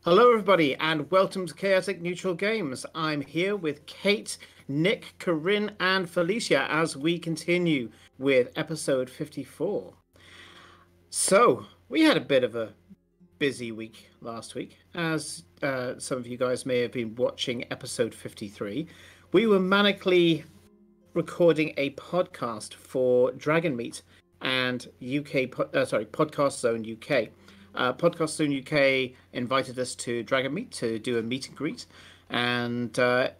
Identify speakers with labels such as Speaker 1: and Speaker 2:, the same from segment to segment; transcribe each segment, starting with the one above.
Speaker 1: Hello, everybody, and welcome to Chaotic Neutral Games. I'm here with Kate, Nick, Corinne, and Felicia as we continue with episode 54. So, we had a bit of a busy week last week. As some of you guys may have been watching episode 53, we were manically recording a podcast for Dragon Meat and Podcast Zone UK. Podcast Zone UK invited us to Dragon Meat to do a meet and greet, and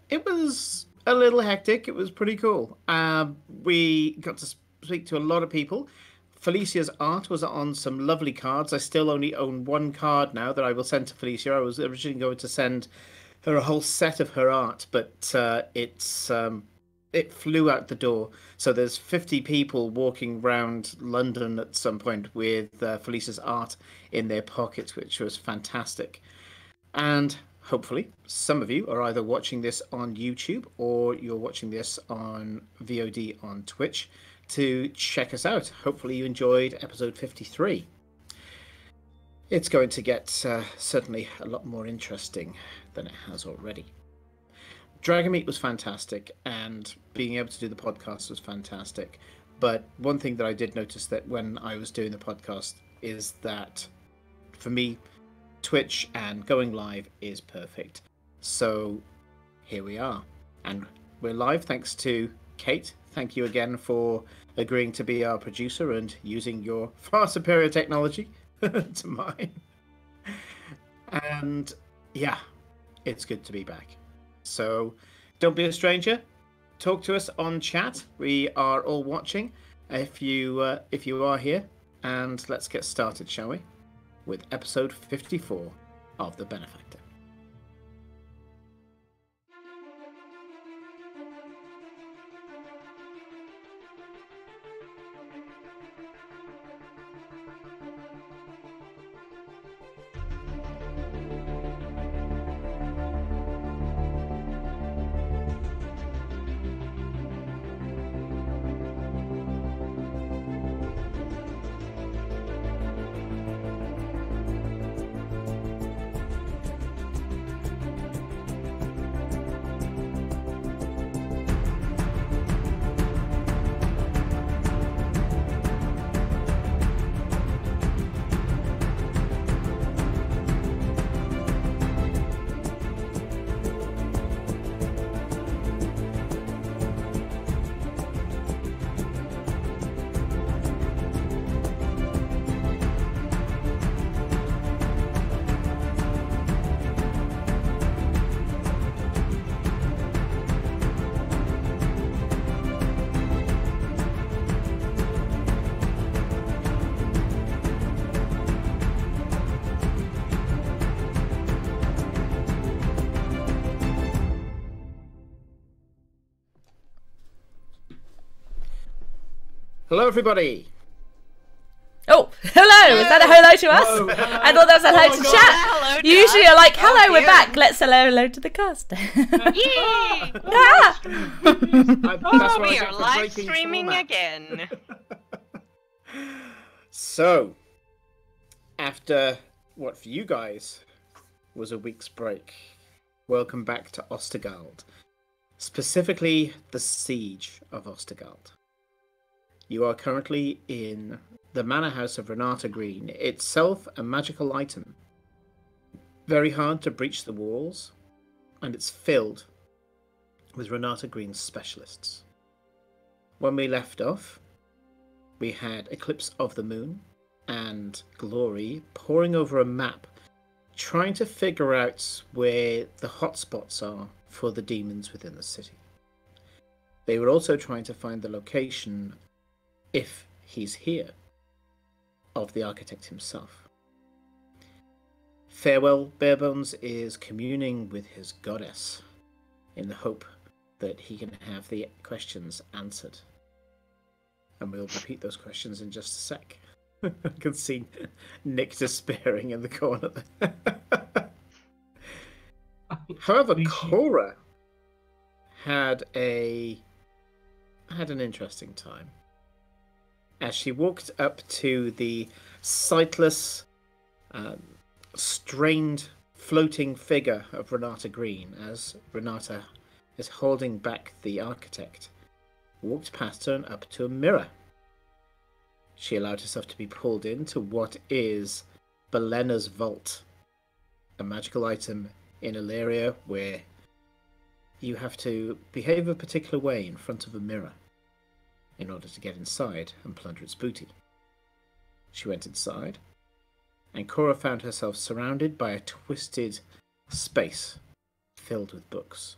Speaker 1: it was a little hectic. It was pretty cool. We got to speak to a lot of people. Felicia's art was on some lovely cards. I still only own one card now that I will send to Felicia. I was originally going to send her a whole set of her art, but it flew out the door. So there's 50 people walking around London at some point with Felicia's art in their pockets, which was fantastic. And hopefully some of you are either watching this on YouTube or you're watching this on VOD on Twitch to check us out. Hopefully you enjoyed episode 53. It's going to get certainly a lot more interesting than it has already. Dragon Meat was fantastic, and being able to do the podcast was fantastic. But one thing that I did notice that when I was doing the podcast is that, for me, Twitch and going live is perfect. So here we are. And we're live thanks to Kate. Thank you again for agreeing to be our producer and using your far superior technology to mine. And yeah, it's good to be back. So don't be a stranger. Talk to us on chat. We are all watching. If you are here, and let's get started, shall we? With episode 54 of the Benefactor. Hello, everybody.
Speaker 2: Oh, hello! Is that a hello to us?
Speaker 1: Hello.
Speaker 2: I thought that was a hello to chat.
Speaker 3: Hello to
Speaker 2: Usually
Speaker 3: us.
Speaker 2: you're like, hello,
Speaker 3: Oh,
Speaker 2: we're
Speaker 3: dear.
Speaker 2: back. Let's hello to the cast.
Speaker 3: Yay!
Speaker 2: Ah!
Speaker 3: Oh, we are live streaming again.
Speaker 1: So, after what for you guys was a week's break. Welcome back to Ostergald. Specifically, the Siege of Ostergald. You are currently in the Manor House of Renata Green, itself a magical item. Very hard to breach the walls, and it's filled with Renata Green's specialists. When we left off, we had Eclipse of the Moon and Glory poring over a map, trying to figure out where the hotspots are for the demons within the city. They were also trying to find the location, if he's here, of the architect himself. Farewell Barebones is communing with his goddess in the hope that he can have the questions answered. And we'll repeat those questions in just a sec. I can see Nick despairing in the corner there. However, Cora had an interesting time as she walked up to the sightless, strained, floating figure of Renata Green as Renata is holding back the architect. Walked past her and up to a mirror. She allowed herself to be pulled into what is Belena's Vault, a magical item in Illyria where you have to behave a particular way in front of a mirror in order to get inside and plunder its booty. She went inside, and Cora found herself surrounded by a twisted space filled with books.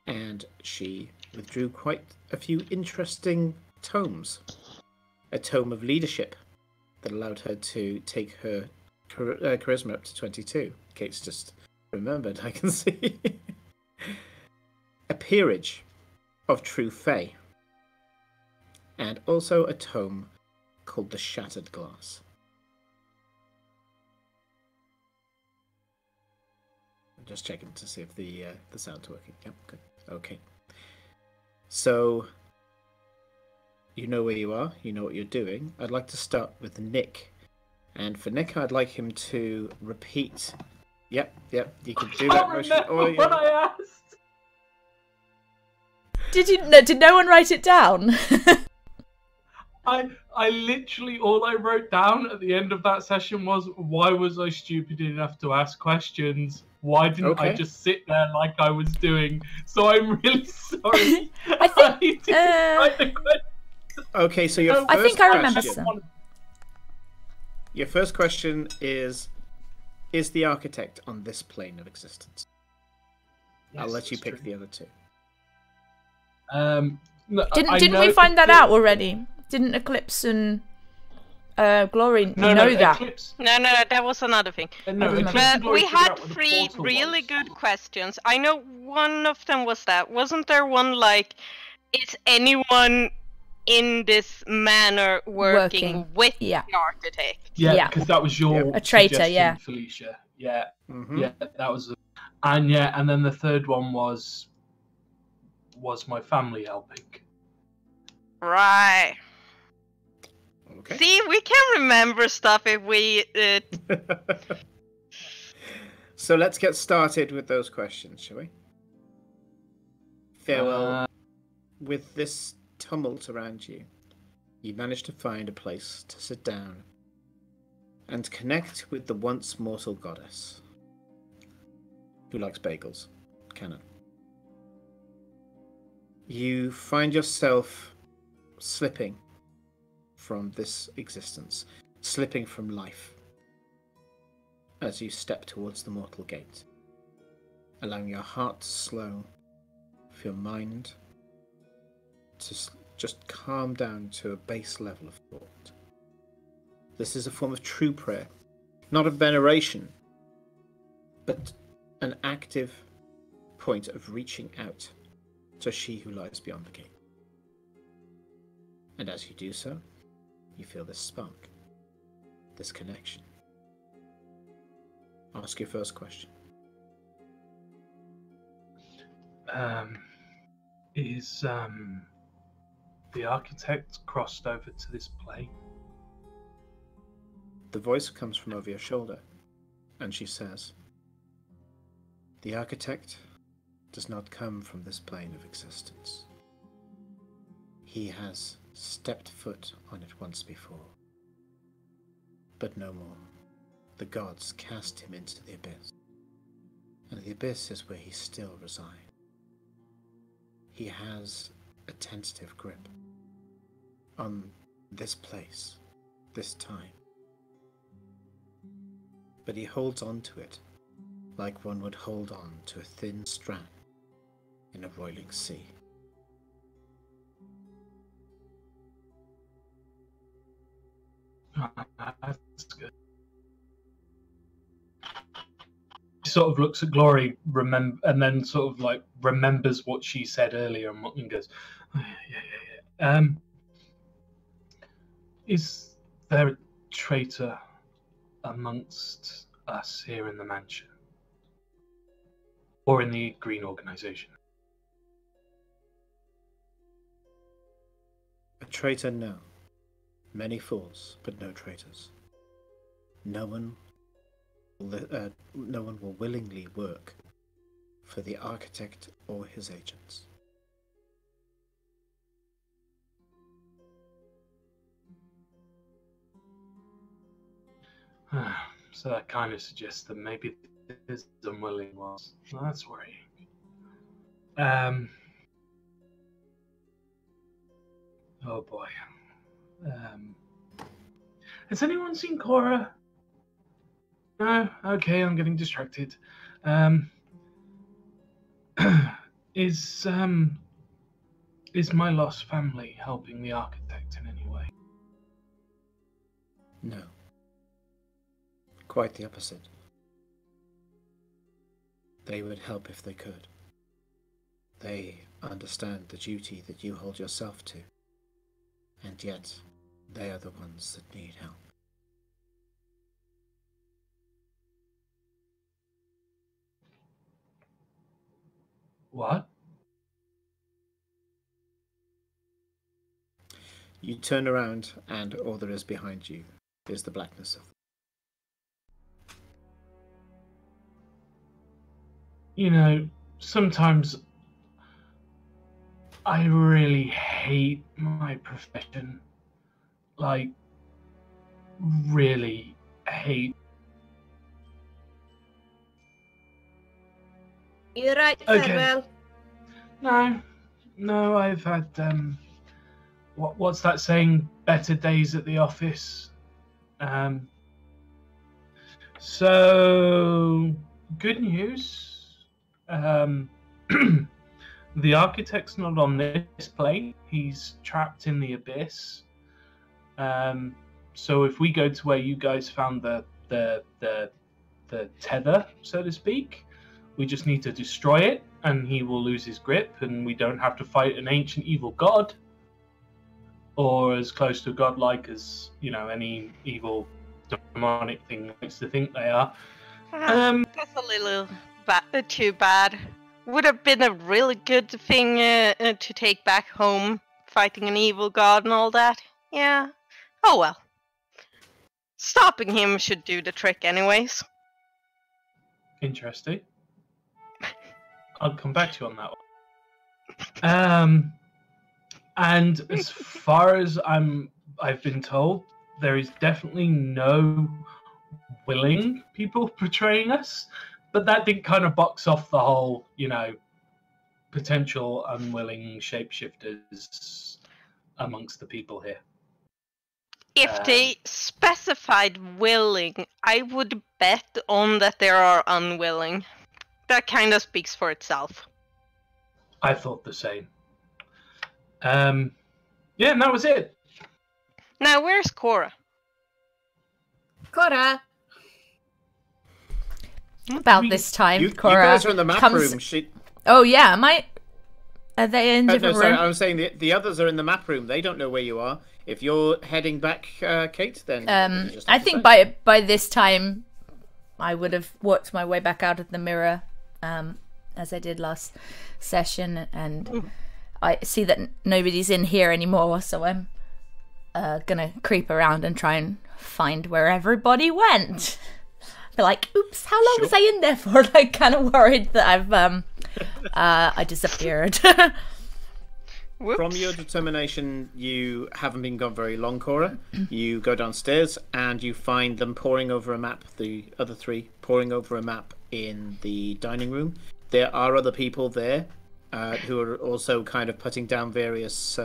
Speaker 1: And she withdrew quite a few interesting tomes. A tome of leadership that allowed her to take her charisma up to 22. Kate's just remembered, I can see. A peerage of true fae. And also a tome called The Shattered Glass. I'm just checking to see if the sound's working. Yep, good. Okay. So, you know where you are, you know what you're doing. I'd like to start with Nick. And for Nick, I'd like him to repeat. Yep, you can do that motion.
Speaker 4: Oh, what I asked.
Speaker 2: Did no one write it down?
Speaker 4: I literally, all I wrote down at the end of that session was, why was I stupid enough to ask questions? Why didn't I just sit there like I was doing? So I'm really sorry.
Speaker 2: I think...
Speaker 4: didn't write the question.
Speaker 1: Okay, so your first
Speaker 2: I think I remember some.
Speaker 1: Your first question is the architect on this plane of existence?
Speaker 4: Yes,
Speaker 1: I'll let you pick the other two.
Speaker 4: No,
Speaker 2: didn't we find that out already? Didn't Eclipse and Glory know that?
Speaker 4: Eclipse.
Speaker 3: No, that was another thing. But we had 3 really good questions. I know one of them was that. Wasn't there one like, is anyone in this manor working with the architect?
Speaker 4: Yeah, because that was your
Speaker 2: a traitor,
Speaker 4: Felicia. Yeah,
Speaker 1: Mm-hmm.
Speaker 4: yeah, that was, and then the third one was my family helping.
Speaker 3: Right.
Speaker 1: Okay.
Speaker 3: See, we can remember stuff if we.
Speaker 1: So let's get started with those questions, shall we? Farewell. With this tumult around you, you managed to find a place to sit down and connect with the once mortal goddess. Who likes bagels? Canon. You find yourself slipping from this existence, slipping from life, as you step towards the mortal gate, allowing your heart to slow, for your mind to just calm down to a base level of thought. This is a form of true prayer, not of veneration, but an active point of reaching out to she who lies beyond the gate. And as you do so, you feel this spark, this connection. Ask your first question.
Speaker 4: Is the architect crossed over to this plane?
Speaker 1: The voice comes from over your shoulder. and she says, "The architect does not come from this plane of existence. He has stepped foot on it once before, but no more. The gods cast him into the abyss, and the abyss is where he still resides. He has a tentative grip on this place, this time, but he holds on to it like one would hold on to a thin strand in a roiling sea."
Speaker 4: That's good. He sort of looks at Glory, and then sort of like remembers what she said earlier, and goes, "Oh, yeah. Is there a traitor amongst us here in the mansion, or in the Green Organization?"
Speaker 1: A traitor, no. Many fools, but no traitors. No one will willingly work for the architect or his agents.
Speaker 4: So that kind of suggests that maybe there's unwilling ones. Well, that's worrying. Oh boy. Has anyone seen Cora? No? Okay, I'm getting distracted. Is my lost family helping the architect in any way?
Speaker 1: No. Quite the opposite. They would help if they could. They understand the duty that you hold yourself to, and yet they are the ones that need help.
Speaker 4: What?
Speaker 1: You turn around, and all there is behind you is the blackness of.
Speaker 4: You know, sometimes I really hate my profession. Like, really hate.
Speaker 5: You're right,
Speaker 4: Okay.
Speaker 5: Farewell.
Speaker 4: No, I've had, what's that saying? Better days at the office. So, good news. The architect's not on this plane. He's trapped in the abyss. So if we go to where you guys found the tether, so to speak, we just need to destroy it, and he will lose his grip, and we don't have to fight an ancient evil god, or as close to godlike as, you know, any evil demonic thing likes to think they are.
Speaker 3: That's a little too bad. Would have been a really good thing to take back home, fighting an evil god and all that. Yeah. Oh well. Stopping him should do the trick anyways.
Speaker 4: Interesting. I'll come back to you on that one. And as far as I've been told, there is definitely no willing people portraying us, but that did kind of box off the whole, you know, potential unwilling shapeshifters amongst the people here.
Speaker 3: If they specified willing, I would bet on that there are unwilling. That kind of speaks for itself.
Speaker 4: I thought the same. Yeah, and that was it.
Speaker 3: Now, where's Cora?
Speaker 5: Cora!
Speaker 2: About this time, Cora
Speaker 1: you guys are in the map room.
Speaker 2: Oh yeah, am I? Are they in different
Speaker 1: sorry,
Speaker 2: rooms?
Speaker 1: I was saying the others are in the map room. They don't know where you are. If you're heading back, Kate, then you just have
Speaker 2: I
Speaker 1: to
Speaker 2: think
Speaker 1: say.
Speaker 2: by this time, I would have worked my way back out of the mirror, as I did last session, and I see that nobody's in here anymore. So I'm gonna creep around and try and find where everybody went. Be like, oops, how long was I in there for? Like, kind of worried that I disappeared.
Speaker 1: From your determination, you haven't been gone very long, Cora. You go downstairs and you find them poring over a map, the other three poring over a map in the dining room. There are other people there who are also kind of putting down various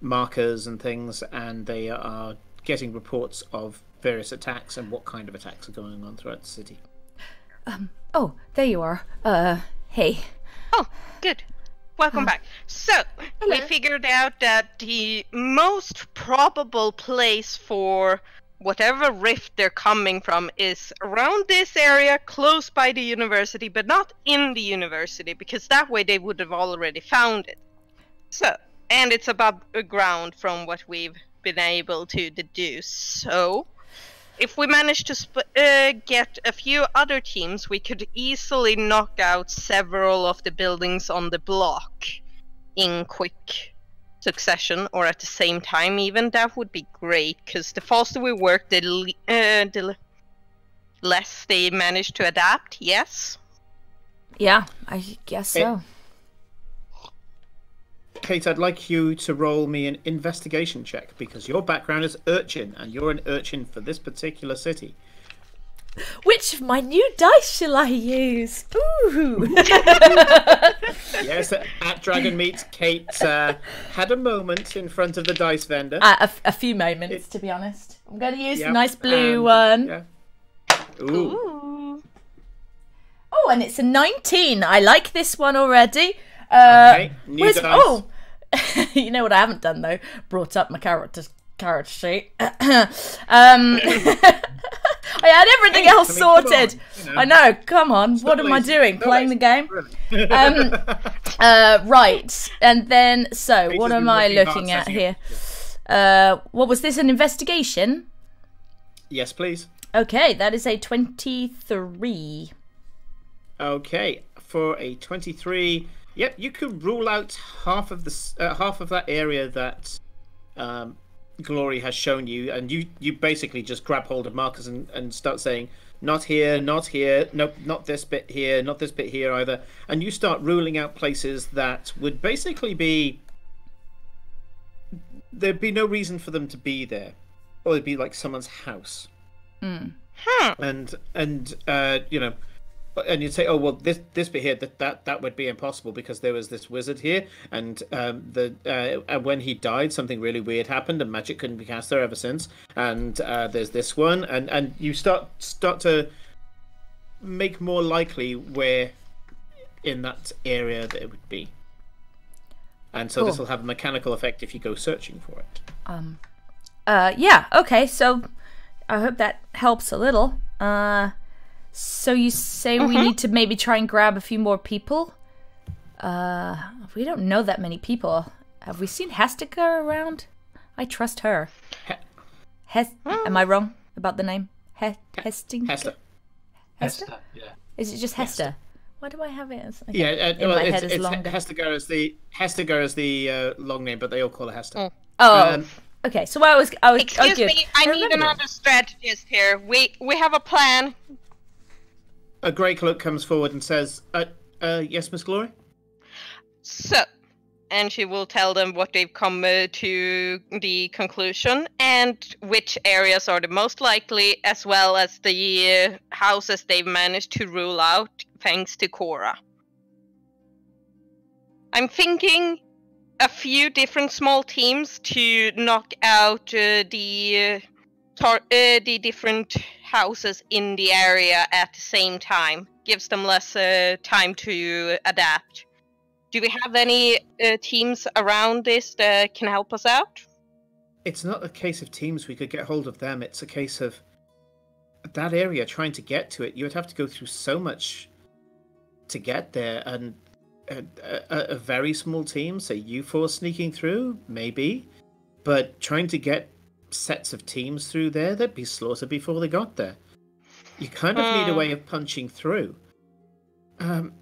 Speaker 1: markers and things, and they are getting reports of various attacks and what kind of attacks are going on throughout the city.
Speaker 2: Oh, there you are. Hey.
Speaker 3: Oh, good. Welcome back. So, we figured out that the most probable place for whatever rift they're coming from is around this area, close by the university, but not in the university, because that way they would have already found it. So, and it's above ground from what we've been able to deduce. So, if we manage to get a few other teams, we could easily knock out several of the buildings on the block in quick succession, or at the same time even. That would be great, because the faster we work, the less they manage to adapt, yes?
Speaker 2: Yeah, I guess so.
Speaker 1: Kate, I'd like you to roll me an investigation check, because your background is urchin, and you're an urchin for this particular city.
Speaker 2: Which of my new dice shall I use? Ooh!
Speaker 1: Yes, at Dragon Meet, Kate had a moment in front of the dice vendor.
Speaker 2: A few moments, to be honest. I'm going to use a nice blue one.
Speaker 1: Yeah. Ooh.
Speaker 2: Oh, and it's a 19. I like this one already.
Speaker 1: Okay, new dice.
Speaker 2: Oh! You know what I haven't done, though? Brought up my character sheet. I had everything else sorted. I know, come on. What am I doing? Playing the game? Right. And then, so, what am I looking at here? What was this, an investigation?
Speaker 1: Yes, please.
Speaker 2: Okay, that is a 23.
Speaker 1: Okay, for a 23... Yep, you could rule out half of that area that Glory has shown you, and you basically just grab hold of markers and start saying, not here, nope, not this bit here, not this bit here either, and you start ruling out places that would basically be, there'd be no reason for them to be there, or it'd be like someone's house. And you know. And you'd say, oh well, this bit here, that would be impossible because there was this wizard here, and when he died, something really weird happened, and magic couldn't be cast there ever since. And there's this one, and you start to make more likely where in that area that it would be. And so this will have a mechanical effect if you go searching for it.
Speaker 2: Yeah. Okay. So I hope that helps a little. So you say we need to maybe try and grab a few more people? We don't know that many people. Have we seen Hestica around? I trust her. Am I wrong about the name? Hestica?
Speaker 4: Hester, yeah.
Speaker 2: Is it just Hester? Why do I have it as...
Speaker 1: Okay.
Speaker 2: In my head is longer.
Speaker 1: Hestiger is the long name, but they all call her Hester.
Speaker 2: Okay, so I was
Speaker 3: Excuse me, I need another strategist here. We have a plan.
Speaker 1: A grey cloak comes forward and says, yes, Miss Glory?
Speaker 3: So, and she will tell them what they've come to the conclusion, and which areas are the most likely, as well as the houses they've managed to rule out, thanks to Cora. I'm thinking a few different small teams to knock out the different houses in the area at the same time. Gives them less time to adapt. Do we have any teams around this that can help us out?
Speaker 1: It's not a case of teams. We could get hold of them. It's a case of that area, trying to get to it. You would have to go through so much to get there, and a very small team, say you four sneaking through, maybe, but trying to get sets of teams through there, they'd be slaughtered before they got there. You kind of need a way of punching through. Would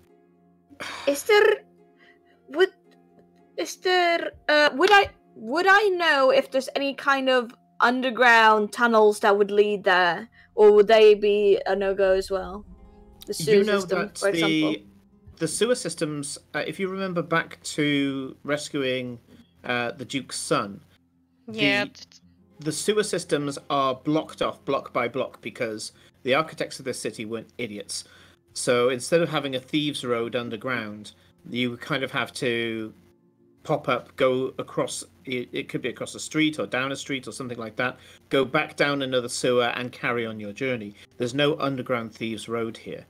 Speaker 5: I know if there's any kind of underground tunnels that would lead there, or would they be a no-go as well? The sewer system,
Speaker 1: that
Speaker 5: for example.
Speaker 1: The sewer systems, if you remember back to rescuing the Duke's son, the sewer systems are blocked off block by block because the architects of this city weren't idiots. So instead of having a thieves' road underground, you kind of have to pop up, go across, it could be across a street or down a street or something like that, go back down another sewer and carry on your journey. There's no underground thieves' road here.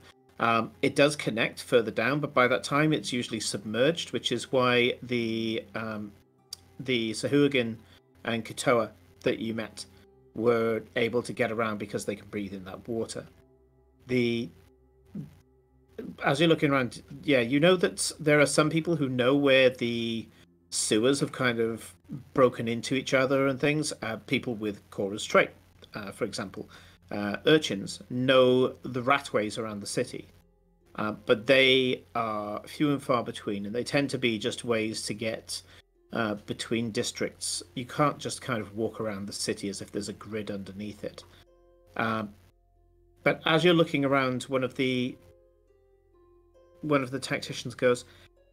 Speaker 1: It does connect further down, but by that time it's usually submerged, which is why the Sahuagin and Katoa that you met were able to get around, because they can breathe in that water. As you're looking around, you know that there are some people who know where the sewers have kind of broken into each other and things. People with Cora's trait, for example. Urchins know the ratways around the city, but they are few and far between, and they tend to be just ways to get between districts. You can't just kind of walk around the city as if there's a grid underneath it. But as you're looking around, one of the tacticians goes,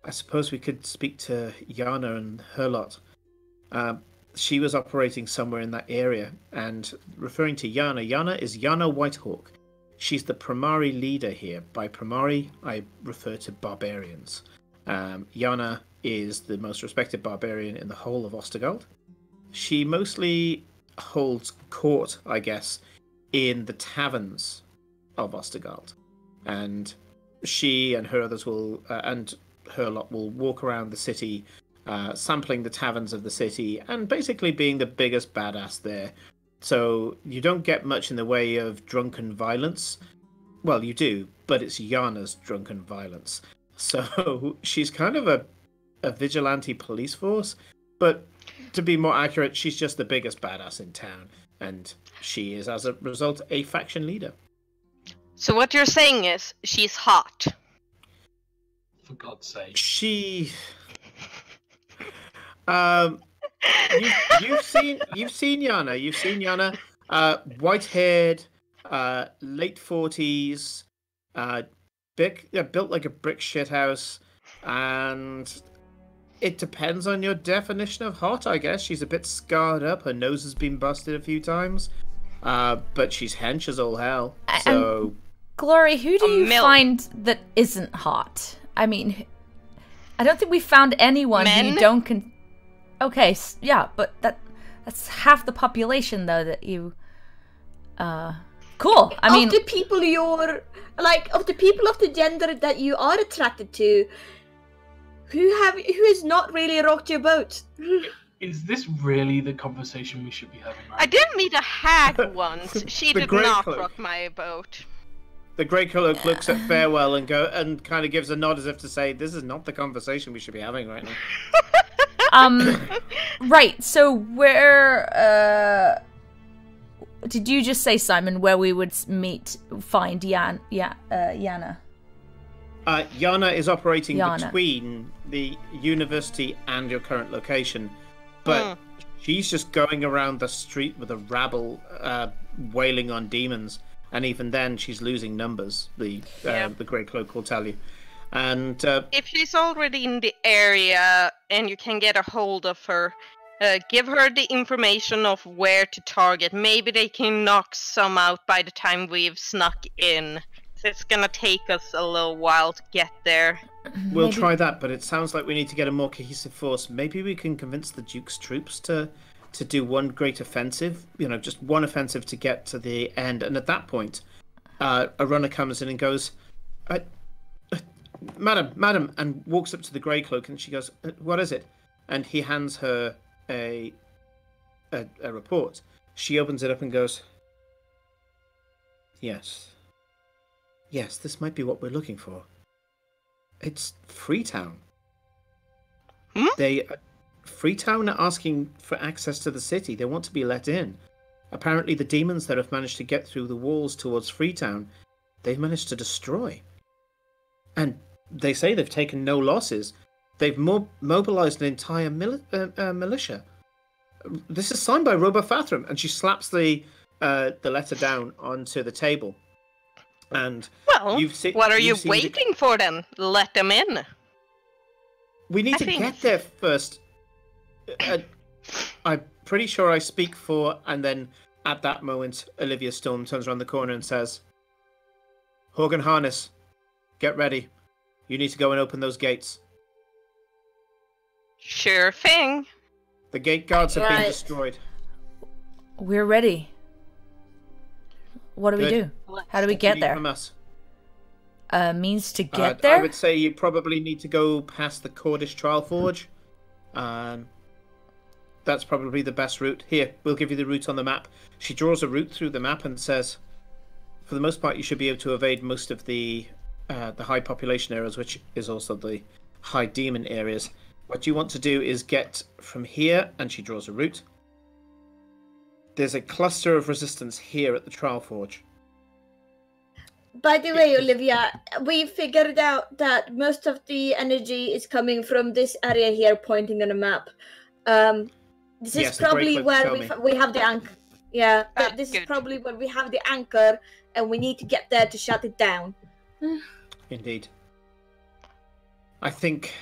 Speaker 1: I suppose we could speak to Yana and her lot. She was operating somewhere in that area, and referring to Yana is Yana Whitehawk. She's the Primari leader here. By Primari, I refer to barbarians. Yana is the most respected barbarian in the whole of Ostergald. She mostly holds court, I guess, in the taverns of Ostergald. And she and her others and her lot will walk around the city, sampling the taverns of the city, and basically being the biggest badass there. So you don't get much in the way of drunken violence. Well, you do, but it's Yana's drunken violence. So she's kind of a vigilante police force, but to be more accurate, she's just the biggest badass in town, and she is, as a result, a faction leader.
Speaker 3: So what you're saying is she's hot.
Speaker 4: For God's sake.
Speaker 1: She. You've seen Yana. You've seen Yana. White-haired, late 40s, built like a brick shithouse, and it depends on your definition of hot, I guess. She's a bit scarred up. Her nose has been busted a few times, but she's hench as all hell. So,
Speaker 2: Glory, who do you find that isn't hot? I mean, I don't think we found anyone who you don't. Okay, yeah, but that's half the population, though, that you. Cool. I mean,
Speaker 5: of the people of the people of the gender that you are attracted to, who has not really rocked your boat?
Speaker 4: Is this really the conversation we should be having right now?
Speaker 3: I did meet a hag once. She did not rock my boat.
Speaker 1: The Grey Cloak looks at Farewell and kind of gives a nod as if to say, this is not the conversation we should be having right now.
Speaker 2: Right, so where, did you just say, Simon, where we would find Yana?
Speaker 1: Yana is operating between the university and your current location, but she's just going around the street with a rabble wailing on demons, and even then she's losing numbers, the Grey Cloak will tell you. And
Speaker 3: if she's already in the area and you can get a hold of her, give her the information of where to target. Maybe they can knock some out by the time we've snuck in. It's gonna take us a little while to get there.
Speaker 1: We'll try that, but it sounds like we need to get a more cohesive force. Maybe we can convince the Duke's troops to do one great offensive, just one offensive to get to the end. And at that point, a runner comes in and goes, Madam, and walks up to the Grey Cloak, and she goes, what is it? And he hands her a report. She opens it up and goes, Yes, this might be what we're looking for. It's Freetown. Freetown are asking for access to the city. They want to be let in. Apparently the demons that have managed to get through the walls towards Freetown, they've managed to destroy. And they say they've taken no losses. They've mobilized an entire militia. This is signed by Robofathram, and she slaps the the letter down onto the table. And
Speaker 3: well, what are you waiting for then? Let them in.
Speaker 1: We need to get there first. I'm pretty sure I speak for, and then at that moment, Olivia Storm turns around the corner and says, Horgan Harness, get ready. You need to go and open those gates.
Speaker 3: Sure thing.
Speaker 1: The gate guards have been destroyed.
Speaker 2: We're ready. What do we do? How do we get there?
Speaker 1: From us?
Speaker 2: Means to get there?
Speaker 1: I would say you probably need to go past the Cordish Trial Forge. That's probably the best route. Here, we'll give you the route on the map. She draws a route through the map and says, for the most part, you should be able to evade most of the high population areas, which is also the high demon areas. What you want to do is get from here, and she draws a route. There's a cluster of resistance here at the Trial Forge.
Speaker 5: By the way, Olivia, we figured out that most of the energy is coming from this area here, pointing on a map. This is probably where we have the anchor. Yeah, this is probably where we have the anchor, and we need to get there to shut it down.
Speaker 1: Indeed. I think,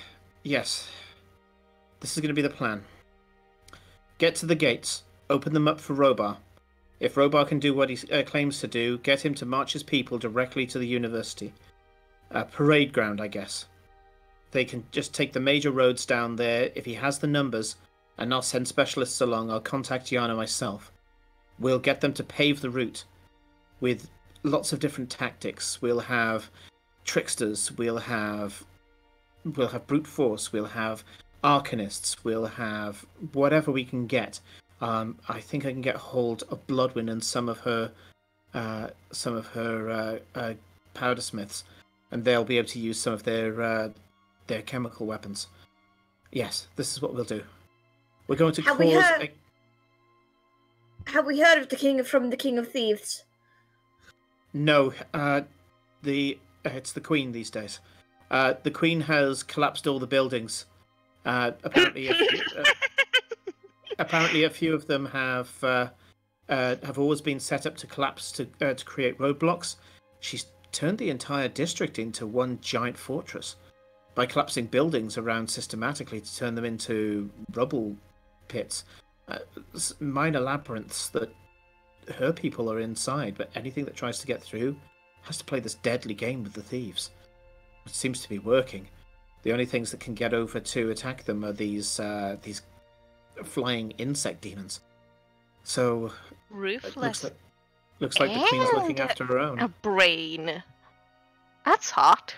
Speaker 1: yes, this is going to be the plan. Get to the gates, open them up for Robar. If Robar can do what he claims to do, get him to march his people directly to the university. Parade ground, I guess. They can just take the major roads down there. If he has the numbers, and I'll send specialists along, I'll contact Yana myself. We'll get them to pave the route with lots of different tactics. We'll have tricksters, we'll have brute force, we'll have arcanists, we'll have whatever we can get. I think I can get hold of Bloodwind and some of her powdersmiths, and they'll be able to use some of their chemical weapons. Yes, this is what we'll do. We're going to
Speaker 5: Have we heard of the King of Thieves?
Speaker 1: No, it's the Queen these days. The Queen has collapsed all the buildings. Apparently, a few of them have always been set up to collapse to create roadblocks. She's turned the entire district into one giant fortress by collapsing buildings around systematically to turn them into rubble pits, minor labyrinths that her people are inside, but anything that tries to get through has to play this deadly game with the thieves. It seems to be working. The only things that can get over to attack them are these flying insect demons. So
Speaker 3: ruthless.
Speaker 1: Looks like the Queen's looking after her own.
Speaker 3: A brain. That's hot.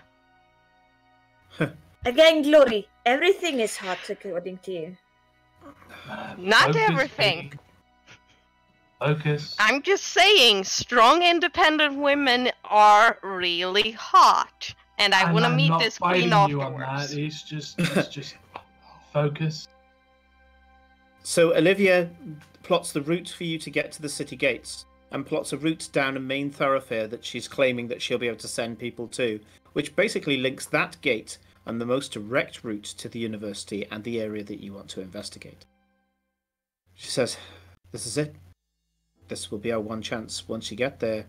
Speaker 5: Again, Glory. Everything is hot according to you.
Speaker 3: Not everything.
Speaker 4: Focus.
Speaker 3: I'm just saying, strong, independent women are really hot, and I want to meet this queen afterwards.
Speaker 4: It's just focus.
Speaker 1: So Olivia plots the route for you to get to the city gates, and plots a route down a main thoroughfare that she's claiming that she'll be able to send people to, which basically links that gate and the most direct route to the university and the area that you want to investigate. She says, this is it. This will be our one chance. Once you get there,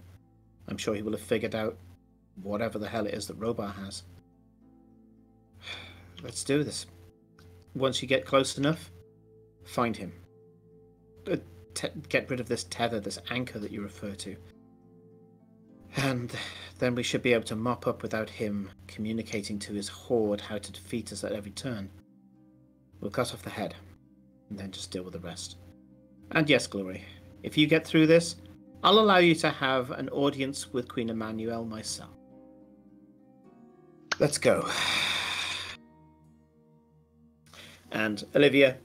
Speaker 1: I'm sure he will have figured out whatever the hell it is that Robar has. Let's do this. Once you get close enough, find him. Get rid of this tether, this anchor that you refer to. And then we should be able to mop up without him communicating to his horde how to defeat us at every turn. We'll cut off the head, and then just deal with the rest. And yes, Glory, if you get through this, I'll allow you to have an audience with Queen Emmanuel myself. Let's go. And Olivia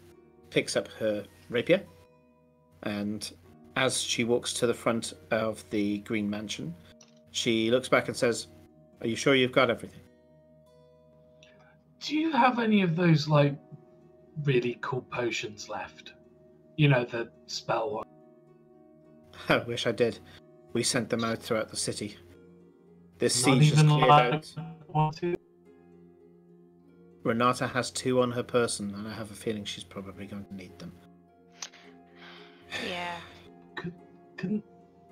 Speaker 1: picks up her rapier, and as she walks to the front of the Green Mansion, she looks back and says, "Are you sure you've got everything?"
Speaker 4: Do you have any of those, like, really cool potions left? You know, the spell one.
Speaker 1: I wish I did. We sent them out throughout the city. This
Speaker 4: Not
Speaker 1: siege just
Speaker 4: even
Speaker 1: cleared
Speaker 4: like
Speaker 1: out.
Speaker 4: 1 or 2?
Speaker 1: Renata has 2 on her person, and I have a feeling she's probably going to need them.
Speaker 3: Yeah.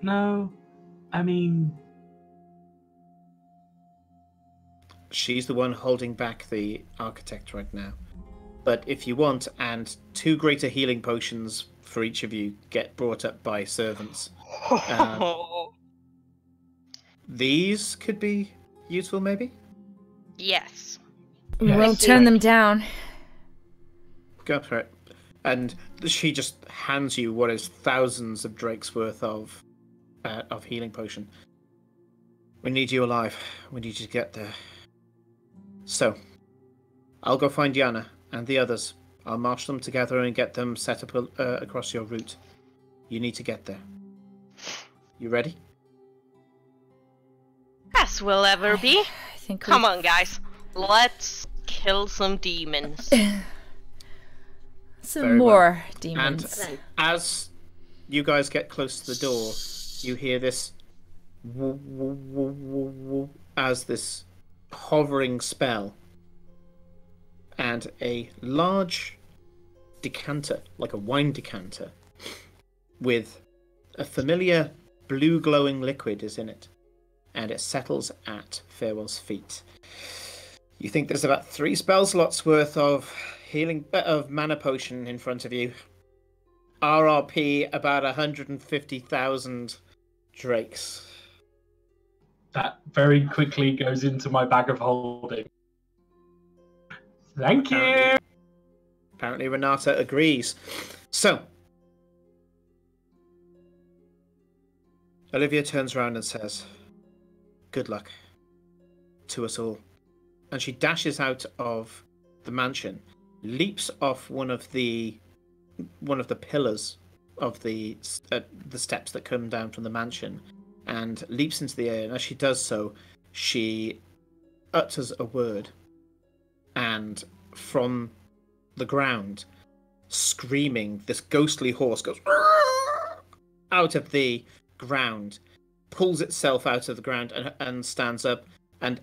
Speaker 4: No. I mean...
Speaker 1: She's the one holding back the architect right now. But if you want, and 2 greater healing potions for each of you get brought up by servants. These could be useful, maybe?
Speaker 3: Yes.
Speaker 2: We won't turn them down.
Speaker 1: Go for it. And she just hands you what is thousands of drakes worth of healing potion. We need you alive. We need you to get there. So, I'll go find Yana and the others. I'll march them together and get them set up across your route. You need to get there. You ready?
Speaker 3: As will ever be.
Speaker 2: I think
Speaker 3: Come on, guys. Let's kill some demons.
Speaker 2: Some more demons.
Speaker 1: And as you guys get close to the door, you hear this woo, woo, woo, woo, woo, as this hovering spell, and a large decanter, like a wine decanter, with a familiar blue glowing liquid is in it, and it settles at Farewell's feet. You think there's about 3 spell slots worth of healing of mana potion in front of you. RRP about 150,000 drakes.
Speaker 4: That very quickly goes into my bag of holding. Thank you!
Speaker 1: Apparently Renata agrees. So, Olivia turns around and says, "Good luck to us all." And she dashes out of the mansion, leaps off one of the pillars of the steps that come down from the mansion, and leaps into the air. And as she does so, she utters a word, and from the ground, screaming, this ghostly horse goes out of the ground, pulls itself out of the ground and stands up, and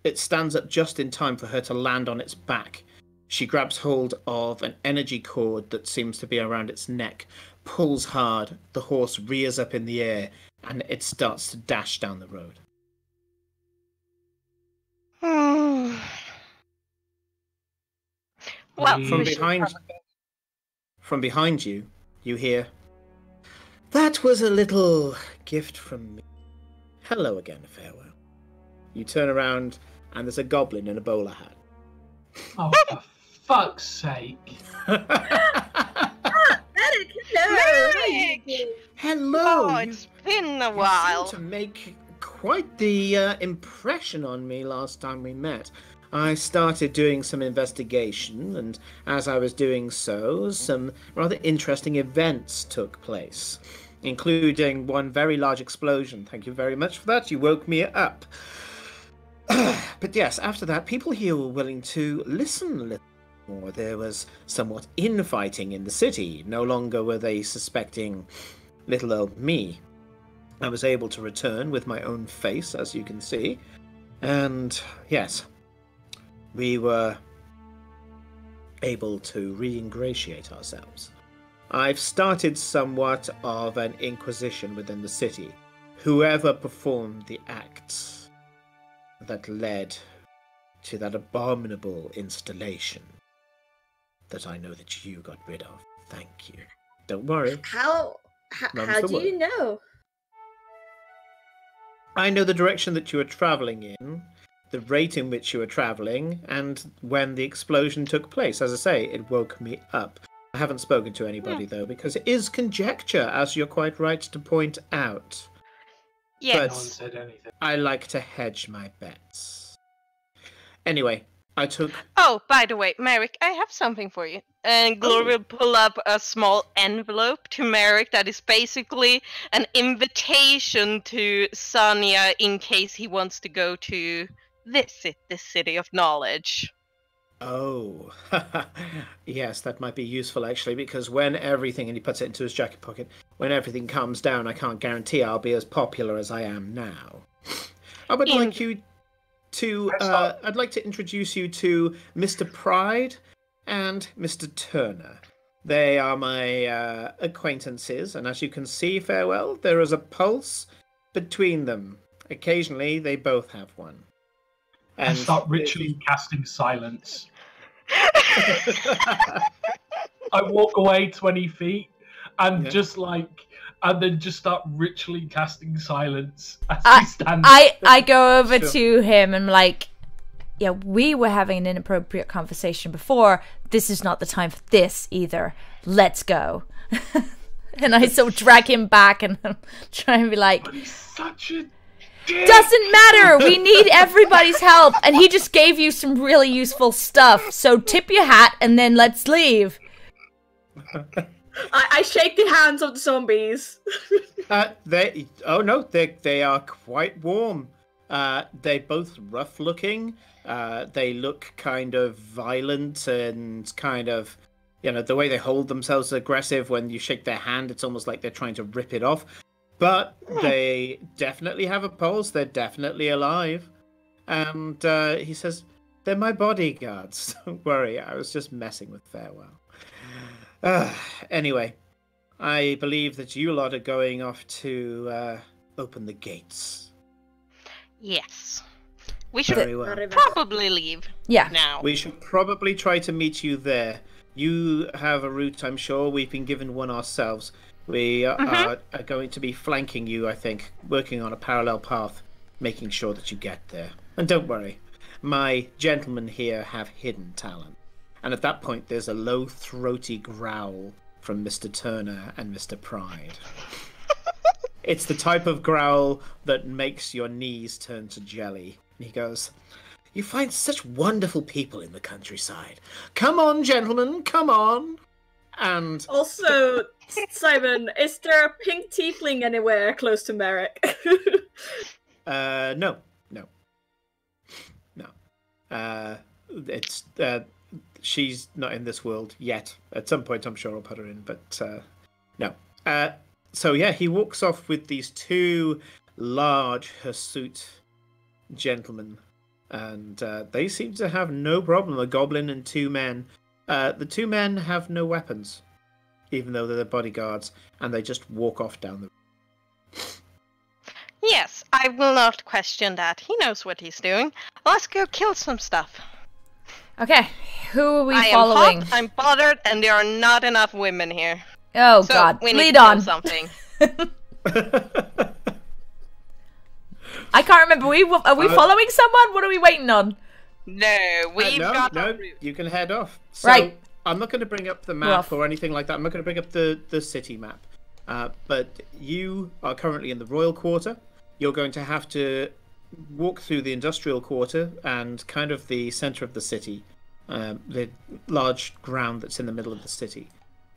Speaker 1: it stands up just in time for her to land on its back. She grabs hold of an energy cord that seems to be around its neck, pulls hard, the horse rears up in the air, and it starts to dash down the road.
Speaker 3: Well,
Speaker 1: from behind you, you hear, "That was a little gift from me. Hello again, Farewell." You turn around, and there's a goblin in a bowler hat.
Speaker 4: Oh, for fuck's sake.
Speaker 5: Eric, hello!
Speaker 1: Hello!
Speaker 3: Oh, it's been a while.
Speaker 1: You seem to make quite the impression on me last time we met. I started doing some investigation, and as I was doing so, some rather interesting events took place, including one very large explosion. Thank you very much for that. You woke me up. But yes, after that, people here were willing to listen a little more. There was somewhat infighting in the city. No longer were they suspecting little old me. I was able to return with my own face, as you can see. And yes, we were able to re-ingratiate ourselves. I've started somewhat of an inquisition within the city. Whoever performed the acts that led to that abominable installation that I know that you got rid of. Thank you. Don't worry.
Speaker 5: How do you know?
Speaker 1: I know the direction that you were travelling in, the rate in which you were travelling, and when the explosion took place. As I say, it woke me up. I haven't spoken to anybody, though, because it is conjecture, as you're quite right to point out.
Speaker 3: Yeah.
Speaker 1: But
Speaker 4: No one said anything.
Speaker 1: I like to hedge my bets. Anyway, I took...
Speaker 3: Oh, by the way, Merrick, I have something for you. And Gloria will pull up a small envelope to Merrick that is basically an invitation to Sonia in case he wants to go to visit the City of Knowledge.
Speaker 1: Oh, yes, that might be useful, actually, because when everything, and he puts it into his jacket pocket, when everything calms down, I can't guarantee I'll be as popular as I am now. I would like you to, I'd like to introduce you to Mr. Pride and Mr. Turner. They are my acquaintances, and as you can see, Farewell, there is a pulse between them. Occasionally, they both have one.
Speaker 4: And start ritually casting silence. I walk away 20 feet and and then just start ritually casting silence as we stand.
Speaker 2: I go over to him and like, yeah, we were having an inappropriate conversation before. This is not the time for this either. Let's go. And I so drag him back and I'm trying to be like,
Speaker 4: but he's such a dick.
Speaker 2: Doesn't matter. We need everybody's help. And he just gave you some really useful stuff. So tip your hat and then let's leave.
Speaker 5: I shake the hands of the zombies.
Speaker 1: They are quite warm. They're both rough looking. They look kind of violent and kind of, the way they hold themselves aggressive. When you shake their hand, it's almost like they're trying to rip it off. But they definitely have a pulse. They're definitely alive. And he says, they're my bodyguards. Don't worry, I was just messing with Farewell. Anyway, I believe that you lot are going off to open the gates.
Speaker 3: Yes. We should probably leave.
Speaker 2: Yeah.
Speaker 3: Now.
Speaker 1: We should probably try to meet you there. You have a route, I'm sure. We've been given one ourselves. We are going to be flanking you, I think, working on a parallel path, making sure that you get there. And don't worry, my gentlemen here have hidden talent. And at that point, there's a low, throaty growl from Mr. Turner and Mr. Pride. It's the type of growl that makes your knees turn to jelly. And he goes, you find such wonderful people in the countryside. Come on, gentlemen, come on. And
Speaker 5: also, Simon, is there a pink tiefling anywhere close to Merrick?
Speaker 1: No. It's she's not in this world yet. At some point, I'm sure I'll put her in, but no. So yeah, he walks off with these two large hirsute gentlemen, and they seem to have no problem. A goblin and two men. The two men have no weapons, even though they're the bodyguards, and they just walk off down the road.
Speaker 3: Yes, I will not question that. He knows what he's doing. Let's go kill some stuff.
Speaker 2: Okay, who are we following?
Speaker 3: I'm hot, I'm bothered, and there are not enough women here.
Speaker 2: Oh
Speaker 3: so
Speaker 2: God,
Speaker 3: we
Speaker 2: lead
Speaker 3: need to
Speaker 2: on.
Speaker 3: kill something.
Speaker 2: I can't remember. Are we following someone? What are we waiting on?
Speaker 3: No, we've got a route.
Speaker 1: You can head off. So,
Speaker 2: right.
Speaker 1: I'm not going to bring up the map or anything like that. I'm not going to bring up the city map. But you are currently in the Royal Quarter. You're going to have to walk through the Industrial Quarter and kind of the center of the city, the large ground that's in the middle of the city.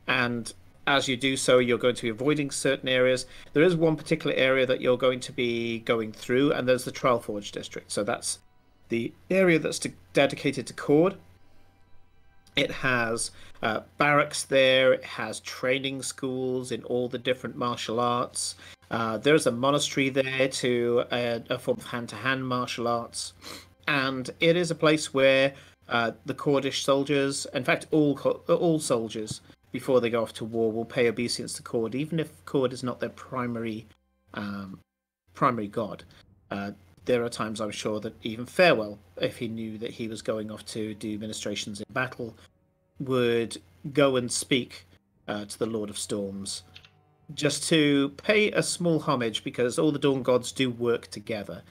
Speaker 1: And as you do so, you're going to be avoiding certain areas. There is one particular area that you're going to be going through, and there's the Trialforge district. So that's the area that's dedicated to Cord. It has barracks there. It has training schools in all the different martial arts. There's a monastery there to a form of hand-to-hand martial arts. And it is a place where the Cordish soldiers, in fact, all soldiers, before they go off to war, will pay obeisance to Cord, even if Cord is not their primary god. There are times, I'm sure, that even Farewell, if he knew that he was going off to do ministrations in battle, would go and speak to the Lord of Storms, just to pay a small homage, because all the Dawn Gods do work together.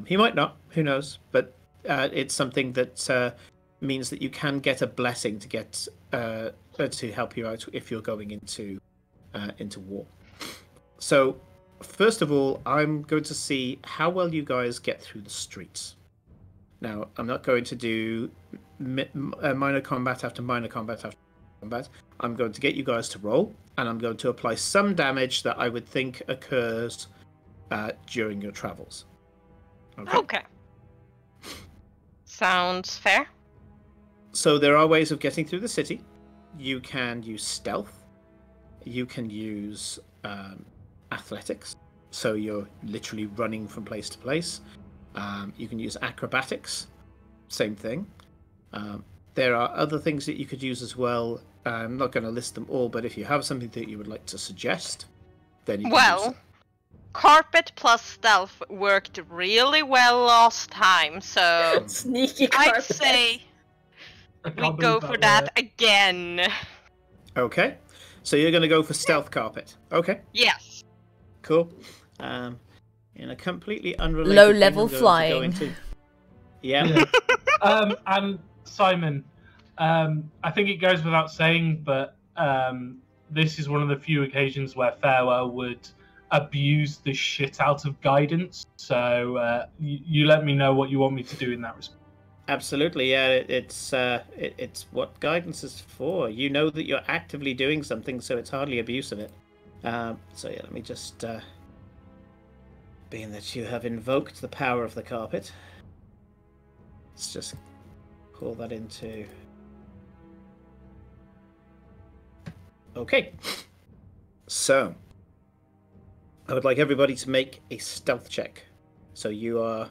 Speaker 1: He might not, who knows, but it's something that means that you can get a blessing to get to help you out if you're going into war. So, first of all, I'm going to see how well you guys get through the streets. Now, I'm not going to do minor combat after minor combat after combat. I'm going to get you guys to roll, and I'm going to apply some damage that I would think occurs during your travels.
Speaker 3: Okay. Sounds fair.
Speaker 1: So there are ways of getting through the city. You can use stealth. You can use athletics, so you're literally running from place to place. You can use acrobatics, same thing. There are other things that you could use as well. I'm not going to list them all, but if you have something that you would like to suggest, then you can do so.
Speaker 3: Carpet plus stealth worked really well last time, so
Speaker 5: Sneaky carpet.
Speaker 3: I'd say we go for that again.
Speaker 1: Okay, so you're going to go for stealth carpet. Okay.
Speaker 3: Yes.
Speaker 1: Cool. In a completely unrelated
Speaker 2: low-level flying.
Speaker 1: Yeah.
Speaker 4: And Simon, I think it goes without saying, but this is one of the few occasions where Farewell would abuse the shit out of guidance. So you let me know what you want me to do in that respect.
Speaker 1: Absolutely, yeah. It's what guidance is for. You know that you're actively doing something, so it's hardly abuse of it. So yeah, let me just, being that you have invoked the power of the carpet, let's just pull that into. Okay, so I would like everybody to make a stealth check. So you are,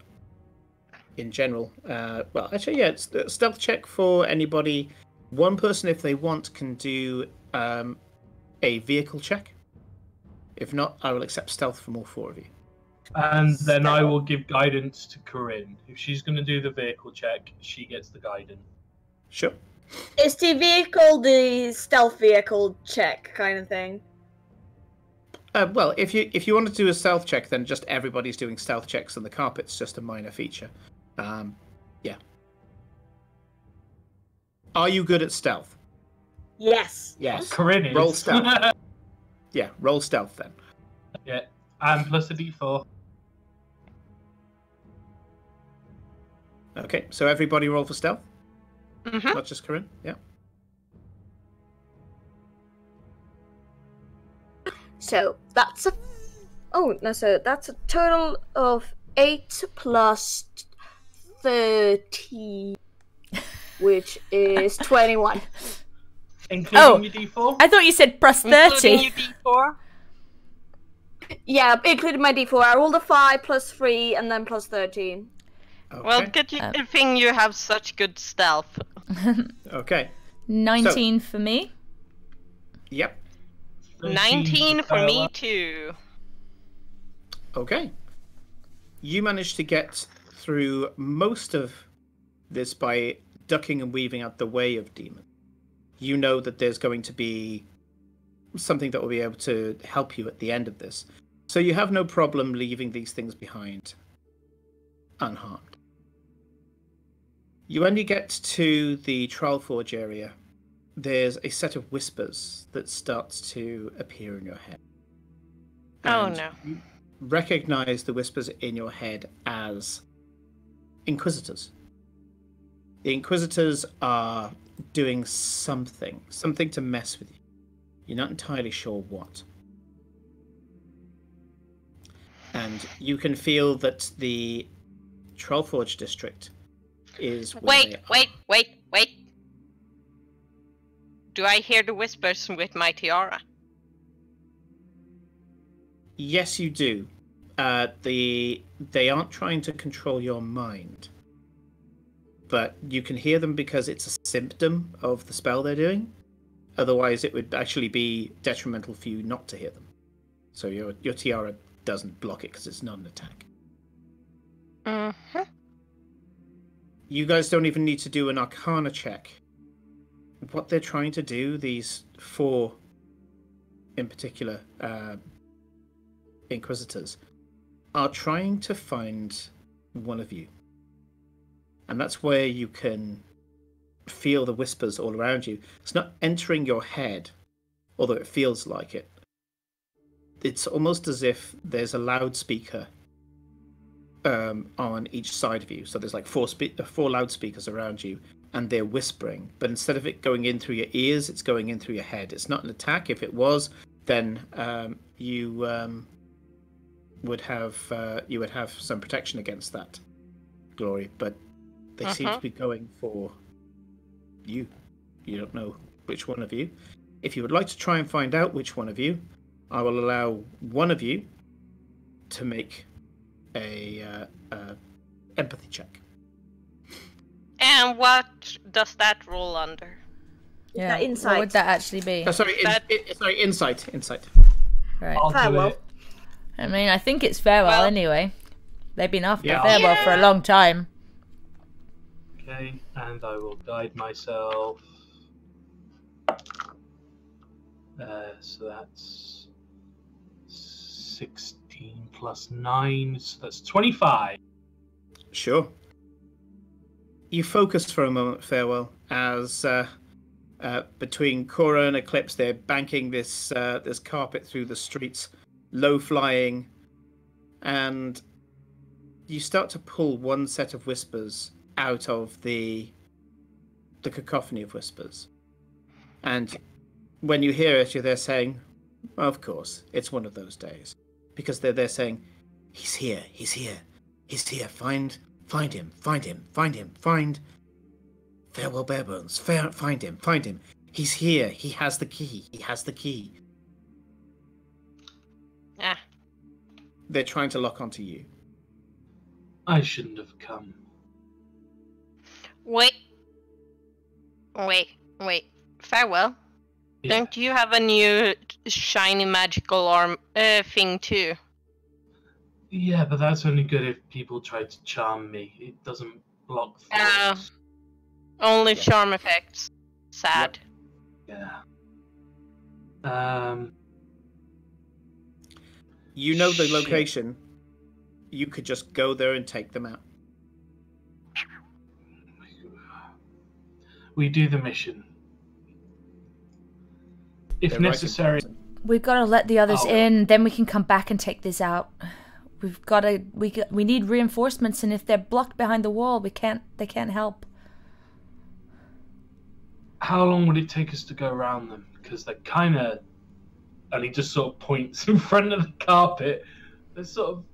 Speaker 1: in general, well, actually, yeah, it's a stealth check for anybody. One person, if they want, can do a vehicle check. If not, I will accept stealth from all four of you.
Speaker 4: And then I will give guidance to Corinne. If she's going to do the vehicle check, she gets the guidance.
Speaker 1: Sure.
Speaker 5: Is the vehicle the stealth vehicle check kind of thing?
Speaker 1: Well, if you want to do a stealth check, then just everybody's doing stealth checks, and the carpet's just a minor feature. Yeah. Are you good at stealth?
Speaker 5: Yes.
Speaker 1: Yes.
Speaker 4: Corinne is.
Speaker 1: Roll stealth. Yeah, roll stealth then.
Speaker 4: Yeah, and plus a d4.
Speaker 1: Okay, so everybody roll for stealth?
Speaker 3: Mm-hmm.
Speaker 1: Not just Corinne? Yeah.
Speaker 5: So that's that's a total of 8 plus 30, which is 21.
Speaker 4: Including your d4?
Speaker 2: I thought you said plus 30.
Speaker 3: Including your d4?
Speaker 5: Yeah, including my d4. I rolled a 5 plus 3 and then plus 13.
Speaker 1: Okay.
Speaker 3: Well, good thing you have such good stealth.
Speaker 1: Okay.
Speaker 2: 19 for me.
Speaker 1: Yep.
Speaker 3: 19 for me too.
Speaker 1: Okay. You managed to get through most of this by ducking and weaving out the way of demons. You know that there's going to be something that will be able to help you at the end of this. So you have no problem leaving these things behind unharmed. You only get to the Trial Forge area. There's a set of whispers that starts to appear in your head.
Speaker 3: Oh
Speaker 1: And
Speaker 3: no.
Speaker 1: You recognize the whispers in your head as Inquisitors. The Inquisitors are doing something to mess with you. You're not entirely sure what. And you can feel that the Trollforge district is where
Speaker 3: Wait. Do I hear the whispers with my tiara?
Speaker 1: Yes, you do. They aren't trying to control your mind. But you can hear them because it's a symptom of the spell they're doing. Otherwise, it would actually be detrimental for you not to hear them. So your tiara doesn't block it because it's not an attack.
Speaker 3: Mm-hmm.
Speaker 1: You guys don't even need to do an Arcana check. What they're trying to do, these 4 in particular Inquisitors, are trying to find one of you. And that's where you can feel the whispers all around you. It's not entering your head, although it feels like it. It's almost as if there's a loudspeaker on each side of you. So there's like 4 loudspeakers around you, and they're whispering. But instead of it going in through your ears, it's going in through your head. It's not an attack. If it was, then you would have some protection against that, Glory. But they seem to be going for you. You don't know which one of you. If you would like to try and find out which one of you, I will allow one of you to make a empathy check.
Speaker 3: And what does that roll under?
Speaker 2: Yeah.
Speaker 5: Insight.
Speaker 2: What would that actually be?
Speaker 1: Oh, sorry, insight.
Speaker 2: Right.
Speaker 5: Farewell.
Speaker 2: I mean, I think it's farewell anyway. They've been after farewell for a long time.
Speaker 4: Okay, and I will guide myself. So that's 16 plus 9, so that's 25.
Speaker 1: Sure. You focus for a moment, Farewell, as between Cora and Eclipse, they're banking this carpet through the streets, low-flying, and you start to pull one set of whispers out of the cacophony of whispers. And when you hear it, you're there saying, of course, it's one of those days. Because they're there saying, he's here, find him. Farewell Barebones, find him. He's here, he has the key.
Speaker 3: Ah.
Speaker 1: They're trying to lock onto you.
Speaker 4: I shouldn't have come.
Speaker 3: Wait. Farewell.
Speaker 4: Yeah.
Speaker 3: Don't you have a new shiny magical arm thing too?
Speaker 4: Yeah, but that's only good if people try to charm me. It doesn't block thoughts.
Speaker 3: Only charm effects. Sad.
Speaker 4: Yeah.
Speaker 1: You know the location. You could just go there and take them out.
Speaker 4: We do the mission. If necessary.
Speaker 2: We've got to let the others in, then we can come back and take this out. We need reinforcements, and if they're blocked behind the wall, they can't help.
Speaker 4: How long would it take us to go around them? Because they're kind of, and he just sort of points in front of the carpet. They're sort of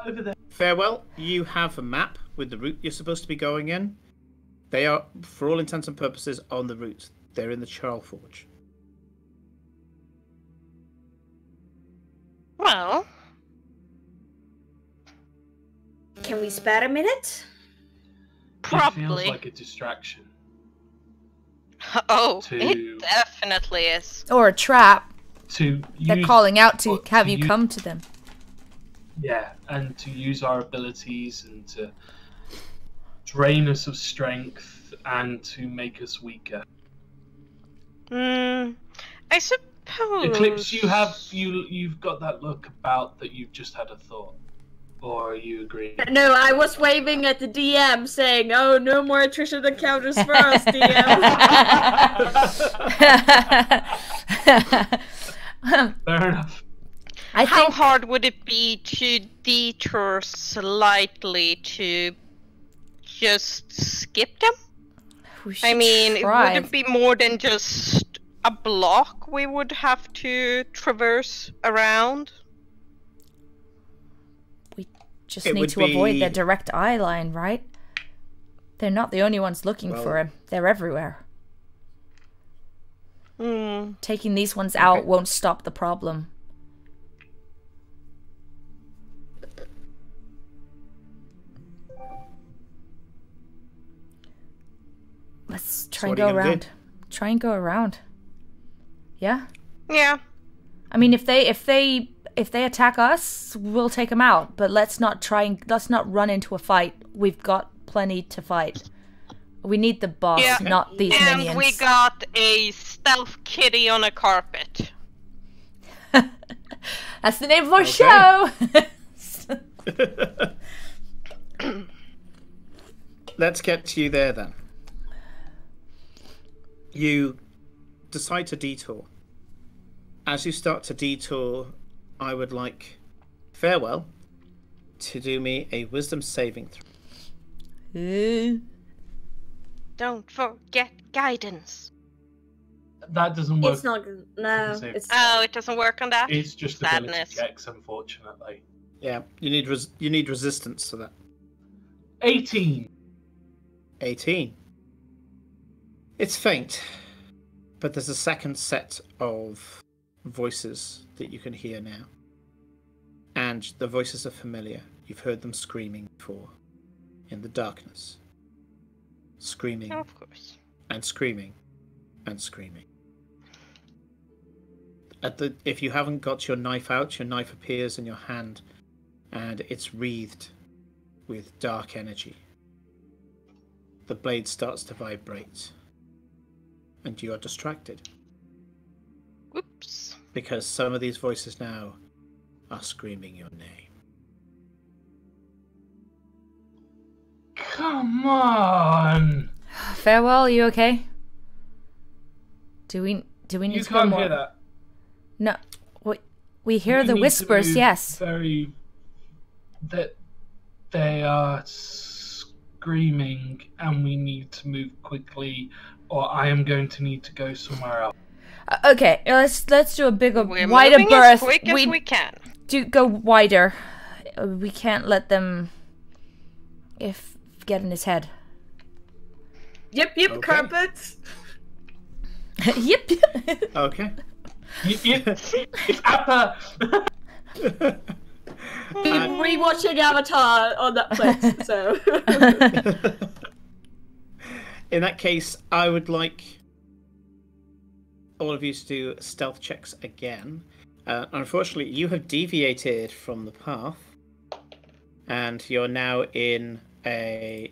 Speaker 4: over there.
Speaker 1: Farewell, you have a map with the route you're supposed to be going in. They are, for all intents and purposes, on the route. They're in the Charl Forge.
Speaker 3: Well,
Speaker 5: can we spare a minute?
Speaker 3: Probably.
Speaker 4: It feels like a distraction.
Speaker 3: It definitely is.
Speaker 2: Or a trap.
Speaker 4: They're
Speaker 2: calling out to have you come to them.
Speaker 4: Yeah, and to use our abilities and to drain us of strength and to make us weaker.
Speaker 3: I suppose.
Speaker 4: Eclipse, you've got that look about that you've just had a thought. Or are you agreeing?
Speaker 5: No, I was waving at the DM saying, "Oh, no more attrition encounters for us, DM."
Speaker 4: Fair enough.
Speaker 3: How hard would it be to detour slightly to just skip them? I mean, would it be more than just a block we would have to traverse around?
Speaker 2: We just need to avoid their direct eye line, right? They're not the only ones looking for him. They're everywhere. Taking these ones out won't stop the problem. Let's try and go around. Try and go around. Yeah?
Speaker 3: Yeah.
Speaker 2: I mean, if they attack us, we'll take them out. But let's not run into a fight. We've got plenty to fight. We need the boss, not these minions.
Speaker 3: And we got a stealth kitty on a carpet.
Speaker 2: That's the name of our show.
Speaker 1: Let's get to you there then. You decide to detour. As you start to detour, I would like Farewell to do me a wisdom saving throw.
Speaker 3: Don't forget guidance.
Speaker 4: That doesn't work.
Speaker 5: It's not. No.
Speaker 3: It doesn't work on that.
Speaker 4: It's just ability checks, unfortunately.
Speaker 1: Yeah, you need resistance to that.
Speaker 4: 18.
Speaker 1: 18. It's faint, but there's a second set of voices that you can hear now. And the voices are familiar. You've heard them screaming before. In the darkness. Screaming.
Speaker 3: Of course.
Speaker 1: And screaming. and screaming. If you haven't got your knife out, your knife appears in your hand, and it's wreathed with dark energy. The blade starts to vibrate, and you are distracted.
Speaker 3: Whoops.
Speaker 1: Because some of these voices now are screaming your name.
Speaker 4: Come on!
Speaker 2: Farewell, are you okay? Do we need to go more?
Speaker 4: You can't hear that.
Speaker 2: No, we hear the whispers. Yes.
Speaker 4: That they are screaming, and we need to move quickly, or I am going to need to go somewhere else.
Speaker 2: Okay, let's do a bigger,
Speaker 3: We're
Speaker 2: wider
Speaker 3: moving
Speaker 2: berth.
Speaker 3: as quick as we can.
Speaker 2: Do go wider. We can't let them get in his head.
Speaker 5: Yep, okay. Carpets.
Speaker 2: Yep.
Speaker 1: Okay.
Speaker 4: It's Appa.
Speaker 5: Been rewatching Avatar on Netflix, so.
Speaker 1: In that case, I would like all of you to do stealth checks again. Unfortunately, you have deviated from the path, and you're now in a...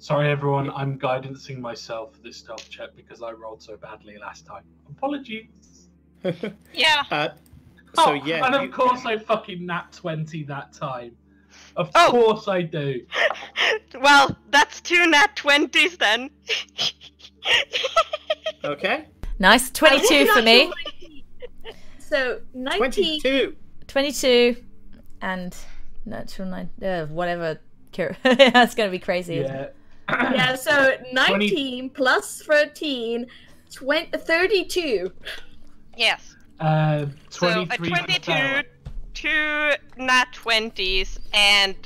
Speaker 4: Sorry, everyone. I'm guidancing myself for this stealth check because I rolled so badly last time. Apologies.
Speaker 3: Yeah.
Speaker 1: So yeah,
Speaker 4: and of course I fucking nat 20 that time. Of course I do.
Speaker 3: Well, that's 2 nat 20s then.
Speaker 1: Okay.
Speaker 2: Nice. 22 for me.
Speaker 5: So 19.
Speaker 1: 22.
Speaker 2: And natural 9. Whatever. That's gonna be crazy.
Speaker 4: Yeah.
Speaker 5: Yeah. So 19 plus 13, 32.
Speaker 3: Yes.
Speaker 4: 23.
Speaker 3: So a 22, 2 nat 20s, and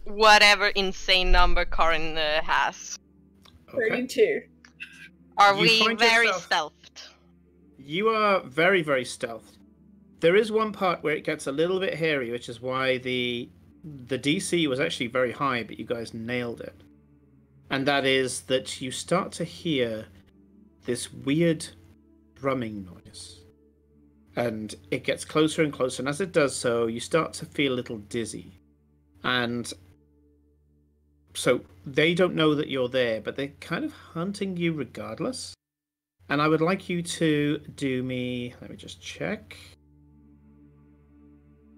Speaker 3: whatever insane number Karin has.
Speaker 1: Okay.
Speaker 5: 32.
Speaker 3: Are
Speaker 1: You
Speaker 3: we
Speaker 1: find
Speaker 3: very
Speaker 1: yourself-
Speaker 3: stealthed?
Speaker 1: You are very, very stealthed. There is one part where it gets a little bit hairy, which is why the DC was actually very high, but you guys nailed it. And that is that you start to hear this weird drumming noise. And it gets closer and closer, and as it does so, you start to feel a little dizzy. And so they don't know that you're there, but they're kind of hunting you regardless. And I would like you to do me... Let me just check.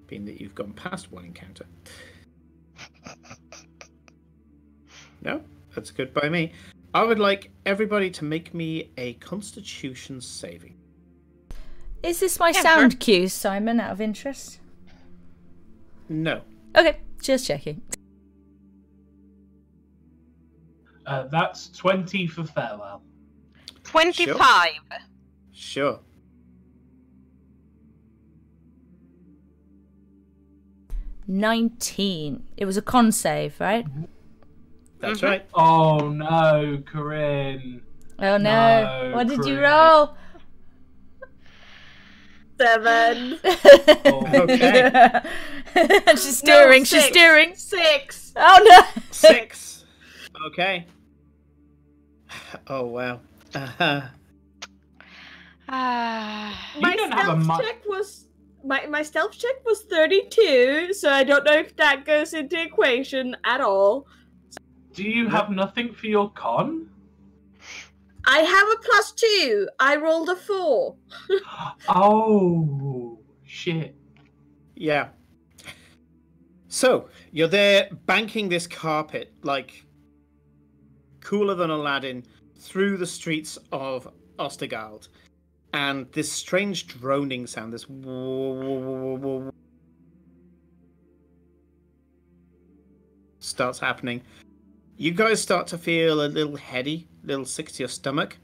Speaker 1: Being that you've gone past one encounter. No? That's good by me. I would like everybody to make me a Constitution saving.
Speaker 2: Is this my sound cue, Simon, out of interest?
Speaker 1: No.
Speaker 2: Okay, just checking.
Speaker 4: That's 20 for farewell.
Speaker 3: 25.
Speaker 1: Sure.
Speaker 2: 19. It was a con save, right?
Speaker 1: That's right.
Speaker 4: Oh no, Corinne.
Speaker 2: Oh no. What did you roll?
Speaker 5: 7.
Speaker 1: Okay.
Speaker 2: She's steering.
Speaker 5: No,
Speaker 2: she's steering.
Speaker 5: 6.
Speaker 2: Oh no.
Speaker 1: 6. Okay. Oh wow.
Speaker 5: My
Speaker 4: don't have a
Speaker 5: stealth check was my stealth check was 32, so I don't know if that goes into equation at all.
Speaker 4: Do you have nothing for your con?
Speaker 5: I have a +2. I rolled a 4.
Speaker 4: Oh shit.
Speaker 1: Yeah. So you're there banking this carpet like cooler than Aladdin through the streets of Ostergald. And this strange droning sound, this starts happening. You guys start to feel a little heady, a little sick to your stomach,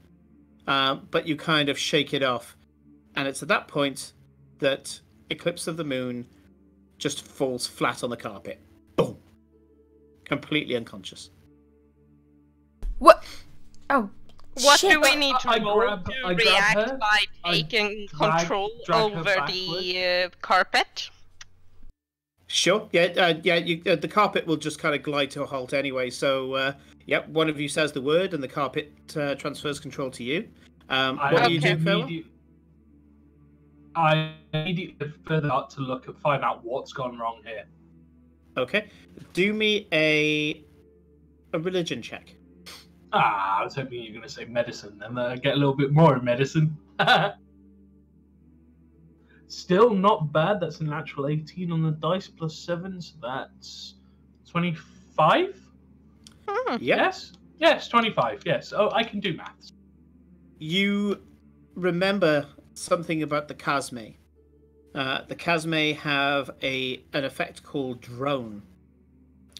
Speaker 1: but you kind of shake it off. And it's at that point that Eclipse of the Moon just falls flat on the carpet. Boom. Completely unconscious.
Speaker 2: What? Oh.
Speaker 3: What
Speaker 2: Shit.
Speaker 3: do we need to roll to
Speaker 4: I grab
Speaker 3: react
Speaker 4: her,
Speaker 3: by taking control
Speaker 4: drag her
Speaker 3: over the carpet?
Speaker 1: Sure. Yeah. The carpet will just kind of glide to a halt anyway. So, one of you says the word, and the carpet transfers control to you. What do you do, Phil?
Speaker 4: I immediately further out to find out what's gone wrong here.
Speaker 1: Okay. Do me a religion check.
Speaker 4: I was hoping you were going to say medicine, then get a little bit more in medicine. Still not bad. That's a natural 18 on the dice plus 7, so that's 25? Yes? Yes, 25, yes. Oh, I can do maths.
Speaker 1: You remember something about the Chasme. The Chasme have an effect called drone.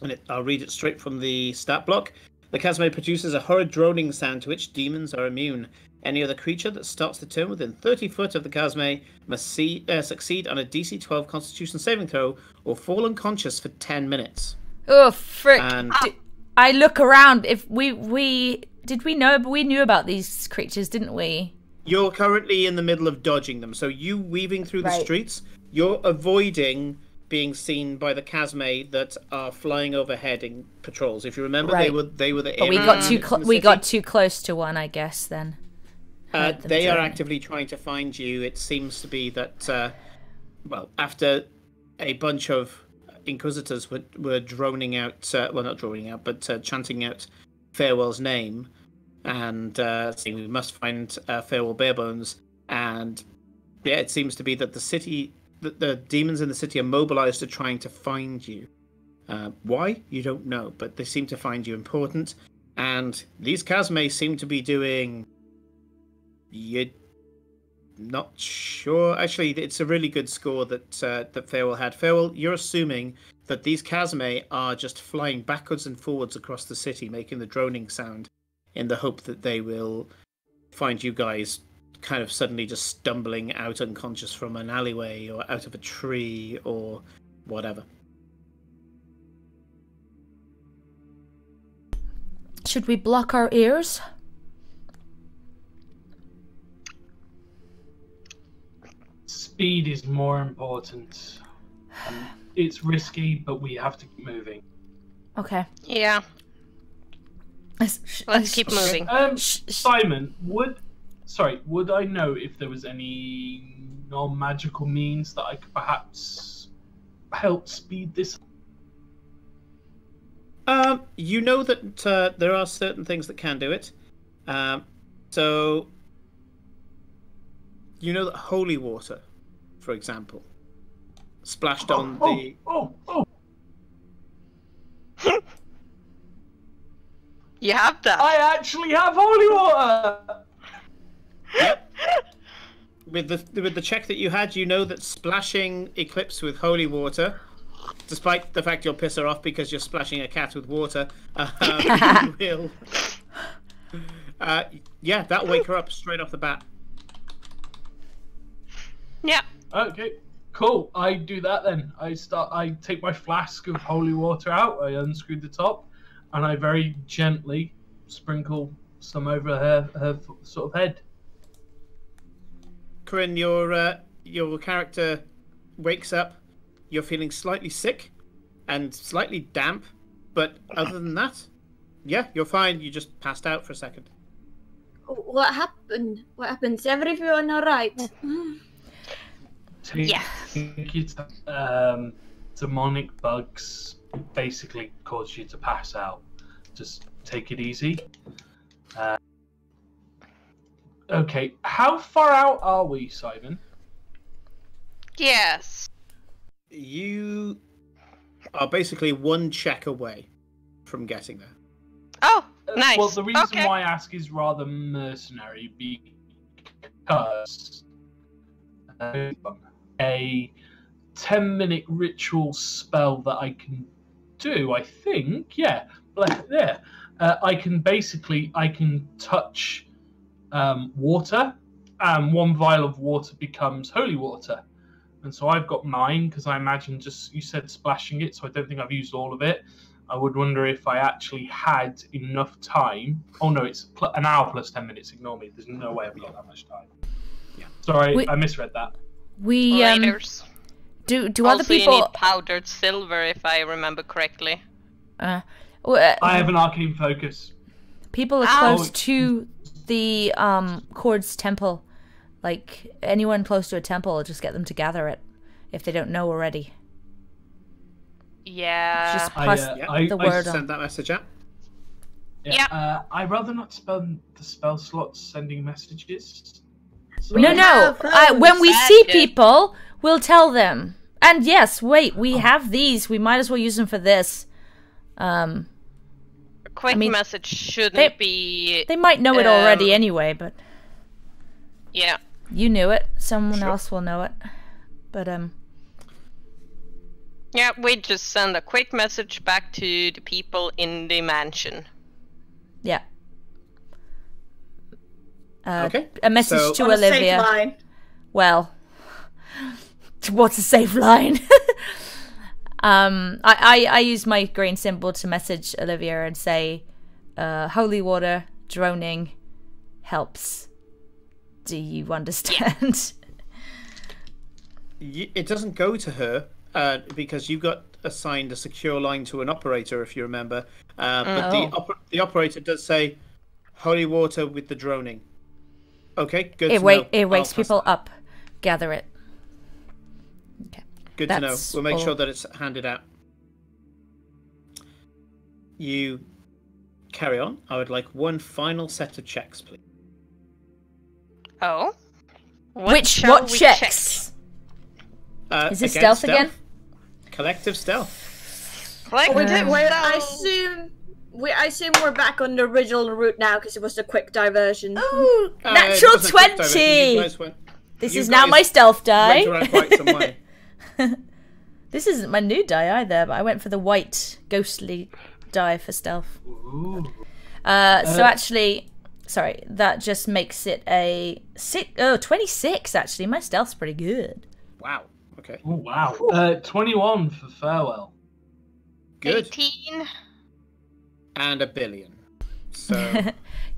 Speaker 1: And I'll read it straight from the stat block. The Chasme produces a horrid droning sound to which demons are immune. Any other creature that starts the turn within 30 foot of the Chasme must succeed on a DC 12 Constitution saving throw or fall unconscious for 10 minutes.
Speaker 2: Oh, frick. And I look around. If we knew about these creatures, didn't we?
Speaker 1: You're currently in the middle of dodging them. So you weaving through the streets, you're avoiding being seen by the Chasme that are flying overhead in patrols. If you remember, they were the.
Speaker 2: But we got too close to one, I guess. Then
Speaker 1: they are actively trying to find you. It seems to be that after a bunch of Inquisitors were droning out, not droning out, but chanting out Farewell's name, and saying we must find Farewell Barebones, and it seems to be that the demons in the city are mobilized to trying to find you. Why? You don't know, but they seem to find you important. And these Chasme seem to be doing... You're not sure. Actually, it's a really good score that Farewell had. Farewell, you're assuming that these Chasme are just flying backwards and forwards across the city, making the droning sound, in the hope that they will find you guys kind of suddenly just stumbling out unconscious from an alleyway or out of a tree or whatever.
Speaker 2: Should we block our ears?
Speaker 4: Speed is more important. It's risky, but we have to keep moving.
Speaker 2: Okay.
Speaker 3: Yeah. Let's keep moving.
Speaker 4: Simon, would I know if there was any non-magical means that I could perhaps help speed this?
Speaker 1: You know that there are certain things that can do it. So, you know that holy water, for example, splashed on the...
Speaker 3: You have that.
Speaker 4: I actually have holy water!
Speaker 1: Yep. With the check that you had, you know that splashing Eclipse with holy water, despite the fact you'll piss her off because you're splashing a cat with water, will... that'll wake her up straight off the bat.
Speaker 3: Yeah.
Speaker 4: Okay, cool. I do that then. I take my flask of holy water out, I unscrew the top, and I very gently sprinkle some over her sort of head.
Speaker 1: Corinne, your character wakes up. You're feeling slightly sick and slightly damp, but other than that, you're fine. You just passed out for a second.
Speaker 5: What happened? What happened? Is everyone all right?
Speaker 3: Yeah.
Speaker 4: Demonic bugs basically cause you to pass out. Just take it easy. Okay, how far out are we, Simon?
Speaker 3: Yes.
Speaker 1: You are basically one check away from getting there.
Speaker 3: Oh, nice.
Speaker 4: Well, the reason why I ask is rather mercenary, because a 10-minute ritual spell that I can do, I think, I can touch water, and one vial of water becomes holy water. And so I've got mine, because I imagine you said splashing it, so I don't think I've used all of it. I would wonder if I actually had enough time. Oh no, it's an hour plus 10 minutes, ignore me. There's no way I've got that much time. Yeah. Sorry, I misread that.
Speaker 2: Do
Speaker 3: also,
Speaker 2: other people?
Speaker 3: You need powdered silver, if I remember correctly.
Speaker 4: I have an arcane focus.
Speaker 2: People are close to the Cord's temple. Like anyone close to a temple, I'll just get them to gather it if they don't know already.
Speaker 3: Yeah.
Speaker 2: Just pass the word on.
Speaker 1: Send that message out.
Speaker 3: Yeah.
Speaker 4: I'd rather not spend the spell slots sending messages. So
Speaker 2: No. When we see people, we'll tell them. And yes, wait, we have these. We might as well use them for this.
Speaker 3: A quick message shouldn't be...
Speaker 2: They might know it already anyway, but...
Speaker 3: Yeah.
Speaker 2: You knew it. Someone else will know it. But,
Speaker 3: Yeah, we just send a quick message back to the people in the mansion.
Speaker 2: Yeah.
Speaker 1: Okay.
Speaker 2: A message to
Speaker 5: on
Speaker 2: Olivia.
Speaker 5: A safe line.
Speaker 2: Well, what's a safe line? I use my green symbol to message Olivia and say, holy water, droning, helps. Do you understand?
Speaker 1: It doesn't go to her because you got assigned a secure line to an operator, if you remember. But the operator does say, holy water with the droning. Okay, good to know.
Speaker 2: It wakes people up. Gather it. Okay.
Speaker 1: Good to know. We'll make sure that it's handed out. You carry on. I would like one final set of checks, please.
Speaker 3: Oh?
Speaker 2: What checks? Is it stealth again?
Speaker 1: Collective stealth.
Speaker 5: I assume we're back on the original route now because it was a quick diversion.
Speaker 2: Ooh, natural 20! This is now my stealth die. This isn't my new die either, but I went for the white ghostly die for stealth. So actually, sorry, that just makes it a 26 actually. My stealth's pretty good.
Speaker 1: Wow. Okay.
Speaker 4: Oh, wow. 21 for farewell.
Speaker 1: Good.
Speaker 3: 18.
Speaker 1: And 1 billion. So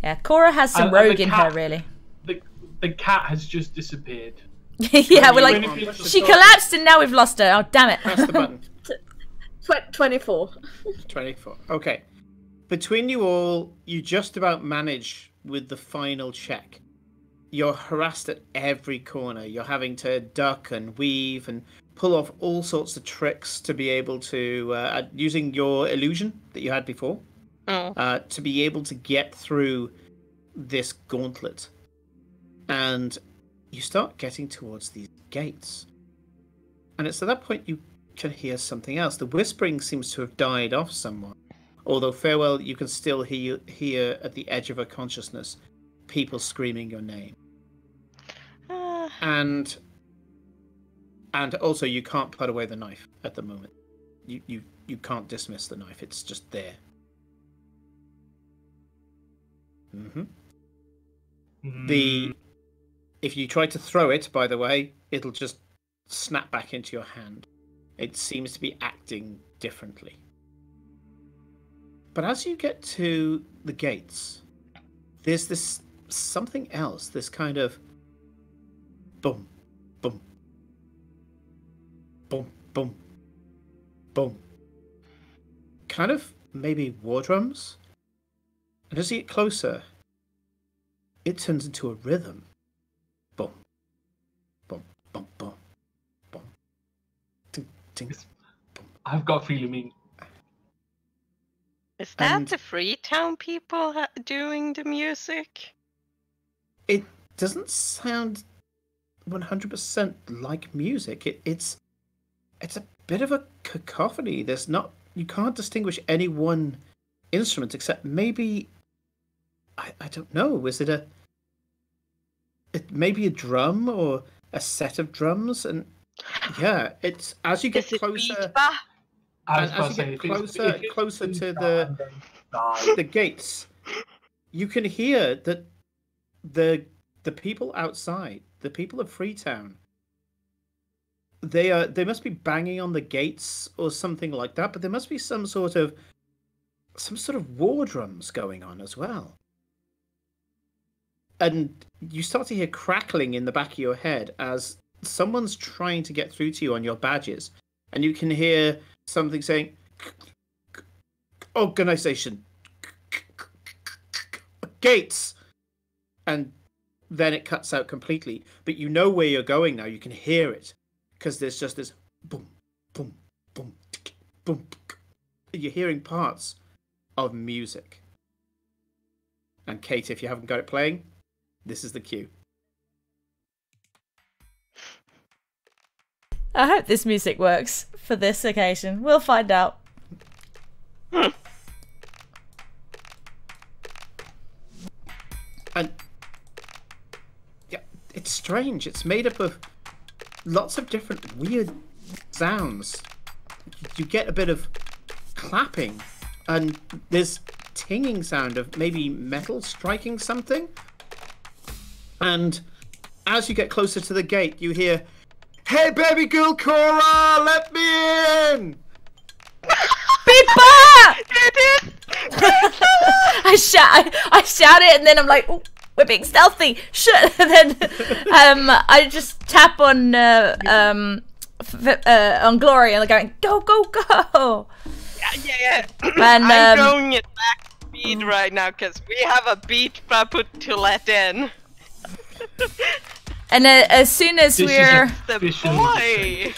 Speaker 2: yeah, Cora has some rogue in her, really.
Speaker 4: The cat has just disappeared.
Speaker 2: Yeah, we're like, she collapsed and now we've lost her. Oh, damn it.
Speaker 1: Press the button.
Speaker 5: 24.
Speaker 1: 24. Okay. Between you all, you just about manage with the final check. You're harassed at every corner. You're having to duck and weave and pull off all sorts of tricks to be able to, using your illusion that you had before, to be able to get through this gauntlet. And you start getting towards these gates. And it's at that point you can hear something else. The whispering seems to have died off somewhat. Although, farewell, you can still hear at the edge of her consciousness people screaming your name. And also you can't put away the knife at the moment. You can't dismiss the knife. It's just there. If you try to throw it, by the way, it'll just snap back into your hand. It seems to be acting differently. But as you get to the gates, there's this something else, this kind of boom, boom, boom, boom, boom. Kind of maybe war drums. And as you get closer, it turns into a rhythm. Boom, boom, boom, boom, boom. Ting, ting, boom.
Speaker 4: I've got a feeling mean.
Speaker 3: Is that the Freetown people doing the music?
Speaker 1: It doesn't sound 100% like music. It's a bit of a cacophony. You can't distinguish any one instrument except maybe I don't know. Is it maybe a drum or a set of drums? And yeah, it's as you get closer. As you get closer to the gates, you can hear that the people outside, the people of Freetown, they must be banging on the gates or something like that. But there must be some sort of war drums going on as well. And you start to hear crackling in the back of your head as someone's trying to get through to you on your badges, and you can hear something saying, "Organization, gates," and then it cuts out completely. But you know where you're going now. You can hear it because there's just this boom, boom, boom, boom. You're hearing parts of music. And Kate, if you haven't got it playing, this is the cue.
Speaker 2: I hope this music works for this occasion. We'll find out.
Speaker 1: And yeah, it's strange. It's made up of lots of different weird sounds. You get a bit of clapping, and there's tinging sound of maybe metal striking something. And as you get closer to the gate, you hear, "Hey, baby girl Cora, let me in!"
Speaker 2: Beeper! I shout it, and then I'm like, "Oh, we're being stealthy." Shit! And then I just tap on Glory, and they're going, "Go, go, go!"
Speaker 3: Yeah.
Speaker 2: And,
Speaker 3: I'm going at back speed right now because we have a beat put to let in.
Speaker 2: And as soon as we're
Speaker 3: the boy.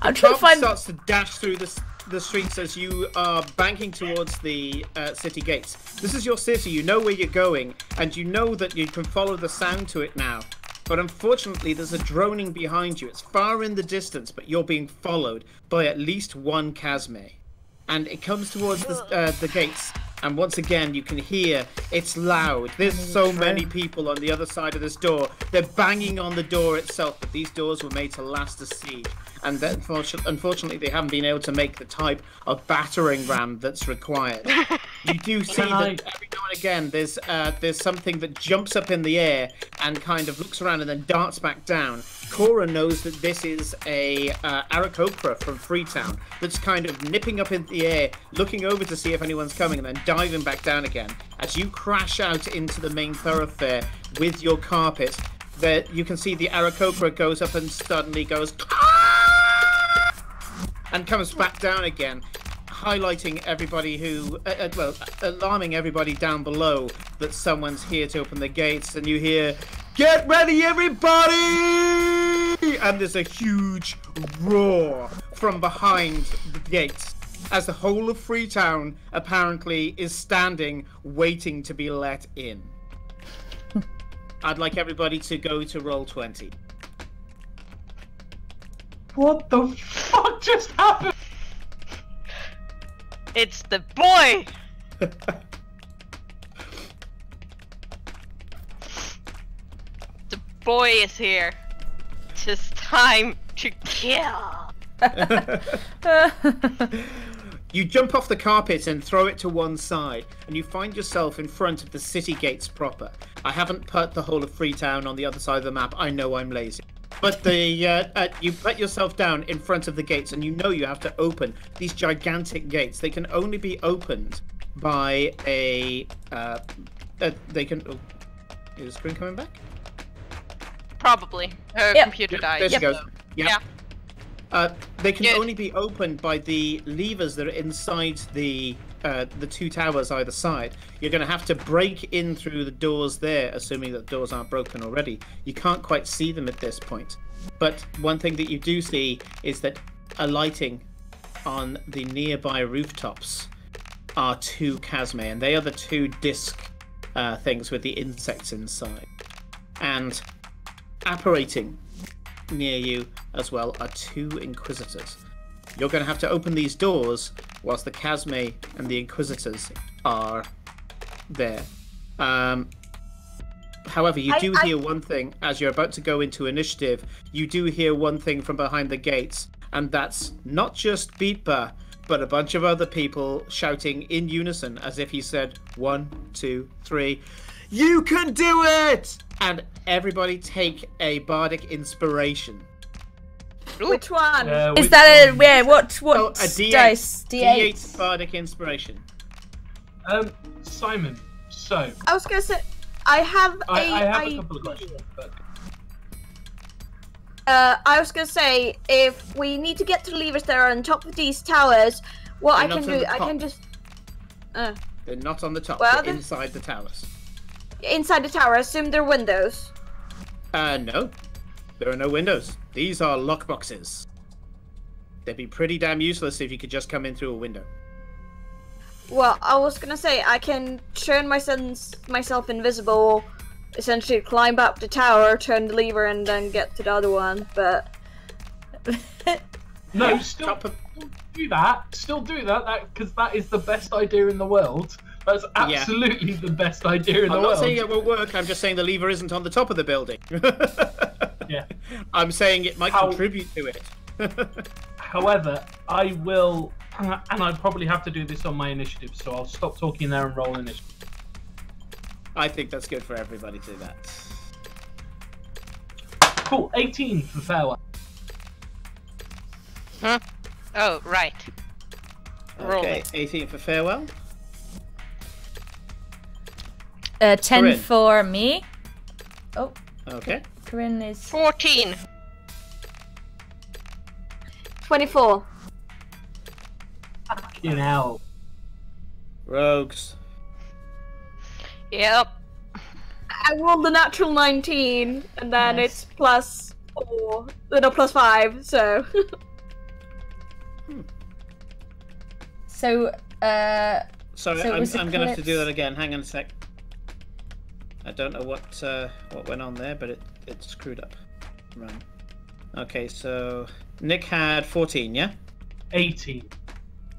Speaker 1: I'm trying to find. Starts to dash through the streets as you are banking towards the city gates. This is your city. You know where you're going, and you know that you can follow the sound to it now. But unfortunately, there's a droning behind you. It's far in the distance, but you're being followed by at least one Casme. And it comes towards the gates. And once again, you can hear it's loud. There's so many people on the other side of this door. They're banging on the door itself, but these doors were made to last a siege. And unfortunately, they haven't been able to make the type of battering ram that's required. You do see that every now and again there's something that jumps up in the air and kind of looks around and then darts back down. Cora knows that this is a Aarakocra from Freetown that's kind of nipping up in the air, looking over to see if anyone's coming, and then diving back down again. As you crash out into the main thoroughfare with your carpet, there you can see the Aarakocra goes up and suddenly goes and comes back down again, highlighting everybody who, alarming everybody down below that someone's here to open the gates. And you hear, "Get ready, everybody!" And there's a huge roar from behind the gates as the whole of Freetown apparently is standing, waiting to be let in. I'd like everybody to go to roll 20.
Speaker 4: What the fuck just happened?
Speaker 3: It's the boy! The boy is here. Just time to kill.
Speaker 1: You jump off the carpet and throw it to one side, and you find yourself in front of the city gates proper. I haven't put the whole of Freetown on the other side of the map. I know I'm lazy. But you put yourself down in front of the gates, and you know you have to open these gigantic gates. They can only be opened by is the screen coming back?
Speaker 3: Probably. Her computer died.
Speaker 1: There she goes.
Speaker 3: Yeah.
Speaker 1: They can only be opened by the levers that are inside the two towers either side. You're going to have to break in through the doors there, assuming that the doors aren't broken already. You can't quite see them at this point. But one thing that you do see is that alighting on the nearby rooftops are two Casme, and they are the two disc things with the insects inside. And apparating near you as well are two Inquisitors. You're going to have to open these doors whilst the Casme and the Inquisitors are there. However, you do hear one thing as you're about to go into initiative. You do hear one thing from behind the gates, and that's not just Beatba, but a bunch of other people shouting in unison as if he said 1, 2, 3. You can do it! And everybody take a bardic inspiration.
Speaker 5: Which one?
Speaker 2: Is that a what
Speaker 1: a D8.
Speaker 2: dice?
Speaker 1: D8 bardic inspiration.
Speaker 4: Simon. So
Speaker 5: I was gonna say. I have
Speaker 4: a couple of questions. But...
Speaker 5: I was gonna say, if we need to get to the levers that are on top of these towers, what I can do, I can just.
Speaker 1: They're not on the top.
Speaker 5: Well,
Speaker 1: they're inside the towers.
Speaker 5: Inside the tower, I assume they're windows.
Speaker 1: No. There are no windows. These are lockboxes. They'd be pretty damn useless if you could just come in through a window.
Speaker 5: Well, I was gonna say, I can turn myself invisible, essentially climb up the tower, turn the lever, and then get to the other one, but...
Speaker 4: No, still do that. Still do that, because that is the best idea in the world. That's absolutely the best idea in the world.
Speaker 1: I'm not saying it won't work, I'm just saying the lever isn't on the top of the building.
Speaker 4: Yeah.
Speaker 1: I'm saying it might contribute to it.
Speaker 4: However, I will, and I probably have to do this on my initiative, so I'll stop talking there and roll initiative.
Speaker 1: I think that's good for everybody to do that.
Speaker 4: Cool, 18 for farewell.
Speaker 3: Huh? Oh, right.
Speaker 1: Okay, 18 for farewell.
Speaker 2: 10
Speaker 1: Corinne.
Speaker 2: for me. Oh.
Speaker 1: Okay.
Speaker 2: Corinne is
Speaker 3: 14.
Speaker 5: 24.
Speaker 4: Fucking hell.
Speaker 1: Rogues.
Speaker 3: Yep.
Speaker 5: I rolled a natural 19, and then it's plus 4, no, plus 5, so...
Speaker 2: So,
Speaker 1: Sorry,
Speaker 2: so
Speaker 1: I'm going to have to do that again. Hang on a sec. I don't know what went on there, but it screwed up. Right. Okay, so Nick had 14, yeah?
Speaker 4: 18.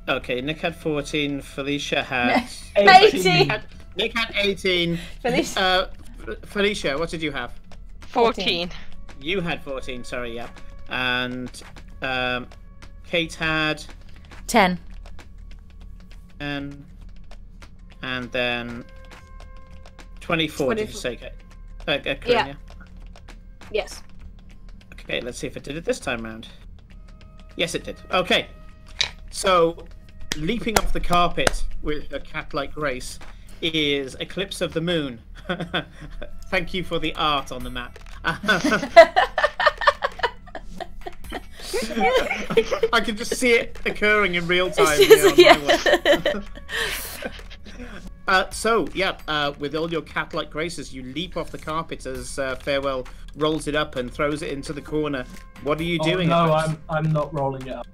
Speaker 1: Okay, Nick had 14. Felicia had
Speaker 2: 18.
Speaker 1: Nick had 18. Felicia, what did you have?
Speaker 3: 14.
Speaker 1: You had 14. Sorry, yeah. And Kate had
Speaker 2: 10.
Speaker 1: And then 24. Did you say, Kate? Corinne, yeah.
Speaker 5: Yes.
Speaker 1: Okay, let's see if it did it this time round. Yes, it did. Okay. So, leaping off the carpet with a cat-like grace is Eclipse of the Moon. Thank you for the art on the map. I can just see it occurring in real time. With all your cat-like graces, you leap off the carpet as Farewell rolls it up and throws it into the corner. What are you doing?
Speaker 4: No, I'm not rolling it up.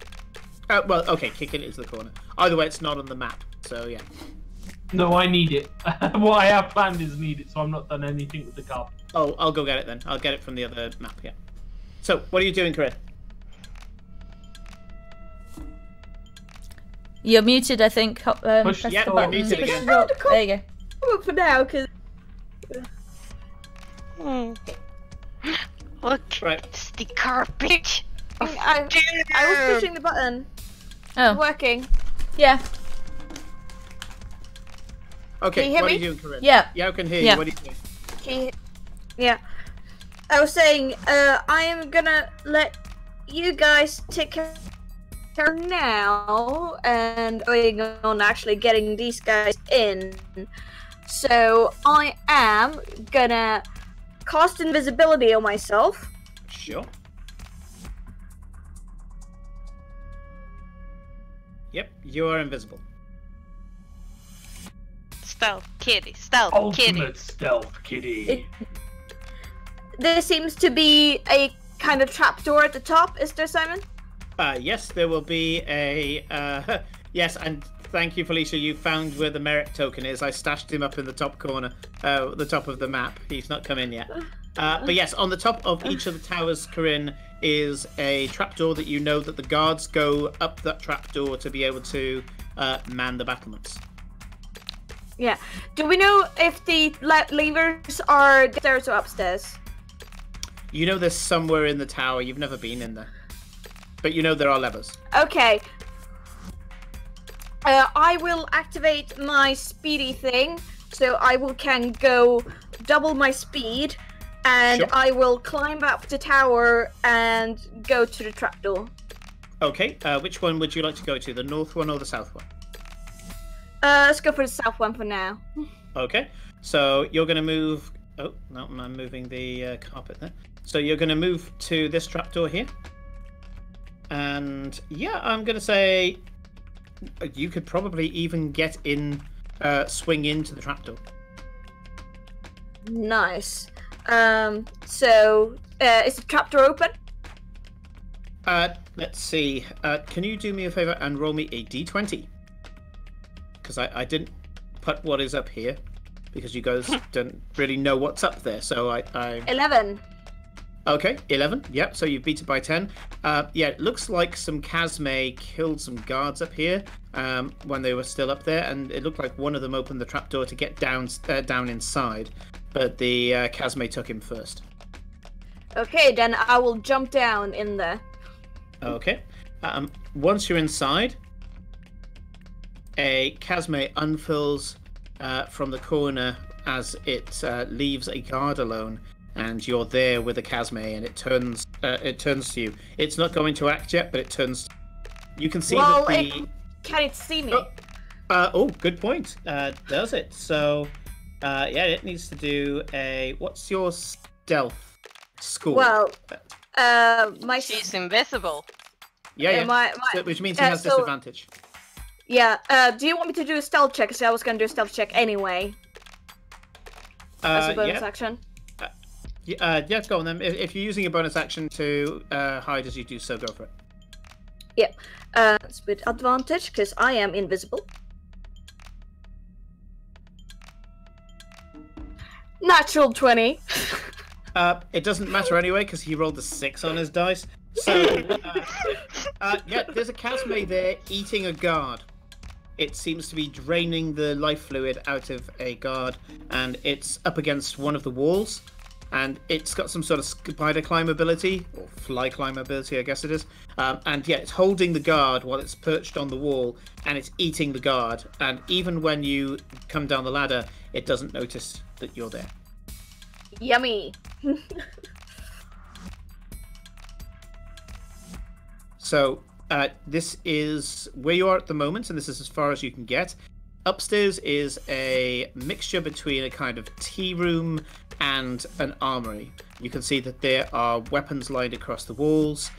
Speaker 1: Well, okay, kick it into the corner. Either way, it's not on the map, so yeah.
Speaker 4: No, I need it. What I have planned is need it, so I'm not done anything with the carpet.
Speaker 1: Oh, I'll go get it then. I'll get it from the other map, yeah. So, what are you doing, Corinne?
Speaker 2: You're muted, I think. Press
Speaker 1: yeah,
Speaker 2: the button.
Speaker 1: you're muted again.
Speaker 2: There you go.
Speaker 5: For now, because...
Speaker 3: Look,
Speaker 1: right.
Speaker 3: It's the carpet.
Speaker 5: I was pushing the button.
Speaker 2: Oh.
Speaker 5: It's working.
Speaker 2: Yeah.
Speaker 1: Okay,
Speaker 5: Can you hear
Speaker 1: what
Speaker 5: me?
Speaker 1: are you doing, Corinne?
Speaker 2: Yeah.
Speaker 1: Yeah, I can hear
Speaker 2: Yeah.
Speaker 1: you. What are you doing?
Speaker 5: Yeah. I was saying, I am gonna let you guys take care now, and going on actually getting these guys in. So I am gonna cast invisibility on myself.
Speaker 1: Sure. Yep, you are invisible.
Speaker 3: Stealth kitty, stealth
Speaker 4: Ultimate
Speaker 3: kitty.
Speaker 4: stealth kitty.
Speaker 5: There seems to be a kind of trapdoor at the top, is there, Simon?
Speaker 1: Yes, there will be a... yes, and thank you, Felicia. You found where the Merrick token is. I stashed him up in the top corner, the top of the map. He's not come in yet. But yes, on the top of each of the towers, Corinne, is a trapdoor that you know that the guards go up that trapdoor to be able to man the battlements.
Speaker 5: Yeah. Do we know if the levers are downstairs or upstairs?
Speaker 1: You know there's somewhere in the tower. You've never been in there. But you know there are levers.
Speaker 5: Okay. I will activate my speedy thing, so I can go double my speed, and
Speaker 1: Sure.
Speaker 5: I will climb up the tower and go to the trapdoor.
Speaker 1: Okay, which one would you like to go to? The north one or the south one?
Speaker 5: Let's go for the south one for now.
Speaker 1: Okay. So you're going to move... Oh, no, I'm moving the carpet there. So you're going to move to this trapdoor here. And yeah, I'm going to say you could probably even get in, swing into the trapdoor.
Speaker 5: Nice. So, is the trapdoor open?
Speaker 1: Let's see. Can you do me a favor and roll me a d20? Because I didn't put what is up here. Because you guys don't really know what's up there. So I...
Speaker 5: 11.
Speaker 1: Okay, 11. Yep, so you beat it by 10. Yeah, it looks like some Casme killed some guards up here when they were still up there. And it looked like one of them opened the trapdoor to get down inside. But the Casme took him first.
Speaker 5: Okay, then I will jump down in there.
Speaker 1: Okay. Once you're inside, a Casme unfurls from the corner as it leaves a guard alone, and you're there with a Casme, and it turns to you. It's not going to act yet, but it turns. You can see that the.
Speaker 5: Can it see me?
Speaker 1: Oh, good point. Does it? So, yeah, it needs to do a. What's your stealth score?
Speaker 5: Well,
Speaker 3: she's invisible.
Speaker 1: Yeah. Which means he has disadvantage.
Speaker 5: Yeah. Do you want me to do a stealth check? Because I was going to do a stealth check anyway. As a bonus action.
Speaker 1: Yeah, go on then. If you're using a bonus action to hide as you do so, go for it.
Speaker 5: Yeah. It's with advantage because I am invisible. Natural 20.
Speaker 1: It doesn't matter anyway because he rolled a 6 on his dice. So, yeah, there's a Casme there eating a guard. It seems to be draining the life fluid out of a guard, and it's up against one of the walls, and it's got some sort of spider climb ability, or fly climb ability, I guess it is. And yeah, it's holding the guard while it's perched on the wall, and it's eating the guard. And even when you come down the ladder, it doesn't notice that you're there.
Speaker 5: Yummy.
Speaker 1: So, this is where you are at the moment, and this is as far as you can get. Upstairs is a mixture between a kind of tea room and an armory. You can see that there are weapons lined across the walls.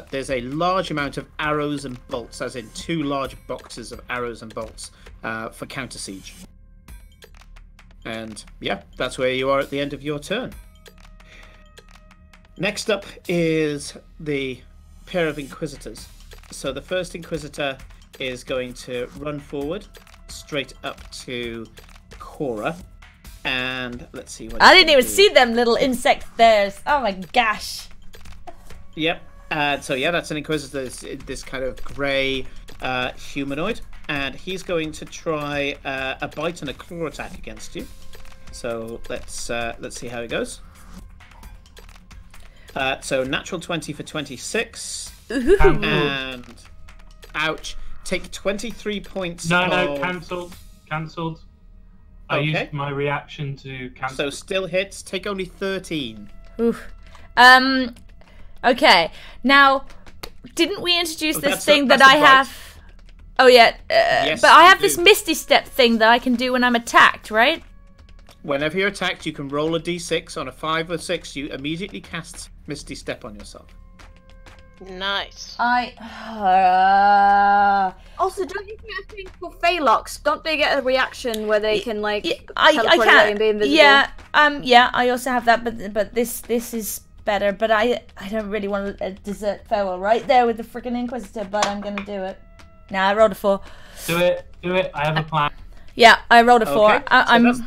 Speaker 1: There's a large amount of arrows and bolts, as in 2 large boxes of arrows and bolts for counter siege. And yeah, that's where you are at the end of your turn. Next up is the pair of Inquisitors. So the first Inquisitor is going to run forward straight up to Cora, and let's see what
Speaker 2: I didn't even see them little insect things. Oh my gosh.
Speaker 1: Yep. So yeah, that's an Inquisitor, this kind of grey humanoid, and he's going to try a bite and a claw attack against you. So let's see how it goes. So natural 20 for 26. And ouch, take 23 points.
Speaker 4: No, cancelled. I used my reaction to cancel.
Speaker 1: So still hits, take only 13.
Speaker 2: Oof. Okay, now, didn't we introduce this thing that I have? Oh yeah, yes, but I have this Misty Step thing that I can do when I'm attacked, right?
Speaker 1: Whenever you're attacked, you can roll a d6. On a 5 or 6, you immediately cast Misty Step on yourself.
Speaker 3: Nice.
Speaker 5: Also, don't you get a thing for Phaelocks? Don't they get a reaction where they can like
Speaker 2: I
Speaker 5: away and be invisible?
Speaker 2: Yeah, yeah, I also have that, but this is better. But I don't really want to desert farewell right there with the freaking Inquisitor, but I'm gonna do it. Now I rolled a 4.
Speaker 4: Do it. I have a plan.
Speaker 2: Yeah, I rolled a 4.
Speaker 1: Okay,
Speaker 2: I'm.
Speaker 1: nice.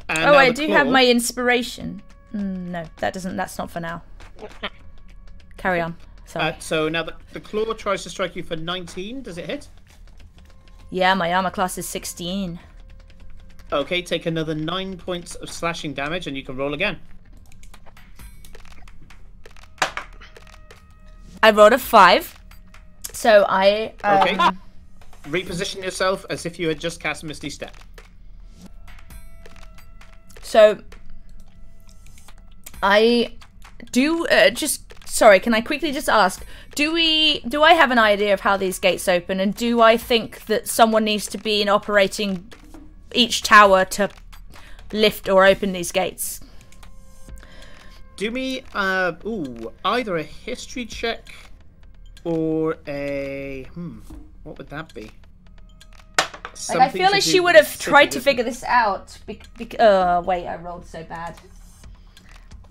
Speaker 2: Oh, I do have my inspiration. No, that's not for now. Carry on. Sorry.
Speaker 1: So now the claw tries to strike you for 19. Does it hit?
Speaker 2: Yeah, my armor class is 16.
Speaker 1: Okay, take another 9 points of slashing damage, and you can roll again.
Speaker 2: I rolled a 5, so I.
Speaker 1: Okay. Reposition yourself as if you had just cast Misty Step.
Speaker 2: So I do sorry, can I quickly just ask, do I have an idea of how these gates open, and do I think that someone needs to be in operating each tower to lift or open these gates.
Speaker 1: Do me either a history check or a what would that be?
Speaker 2: Like, I feel like she would have tried to figure this out. Wait, I rolled so bad.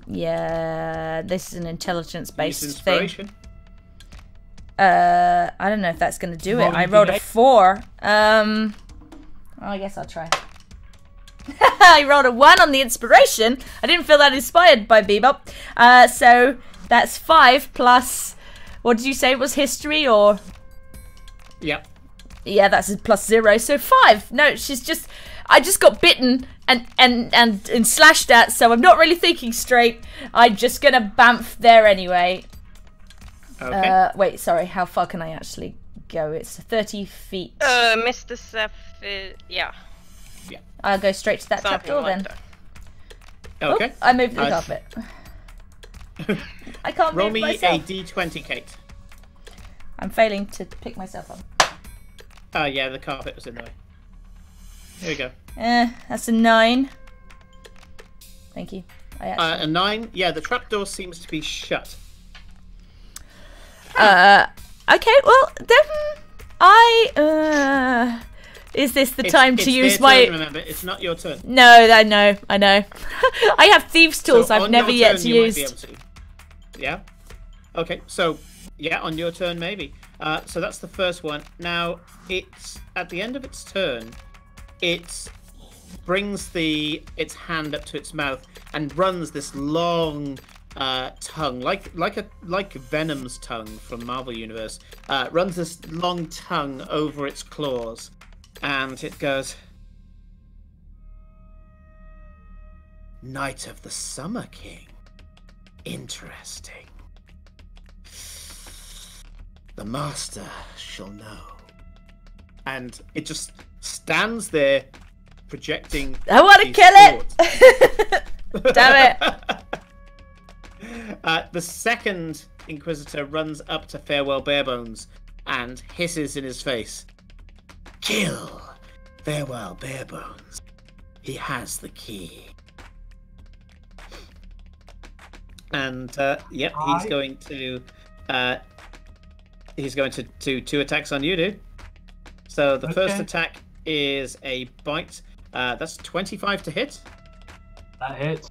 Speaker 2: Yeah, this is an intelligence-based thing. I don't know if that's going to do it. I rolled a 4. I guess I'll try. I rolled a 1 on the inspiration. I didn't feel that inspired by Bebop. So that's 5 plus... What did you say it was, history or...
Speaker 1: Yep.
Speaker 2: Yeah, that's plus 0, so 5. No, she's just... I just got bitten and slashed at, so I'm not really thinking straight. I'm just gonna bamf there anyway.
Speaker 1: Okay.
Speaker 2: Wait, sorry, how far can I actually go? It's 30 feet.
Speaker 3: Mr. Seth, yeah.
Speaker 1: Yeah.
Speaker 2: I'll go straight to that trapdoor then.
Speaker 1: Okay.
Speaker 2: Oh, I moved the carpet. I can't
Speaker 1: Roll
Speaker 2: move
Speaker 1: me
Speaker 2: myself.
Speaker 1: a d20, Kate.
Speaker 2: I'm failing to pick myself up.
Speaker 1: Oh, yeah, the carpet was in the way. Here we go.
Speaker 2: That's a 9. Thank you.
Speaker 1: A 9? Yeah, the trapdoor seems to be shut.
Speaker 2: Okay, well, then is this the time to use my...
Speaker 1: Turn, remember, it's not your turn.
Speaker 2: No, I know. I have thieves' tools I've never yet used.
Speaker 1: Yeah? Okay, so, yeah, on your turn, maybe. So that's the first one. Now, it's at the end of its turn, it brings its hand up to its mouth and runs this long tongue, like Venom's tongue from Marvel Universe. Runs this long tongue over its claws, and it goes, Night of the Summer King. Interesting. The master shall know. And it just stands there, projecting.
Speaker 2: I want to kill it! Damn
Speaker 1: it! The second Inquisitor runs up to Farewell Barebones and hisses in his face. Kill Farewell Barebones. He has the key. And yep, he's going to do 2 attacks on you, dude. So the first attack is a bite. That's 25 to hit.
Speaker 4: That hits.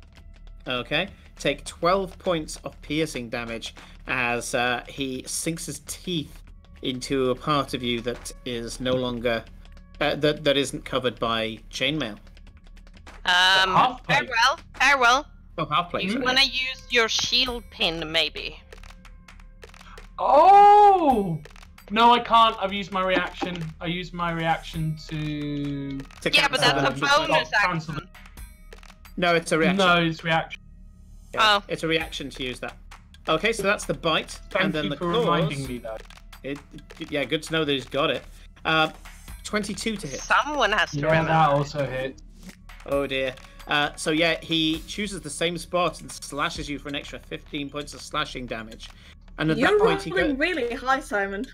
Speaker 1: Okay. Take 12 points of piercing damage as he sinks his teeth into a part of you that is no longer that isn't covered by chainmail.
Speaker 3: Farewell.
Speaker 1: Oh, half plate.
Speaker 3: You wanna use your shield pin, maybe?
Speaker 4: Oh! No, I can't. I've used my reaction. I used my reaction to...
Speaker 3: Yeah, but that's a bonus action.
Speaker 1: No, it's a reaction.
Speaker 4: No, it's reaction.
Speaker 1: Yeah, it's a reaction to use that. Okay, so that's the bite.
Speaker 4: Thank
Speaker 1: then
Speaker 4: you
Speaker 1: the
Speaker 4: for
Speaker 1: claws.
Speaker 4: reminding me that.
Speaker 1: Yeah, good to know that he's got it. 22 to hit.
Speaker 3: Someone has to
Speaker 4: remember. That also hit.
Speaker 1: Oh dear. So yeah, he chooses the same spot and slashes you for an extra 15 points of slashing damage. And at that point,
Speaker 5: You're rolling really high, Simon.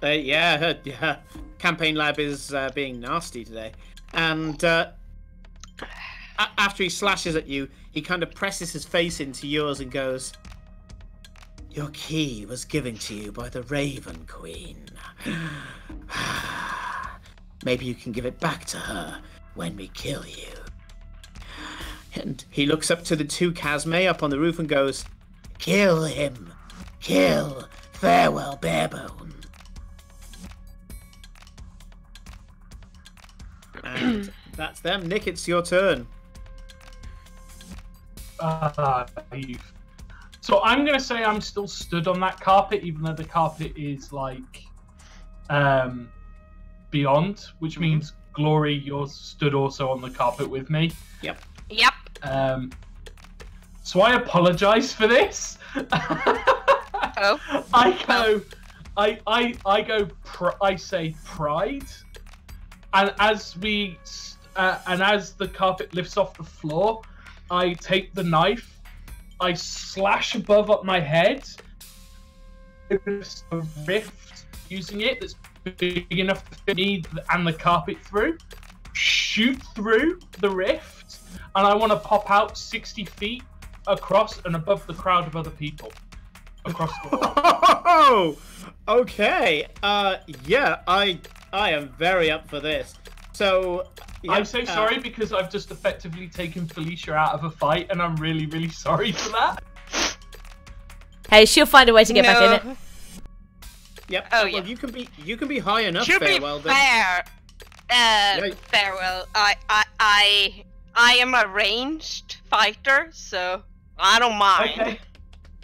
Speaker 1: Yeah. Campaign Lab is being nasty today. And after he slashes at you, he kind of presses his face into yours and goes, Your key was given to you by the Raven Queen. Maybe you can give it back to her when we kill you. And he looks up to the 2 Casme up on the roof and goes, Kill him! Kill Farewell Barebone! And that's them. Nick, it's your turn.
Speaker 4: So I'm going to say I'm still stood on that carpet, even though the carpet is like beyond, which means Glory, you're stood also on the carpet with me.
Speaker 1: Yep.
Speaker 4: So I apologize for this. I say pride, and as the carpet lifts off the floor, I take the knife, I slash above up my head, there's a rift using it that's big enough to fit me and the carpet through, shoot through the rift, and I want to pop out 60 feet across and above the crowd of other people. Across the wall.
Speaker 1: Oh, okay. Yeah, I am very up for this. So yeah,
Speaker 4: I'm so sorry because I've just effectively taken Felicia out of a fight, and I'm really, really sorry for that.
Speaker 2: Hey, she'll find a way to get back in it.
Speaker 1: Yep.
Speaker 3: Oh,
Speaker 1: well,
Speaker 3: yeah.
Speaker 1: you can be high enough.
Speaker 3: To be
Speaker 1: Farewell,
Speaker 3: fair,
Speaker 1: Yeah.
Speaker 3: Farewell, I am a ranged fighter, so I don't mind.
Speaker 4: Okay,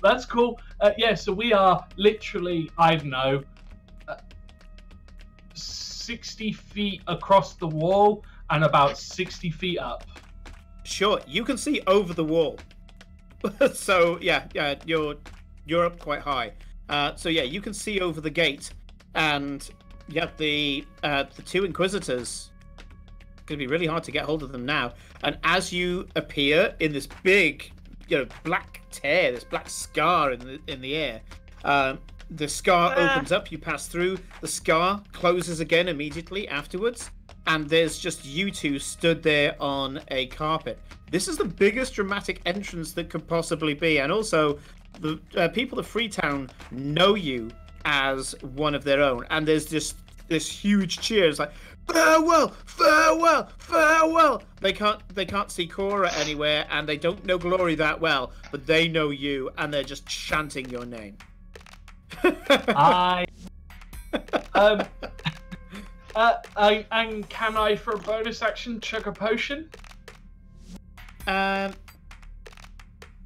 Speaker 4: that's cool. Yeah, so we are literally, I don't know, 60 feet across the wall and about 60 feet up.
Speaker 1: Sure, you can see over the wall. So yeah, you're up quite high. So yeah, you can see over the gate, and yeah, the two Inquisitors. It's gonna be really hard to get hold of them now. And as you appear in this big, black tear, this black scar in the air, the scar opens up. You pass through. The scar closes again immediately afterwards, and there's just you two stood there on a carpet. This is the biggest dramatic entrance that could possibly be, and also the people of Freetown know you as one of their own, and there's just this huge cheer. It's like, farewell, farewell, farewell. They can't see Cora anywhere, and they don't know Glory that well, but they know you, and they're just chanting your name.
Speaker 4: And can I, for a bonus action, chug a potion?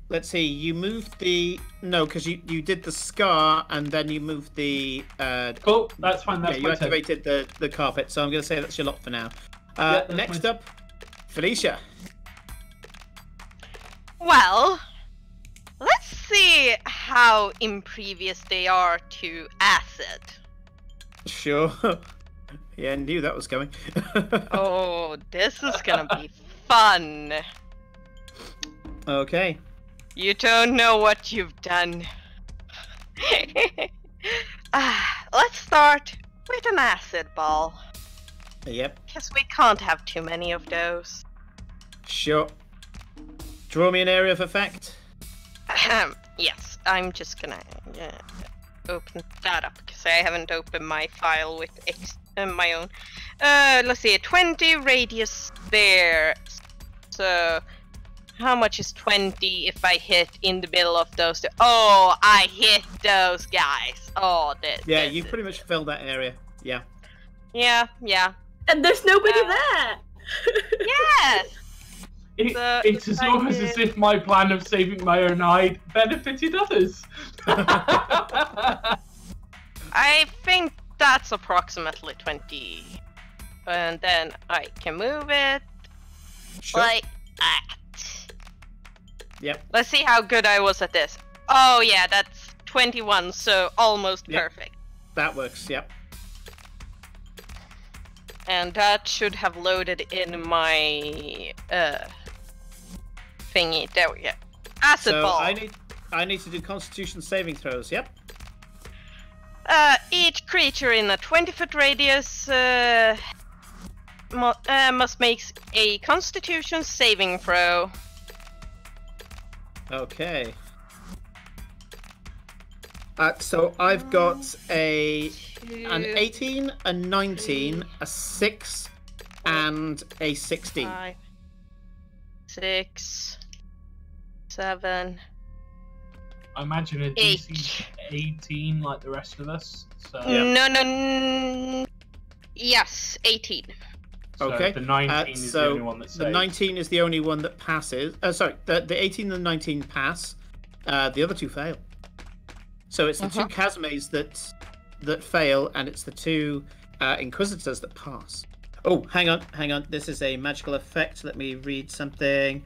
Speaker 1: Let's see. You moved because you did the scar and then you moved the.
Speaker 4: Cool, that's fine. That's
Speaker 1: you activated the carpet, so I'm going to say that's your lot for now. Next up, Felicia.
Speaker 3: Well, let's see how impervious they are to acid.
Speaker 1: Sure. Yeah, I knew that was coming.
Speaker 3: Oh, this is gonna be fun.
Speaker 1: Okay.
Speaker 3: You don't know what you've done. Let's start with an acid ball.
Speaker 1: Yep.
Speaker 3: Because we can't have too many of those.
Speaker 1: Sure. Draw me an area of effect.
Speaker 3: Yes, I'm just gonna open that up because I haven't opened my file with my own. Let's see, 20 radius there. So how much is 20 if I hit in the middle of those two? Oh, I hit those guys. Oh,
Speaker 1: yeah, you pretty much filled that area. Yeah.
Speaker 3: Yeah.
Speaker 5: And there's nobody there.
Speaker 3: Yes.
Speaker 4: It's as almost as if my plan of saving my own hide benefited others.
Speaker 3: I think that's approximately 20. And then I can move it like that.
Speaker 1: Yep.
Speaker 3: Let's see how good I was at this. Oh yeah, that's 21, so almost perfect.
Speaker 1: That works, yep.
Speaker 3: And that should have loaded in my thingy. There we go. Acid ball.
Speaker 1: I need to do Constitution saving throws, yep.
Speaker 3: Each creature in a 20-foot radius must make a Constitution saving throw.
Speaker 1: Okay. So I've got an 18, a 19, a 6, and a 16.
Speaker 3: 5, 6, 7.
Speaker 4: I imagine a DC 18 like the rest of us. So.
Speaker 3: No. Yes, 18.
Speaker 4: So
Speaker 1: okay.
Speaker 4: The 19 is the only one that saves.
Speaker 1: The 19 is the only one that passes. Sorry, the 18 and the 19 pass. The other two fail. So it's the two Casmes that fail, and it's the two Inquisitors that pass. Oh, hang on. This is a magical effect. Let me read something.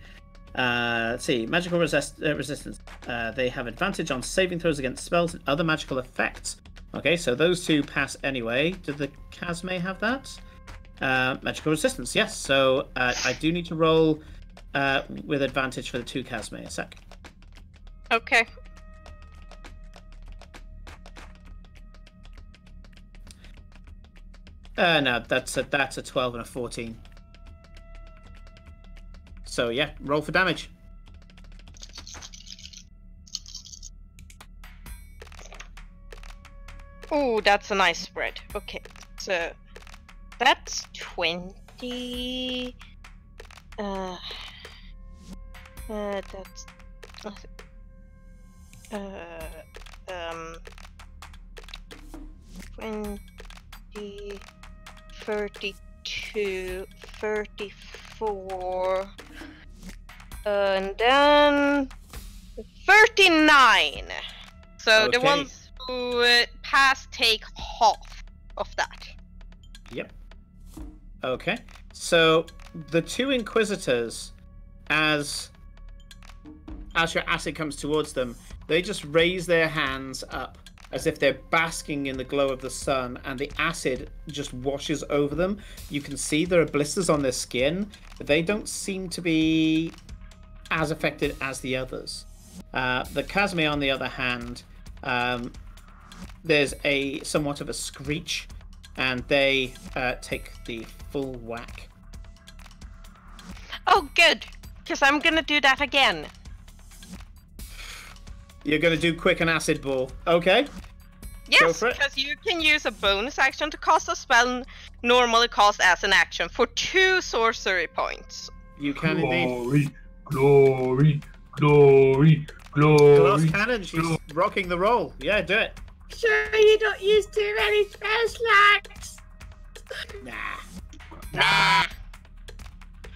Speaker 1: Let's see. Magical resistance. They have advantage on saving throws against spells and other magical effects. Okay, so those two pass anyway. Do the Casme have that? Magical resistance, yes. So I do need to roll with advantage for the two Casme. A sec.
Speaker 3: Okay.
Speaker 1: No, that's a 12 and a 14. So yeah, roll for damage.
Speaker 3: Oh, that's a nice spread. Okay, so that's 20. That's 20, 32, 34, and then 39. So the ones who pass take half of that.
Speaker 1: Yep. Okay. So the two Inquisitors, as your acid comes towards them, they just raise their hands up as if they're basking in the glow of the sun, and the acid just washes over them. You can see there are blisters on their skin, but they don't seem to be as affected as the others. The Kazme, on the other hand, there's somewhat of a screech, and they take the full whack.
Speaker 3: Oh, good, because I'm gonna do that again.
Speaker 1: You're gonna do quick and acid ball, okay?
Speaker 3: Yes, because you can use a bonus action to cast a spell normally cast as an action for 2 sorcery points.
Speaker 1: You can indeed.
Speaker 4: Glory, glory, glory.
Speaker 1: Glass cannon, she's rocking the roll. Yeah, do it.
Speaker 5: Sure, you don't use too many spell slots.
Speaker 1: Nah.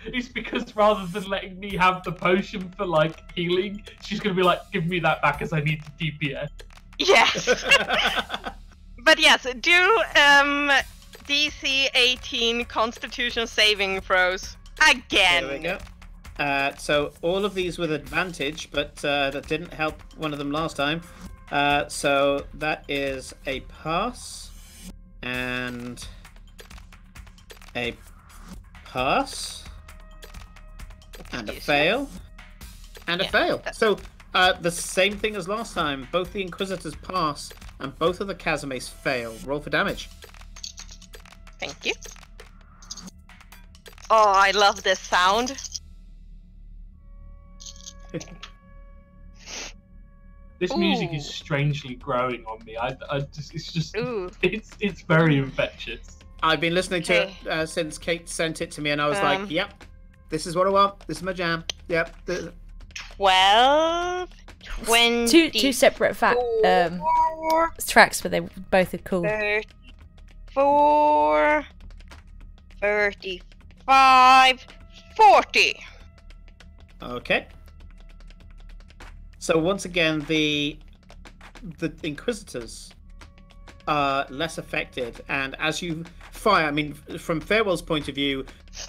Speaker 4: It's because rather than letting me have the potion for like healing, she's gonna be like, give me that back as I need to DPS.
Speaker 3: Yes. But yes, do DC 18 Constitution saving throws again.
Speaker 1: There we go. So all of these with advantage, but that didn't help one of them last time. So that is a pass and a pass and a fail and a fail. So the same thing as last time. Both the Inquisitors pass and both of the Kazumes fail. Roll for damage.
Speaker 3: Thank you. Oh, I love this sound.
Speaker 4: This music is strangely growing on me. It's very infectious.
Speaker 1: I've been listening to it since Kate sent it to me, and I was like, "Yep, this is what I want. This is my jam." Yep.
Speaker 3: 12, 20.
Speaker 2: Two separate tracks, but they both are cool.
Speaker 3: 34, 35, 40.
Speaker 1: Okay. So once again, the Inquisitors are less affected, and as you fire, I mean, from Farewell's point of view,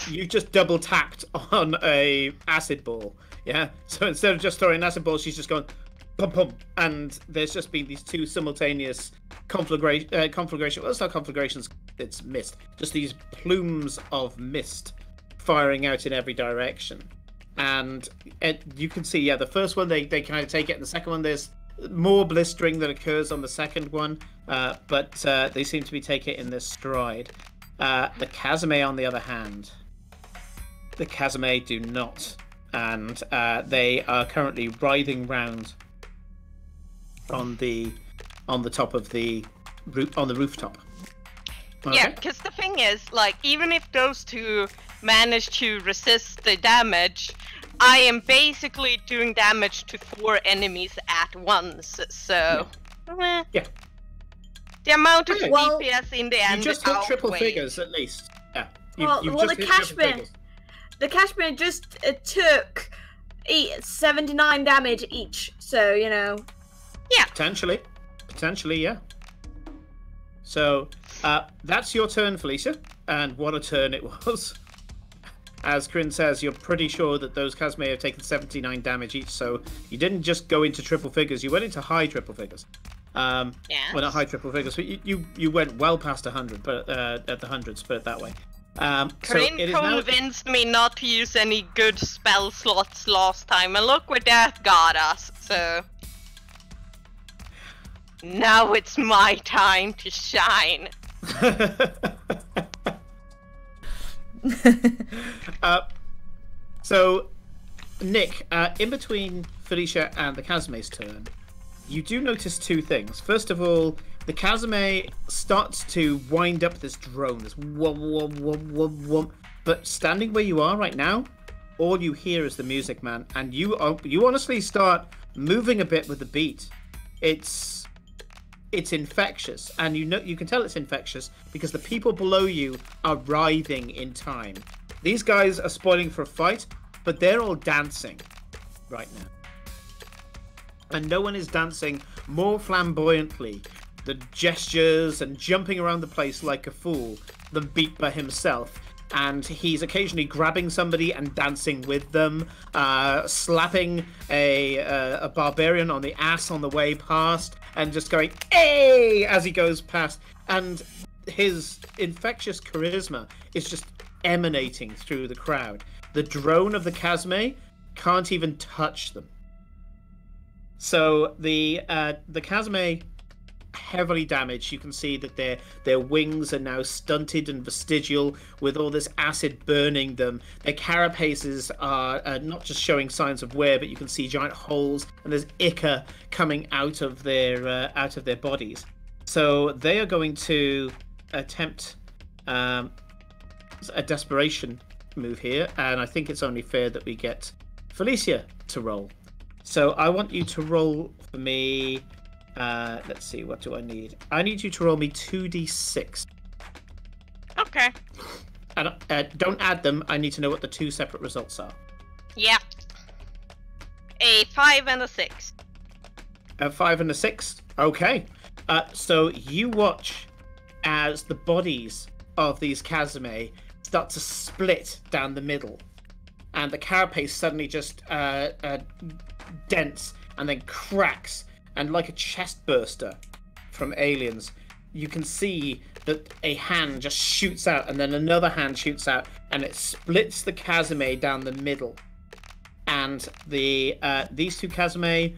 Speaker 1: you just double tapped on a acid ball. Yeah. So instead of just throwing an acid ball, she's just gone pum pum, and there's just been these two simultaneous conflagration. Well, it's not conflagrations. It's mist. Just these plumes of mist firing out in every direction. And you can see, the first one they kind of take it, and the second one there's more blistering that occurs on the second one, but they seem to be taking it in their stride. The Kazume, on the other hand, the Kazume do not, and they are currently writhing round on the top of the rooftop. Okay.
Speaker 3: Yeah, because the thing is, like, even if those two manage to resist the damage, I am basically doing damage to 4 enemies at once, so...
Speaker 1: Yeah.
Speaker 3: The amount of DPS in the end
Speaker 1: you just hit triple figures, at least. Yeah.
Speaker 5: The Cashmere just took 79 damage each, so, you know...
Speaker 3: Yeah.
Speaker 1: Potentially, yeah. So, that's your turn, Felicia, and what a turn it was. As Kryn says, you're pretty sure that those Kazme have taken 79 damage each, so you didn't just go into triple figures, you went into high triple figures. Well, not high triple figures, but you went well past 100, but at the hundreds, put it that way.
Speaker 3: Kryn convinced me not to use any good spell slots last time, and look where that got us, so... Now it's my time to shine.
Speaker 1: So Nick, in between Felicia and the Kazume's turn, you do notice two things. First of all, the Kazume starts to wind up this drone, this whum, whum, whum, whum, whum. But standing where you are right now, all you hear is the music, man, and you honestly start moving a bit with the beat. It's infectious, and you can tell it's infectious because the people below you are writhing in time. These guys are spoiling for a fight, but they're all dancing right now. And no one is dancing more flamboyantly, the gestures and jumping around the place like a fool, than Beatba himself. And he's occasionally grabbing somebody and dancing with them, slapping a barbarian on the ass on the way past, and just going, "Hey!" as he goes past. And his infectious charisma is just emanating through the crowd. The drone of the Kazume can't even touch them. So the Kazume, heavily damaged. You can see that their wings are now stunted and vestigial with all this acid burning them. Their carapaces are not just showing signs of wear, but you can see giant holes, and there's ichor coming out of their bodies. So they are going to attempt a desperation move here, and I think it's only fair that we get Felicia to roll. So I want you to roll for me. Let's see, what do I need? I need you to roll me 2d6.
Speaker 3: Okay.
Speaker 1: And don't add them. I need to know what the two separate results are.
Speaker 3: Yeah. A 5 and a 6.
Speaker 1: A 5 and a 6. Okay. So you watch as the bodies of these Kazume start to split down the middle, and the carapace suddenly just dents and then cracks, and like a chest burster from Aliens, you can see that a hand just shoots out, and then another hand shoots out, and it splits the Kazume down the middle. And these two Kazume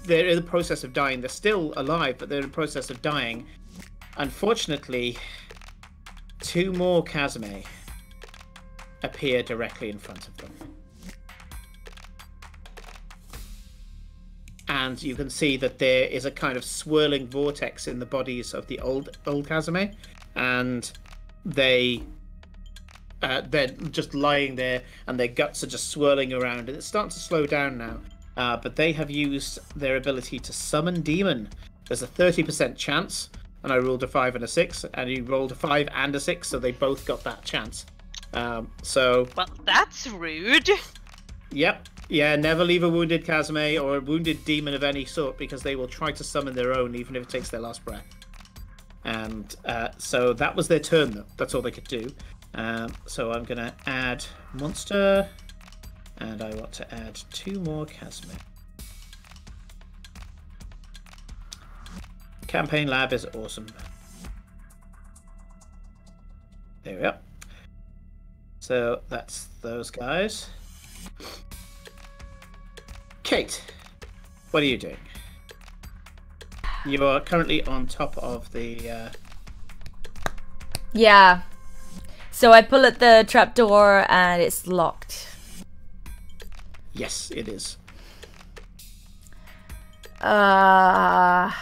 Speaker 1: they're in the process of dying. They're still alive, but they're in the process of dying. Unfortunately, two more Kazume appear directly in front of them. And you can see that there is a kind of swirling vortex in the bodies of the old Kazume, and they're just lying there, and their guts are just swirling around, and it's starting to slow down now. But they have used their ability to summon demon. There's a 30% chance, and I rolled a 5 and a 6, and you rolled a 5 and a 6, so they both got that chance. Well,
Speaker 3: that's rude.
Speaker 1: Yep. Yeah, never leave a wounded Kazume or a wounded demon of any sort, because they will try to summon their own, even if it takes their last breath. And so that was their turn, though. That's all they could do. So I'm going to add monster, and I want to add 2 more Kazume. Campaign lab is awesome. There we go. So that's those guys. Kate, what are you doing? You are currently on top of the...
Speaker 2: Yeah. So I pull at the trapdoor and it's locked.
Speaker 1: Yes, it is.
Speaker 2: And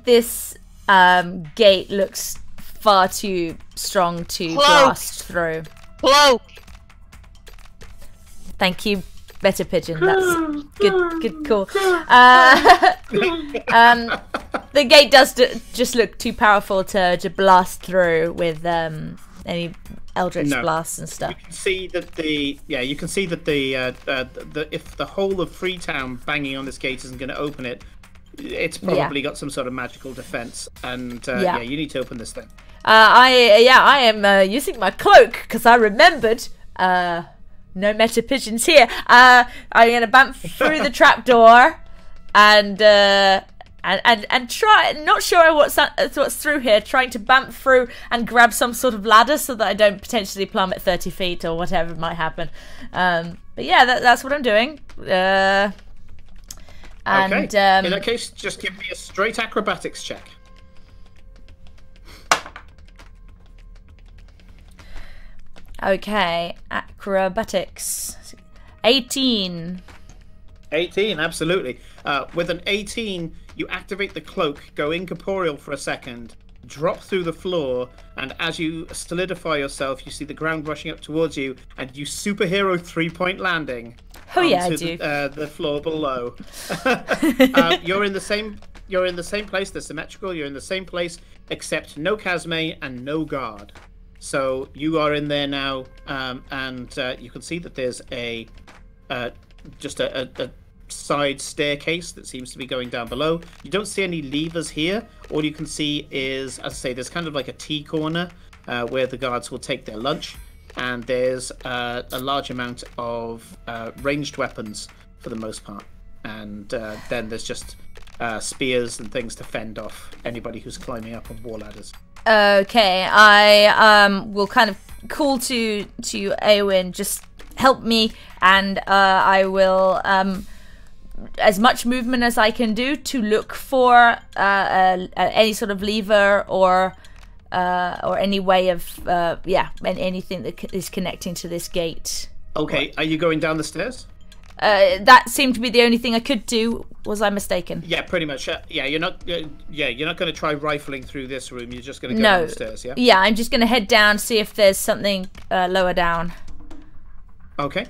Speaker 2: this gate looks far too strong to blast through.
Speaker 3: Cloak!
Speaker 2: Thank you, Better Pigeon. That's good call. The gate does just look too powerful to blast through with any eldritch blasts and stuff.
Speaker 1: You can see that the if the whole of Freetown banging on this gate isn't going to open it, it's probably got some sort of magical defense, and you need to open this thing.
Speaker 2: I am using my cloak because I remembered. No meta pigeons here. I'm gonna bump through the trapdoor and try. Not sure what's through here. Trying to bump through and grab some sort of ladder so that I don't potentially plummet 30 feet or whatever might happen. But yeah, that's what I'm doing.
Speaker 1: Okay. In that case, just give me a straight acrobatics check.
Speaker 2: Okay, acrobatics. 18.
Speaker 1: 18, absolutely. With an 18, you activate the cloak, go incorporeal for a second, drop through the floor, and as you solidify yourself, you see the ground rushing up towards you, and you superhero 3-point landing.
Speaker 2: Oh yeah, I do.
Speaker 1: The floor below. You're in the same place. They're symmetrical. You're in the same place, except no Casme and no guard. So you are in there now, and you can see that there's just a side staircase that seems to be going down below. You don't see any levers here. All you can see is, as I say, there's kind of like a tea corner where the guards will take their lunch, and there's a large amount of ranged weapons for the most part, and then there's just spears and things to fend off anybody who's climbing up on wall ladders.
Speaker 2: Okay, I will kind of call to Eowyn, just help me, and I will as much movement as I can do to look for any sort of lever or any way of anything that is connecting to this gate.
Speaker 1: Okay, are you going down the stairs?
Speaker 2: That seemed to be the only thing I could do. Was I mistaken?
Speaker 1: Yeah, pretty much. You're not going to try rifling through this room. You're just going to go down the stairs. Yeah.
Speaker 2: Yeah, I'm just going to head down, see if there's something lower down.
Speaker 1: Okay.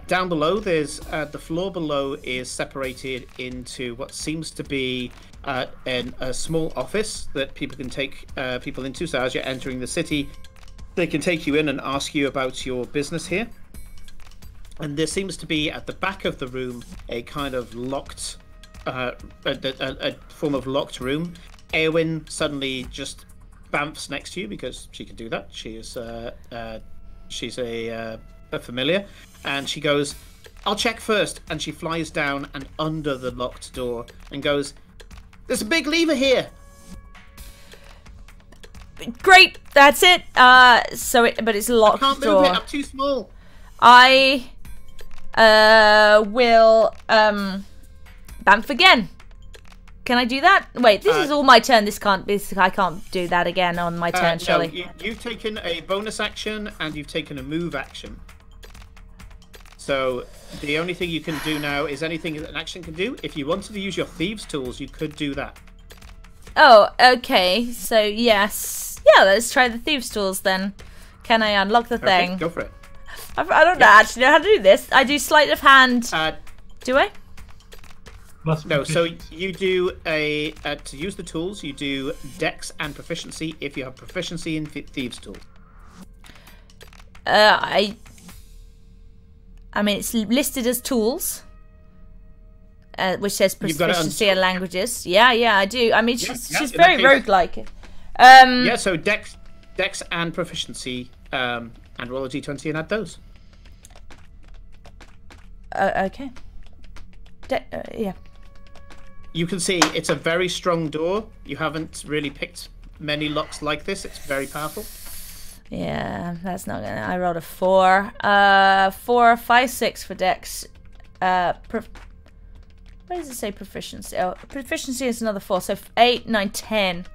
Speaker 1: Down below, there's the floor below is separated into what seems to be a small office that people can take people into. So as you're entering the city, they can take you in and ask you about your business here. And there seems to be at the back of the room a kind of locked, a form of locked room. Eowyn suddenly just bamfs next to you because she can do that. She's a familiar, and she goes, "I'll check first." And she flies down and under the locked door and goes, "There's a big lever here."
Speaker 2: Great, that's it. But it's a locked door.
Speaker 1: I can't move it. I'm too small.
Speaker 2: I will bamf again. Can I do that? Wait, this is all my turn. I can't do that again on my turn, surely.
Speaker 1: No, you've taken a bonus action and you've taken a move action. So the only thing you can do now is anything that an action can do. If you wanted to use your thieves' tools, you could do that.
Speaker 2: Oh, okay. So yes, yeah. Let's try the thieves' tools then. Can I unlock the thing?
Speaker 1: Okay, go for it.
Speaker 2: I don't actually know how to do this. I do sleight of hand. Do I?
Speaker 1: No, so you do to use the tools, you do dex and proficiency if you have proficiency in thieves' tools.
Speaker 2: I mean, it's listed as tools, which says proficiency in languages. Yeah, I do. I mean, she's very roguelike.
Speaker 1: Yeah, so dex and proficiency, and roll a d20 and add those.
Speaker 2: Okay. Yeah.
Speaker 1: You can see it's a very strong door. You haven't really picked many locks like this. It's very powerful.
Speaker 2: Yeah, that's not gonna. I rolled a 4. 4, 5, 6 for dex. Where does it say proficiency? Oh, proficiency is another 4. So 8, 9, 10.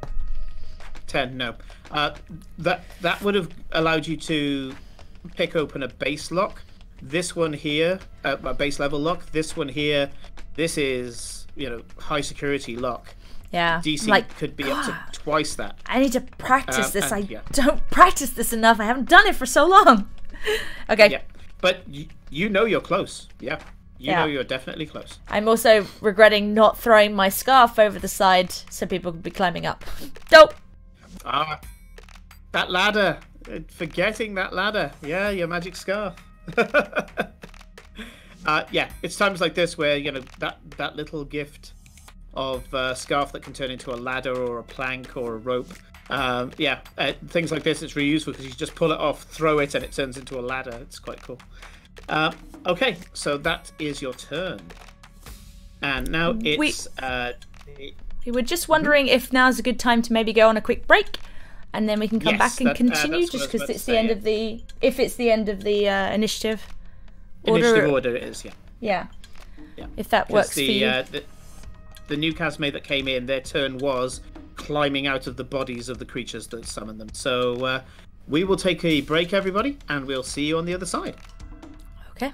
Speaker 1: 10. No. That would have allowed you to pick open a base lock. This one here, a base level lock. This one here, this is high security lock.
Speaker 2: Yeah,
Speaker 1: DC could be up to twice that.
Speaker 2: I need to practice this. I don't practice this enough. I haven't done it for so long. Okay.
Speaker 1: Yeah, but you know you're close. Yeah, you know you're definitely close.
Speaker 2: I'm also regretting not throwing my scarf over the side so people could be climbing up. Dope.
Speaker 1: That ladder. Forgetting that ladder. Yeah, your magic scarf. Yeah, it's times like this where that little gift of scarf that can turn into a ladder or a plank or a rope. Things like this, it's really useful because you just pull it off, throw it, and it turns into a ladder. It's quite cool. Okay, so that is your turn, and now it's.
Speaker 2: We were just wondering if now's a good time to maybe go on a quick break, and then we can come back and continue, just because it's the end of the. If it's the end of the initiative.
Speaker 1: Initiative order it is,
Speaker 2: yeah. If that works for you.
Speaker 1: The new Casme that came in, their turn was climbing out of the bodies of the creatures that summoned them. So we will take a break, everybody, and we'll see you on the other side.
Speaker 2: Okay.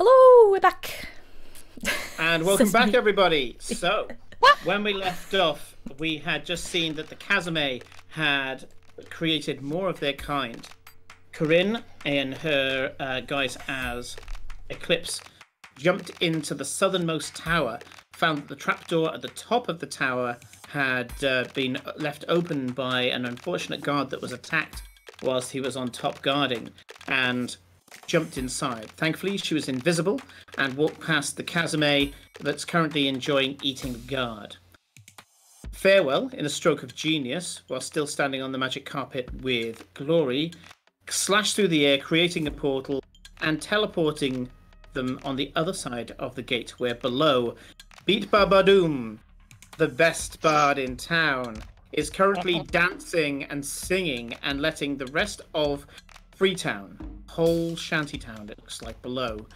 Speaker 2: Hello, we're back.
Speaker 1: And welcome back, everybody. So, when we left off, we had just seen that the Kazame had created more of their kind. Corinne and her guys as Eclipse jumped into the southernmost tower, found that the trapdoor at the top of the tower had been left open by an unfortunate guard that was attacked whilst he was on top guarding, and jumped inside. Thankfully, she was invisible and walked past the Kazame that's currently enjoying eating the guard. Farewell, in a stroke of genius, while still standing on the magic carpet with Glory, slashed through the air, creating a portal and teleporting them on the other side of the gate, where below, Beat Babadoom, the best bard in town, is currently dancing and singing and letting the rest of Freetown, whole shantytown, it looks like below,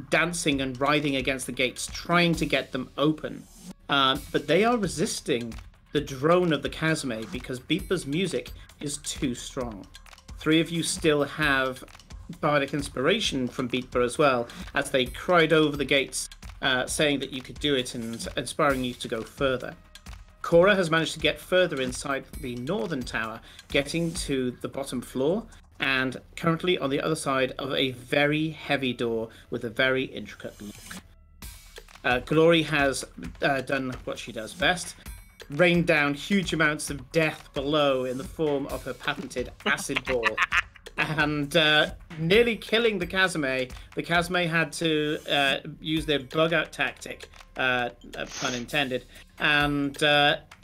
Speaker 1: dancing and writhing against the gates, trying to get them open. But they are resisting the drone of the Kazame because Beatba's music is too strong. Three of you still have bardic inspiration from Beatba as well, as they cried over the gates, saying that you could do it and inspiring you to go further. Cora has managed to get further inside the northern tower, getting to the bottom floor, and currently on the other side of a very heavy door with a very intricate lock. Glory has done what she does best, rained down huge amounts of death below in the form of her patented acid ball, and nearly killing the Kazame. The Kazame had to use their bug-out tactic, pun intended, and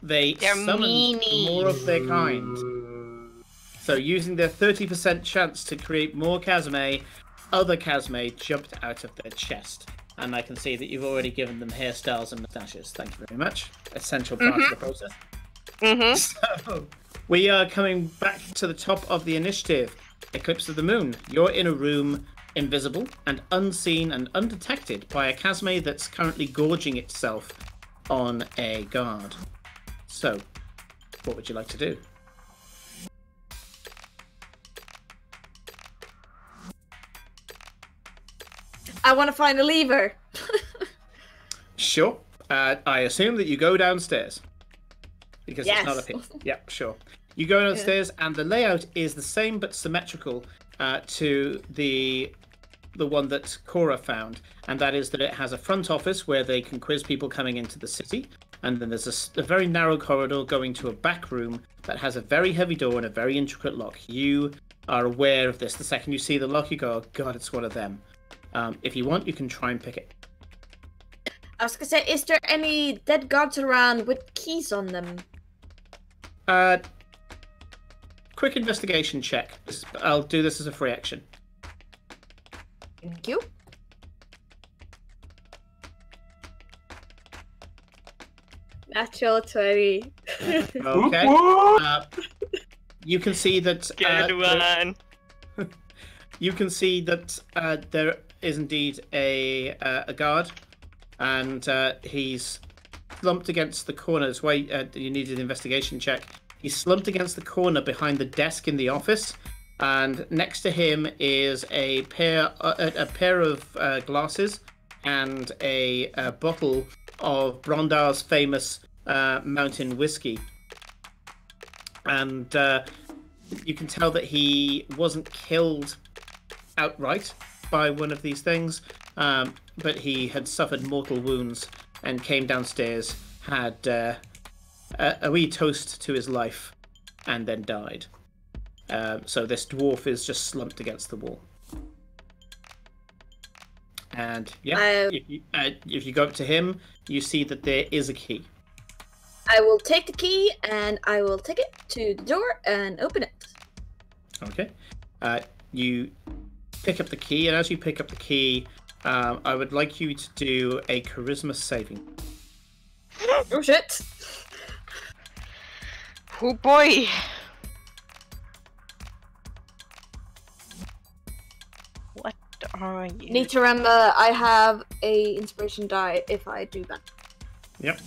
Speaker 1: they summoned more of their kind. So using their 30% chance to create more Kazame, other Kazame jumped out of their chest. And I can see that you've already given them hairstyles and moustaches. Thank you very much. Essential part of the process. So, we are coming back to the top of the initiative. Eclipse of the Moon. You're in a room invisible and unseen and undetected by a Kazame that's currently gorging itself on a guard. So, what would you like to do?
Speaker 5: I want to find a lever.
Speaker 1: Sure. I assume that you go downstairs. Because
Speaker 5: yes.
Speaker 1: It's not a pit. Yep, sure. You go downstairs and the layout is the same but symmetrical to the the one that Cora found, and that is that it has a front office where they can quiz people coming into the city, and then there's a very narrow corridor going to a back room that has a very heavy door and a very intricate lock. You are aware of this. The second you see the lock, you go, oh, God, it's one of them. If you want, you can try and pick it.
Speaker 5: I was gonna say, is there any dead guards around with keys on them?
Speaker 1: Quick investigation check. I'll do this as a free action.
Speaker 5: Thank you. Natural 20.
Speaker 1: Okay. You can see that.
Speaker 3: Good one.
Speaker 1: You can see that there is indeed a guard, and he's slumped against the corner. That's why you needed an investigation check. He's slumped against the corner behind the desk in the office, and next to him is a pair of glasses and a bottle of Brondar's famous mountain whiskey. And you can tell that he wasn't killed outright by one of these things, but he had suffered mortal wounds and came downstairs, had a wee toast to his life, and then died. So this dwarf is just slumped against the wall. And yeah, if you go up to him, you see that there is a key.
Speaker 5: I will take the key and I will take it to the door and open it.
Speaker 1: Okay. You pick up the key, and as you pick up the key, I would like you to do a charisma saving.
Speaker 5: Oh shit!
Speaker 3: Oh boy! What are you?
Speaker 5: Need to remember, I have a inspiration die if I do that.
Speaker 1: Yep.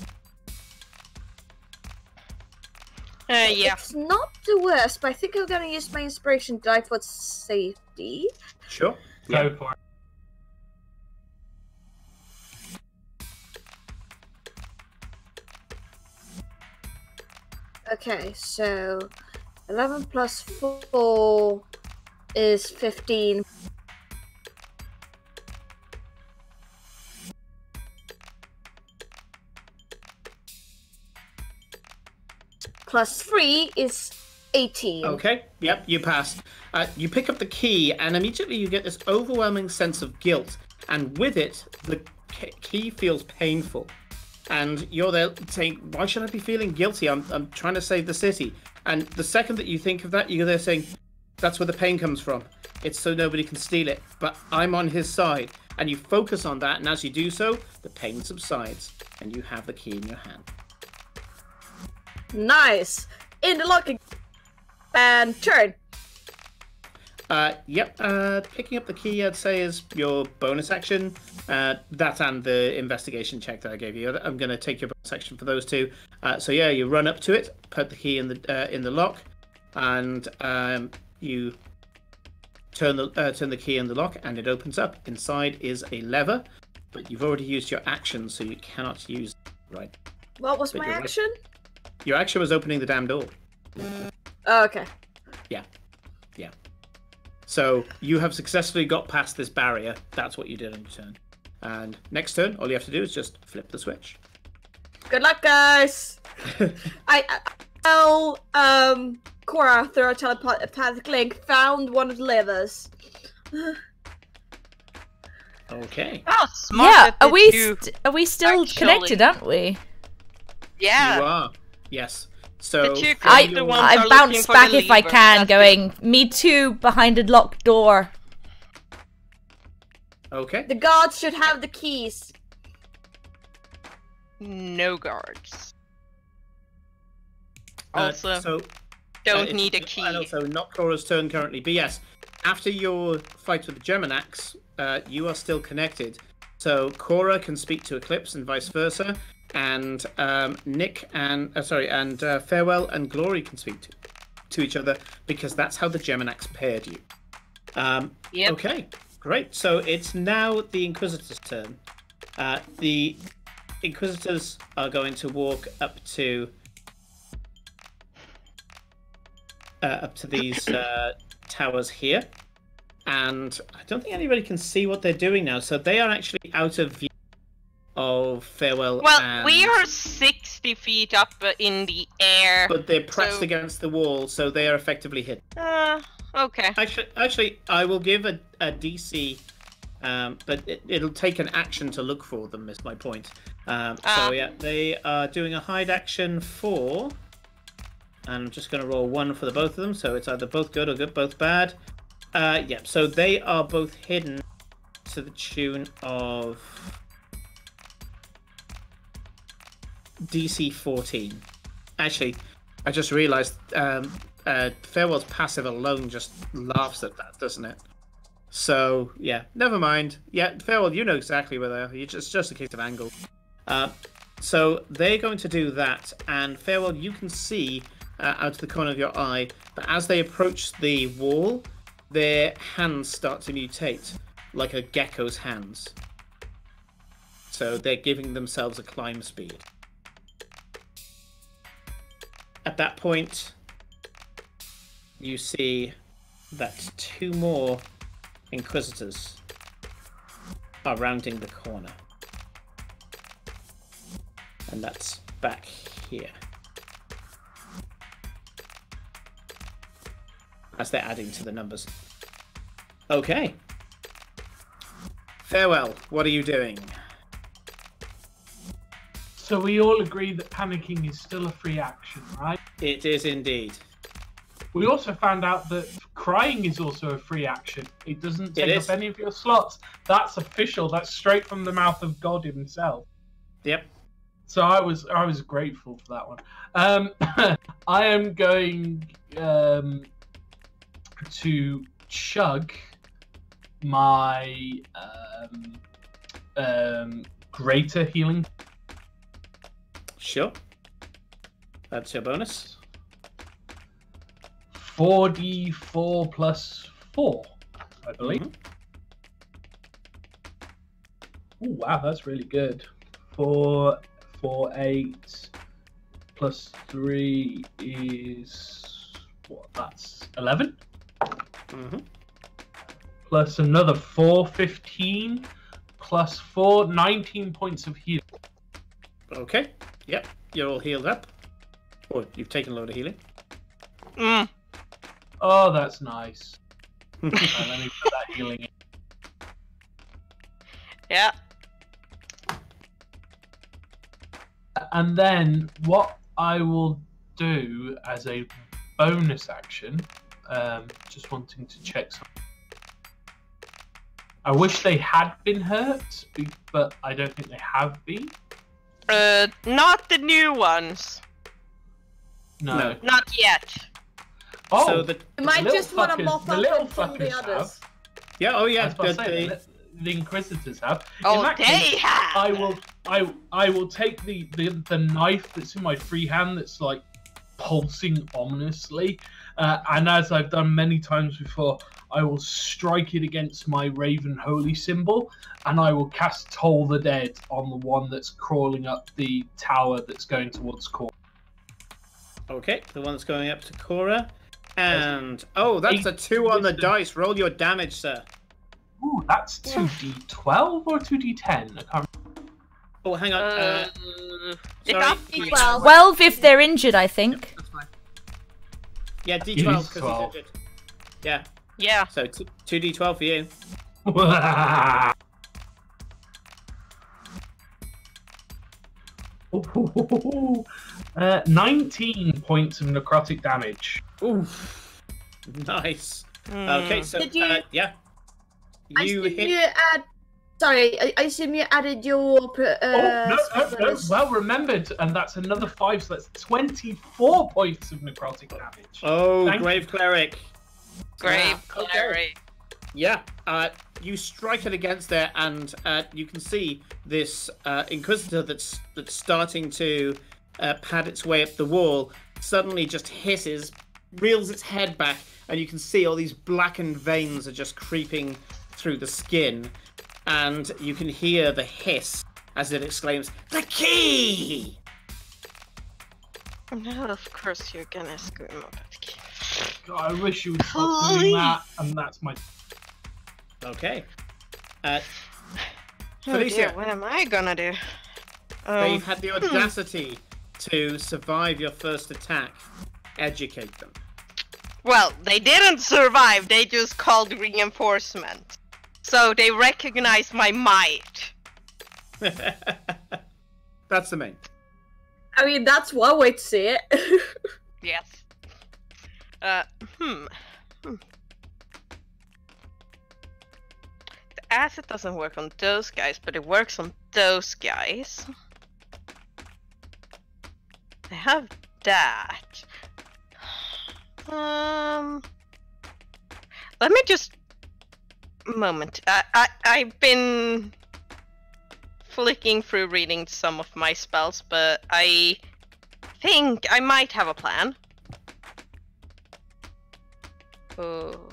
Speaker 3: Yeah.
Speaker 5: It's not the worst, but I think I'm gonna use my inspiration die for safety.
Speaker 1: Sure.
Speaker 4: Go for it.
Speaker 5: Okay, so 11 plus 4 is 15. Plus 3 is 18.
Speaker 1: Okay, yep, you pass. You pick up the key, and immediately you get this overwhelming sense of guilt, and with it, the key feels painful. And you're there saying, why should I be feeling guilty? I'm trying to save the city. And the second that you think of that, you're there saying, that's where the pain comes from. It's so nobody can steal it, but I'm on his side. And you focus on that, and as you do so, the pain subsides, and you have the key in your hand.
Speaker 5: Nice! In the locking and turn.
Speaker 1: Yep, picking up the key, I'd say, is your bonus action. That and the investigation check that I gave you. I'm going to take your bonus action for those two. So yeah, you run up to it, put the key in the lock, and you turn the key in the lock, and it opens up. Inside is a lever, but you've already used your action, so you cannot use it, right.
Speaker 5: What was my action?
Speaker 1: Your action was opening the damn door.
Speaker 5: Oh, okay.
Speaker 1: Yeah. So you have successfully got past this barrier. That's what you did on your turn. And next turn, all you have to do is just flip the switch.
Speaker 5: Good luck, guys. Cora, through a telepathic link, found one of the levers.
Speaker 1: Okay.
Speaker 3: Oh, smart.
Speaker 2: Yeah, are we still connected, aren't we?
Speaker 3: Yeah.
Speaker 1: You are. Yes. So
Speaker 2: I bounce back if I can, going, me too, behind a locked door.
Speaker 1: Okay.
Speaker 5: The guards should have the keys.
Speaker 3: No guards. Also, don't need a key.
Speaker 1: And also, not Cora's turn currently. But yes, after your fight with the Germanax, you are still connected. So Cora can speak to Eclipse and vice versa. And Nick and Farewell and Glory can speak to each other, because that's how the Germanax paired you.
Speaker 3: Yep.
Speaker 1: Okay, great. So it's now the Inquisitor's turn. The Inquisitors are going to walk up to these towers here, and I don't think anybody can see what they're doing now. So they are actually out of view of Farewell.
Speaker 3: Well, we are 60 feet up in the air.
Speaker 1: But they're pressed against the wall, so they are effectively hidden.
Speaker 3: Okay.
Speaker 1: Actually, I will give a DC, but it'll take an action to look for them, is my point. So yeah, they are doing a hide action for... And I'm just going to roll 1 for the both of them, so it's either both good or both bad. Yeah, so they are both hidden to the tune of DC 14. Actually, I just realised Farewell's passive alone just laughs at that, doesn't it? So, yeah, never mind. Yeah, Farewell, you know exactly where they are. It's just a case of angle. So they're going to do that, and Farewell, you can see out of the corner of your eye, but as they approach the wall, their hands start to mutate, like a gecko's hands. So they're giving themselves a climb speed. At that point, you see that 2 more Inquisitors are rounding the corner. And that's back here. As they're adding to the numbers. Okay. Farewell, what are you doing?
Speaker 4: So we all agree that panicking is still a free action, right?
Speaker 1: It is indeed.
Speaker 4: We also found out that crying is also a free action. It doesn't take up any of your slots. That's official. That's straight from the mouth of God himself.
Speaker 1: Yep.
Speaker 4: So I was grateful for that one. I am going to chug my greater healing.
Speaker 1: Sure. That's your bonus.
Speaker 4: 4d4 plus 4, I believe. Mm-hmm. Oh wow, that's really good. 4, 8 plus 3 is what? That's 11.
Speaker 1: Mm-hmm.
Speaker 4: Plus another 4, 15. Plus 4, 19 points of healing.
Speaker 1: Okay. Yep. You're all healed up. Or you've taken a load of healing.
Speaker 4: Oh, that's nice. Right, let me put that healing in.
Speaker 3: Yeah.
Speaker 4: And then what I will do as a bonus action, just wanting to check something. I wish they had been hurt, but I don't think they have been.
Speaker 3: Not the new ones.
Speaker 4: No.
Speaker 3: Not yet.
Speaker 4: Oh,
Speaker 1: so
Speaker 5: you might just want to mop up from the others.
Speaker 1: Yeah. Oh, yeah.
Speaker 4: The Inquisitors have.
Speaker 3: Oh, they have.
Speaker 4: I will take the knife that's in my free hand that's like pulsing ominously, and as I've done many times before, I will strike it against my Raven Holy symbol, and I will cast Toll the Dead on the one that's crawling up the tower that's going towards Cora.
Speaker 1: Okay, the one that's going up to Cora. And, oh, that's a 2 on the dice. Roll your damage, sir.
Speaker 4: Ooh, that's 2d12 or 2d10? I can't remember.
Speaker 1: Oh, hang on.
Speaker 3: Sorry.
Speaker 5: D12.
Speaker 2: 12 if they're injured, I think.
Speaker 1: That's fine. Yeah, D12 because he's injured. Yeah.
Speaker 3: Yeah.
Speaker 1: So 2d12 for you.
Speaker 4: 19 points of necrotic damage.
Speaker 1: Oof. Nice. Okay, so yeah. You hit.
Speaker 5: You add. Sorry, I assume you added your.
Speaker 4: No. Well remembered, and that's another 5, so that's 24 points of necrotic damage.
Speaker 1: Oh, Grave Cleric.
Speaker 3: Grave Cleric.
Speaker 1: Yeah, you strike it against there, and you can see this Inquisitor that's starting to pad its way up the wall suddenly just hisses, reels its head back, and you can see all these blackened veins are just creeping through the skin, and you can hear the hiss as it exclaims, "The key!"
Speaker 3: No, of course you're gonna scream about the key.
Speaker 4: God, I wish you would stop doing that, and that's my...
Speaker 1: Okay.
Speaker 3: Oh
Speaker 1: Felicia,
Speaker 3: dear, what am I gonna do?
Speaker 1: they've had the audacity to survive your first attack. Educate them.
Speaker 3: Well, they didn't survive, they just called reinforcement. So they recognize my might.
Speaker 1: That's the main.
Speaker 5: I mean, that's one way to see it.
Speaker 3: Yes. The acid doesn't work on those guys, but it works on those guys. I have that. Let me just... moment. I've been flicking through reading some of my spells, but I think I might have a plan. Oh.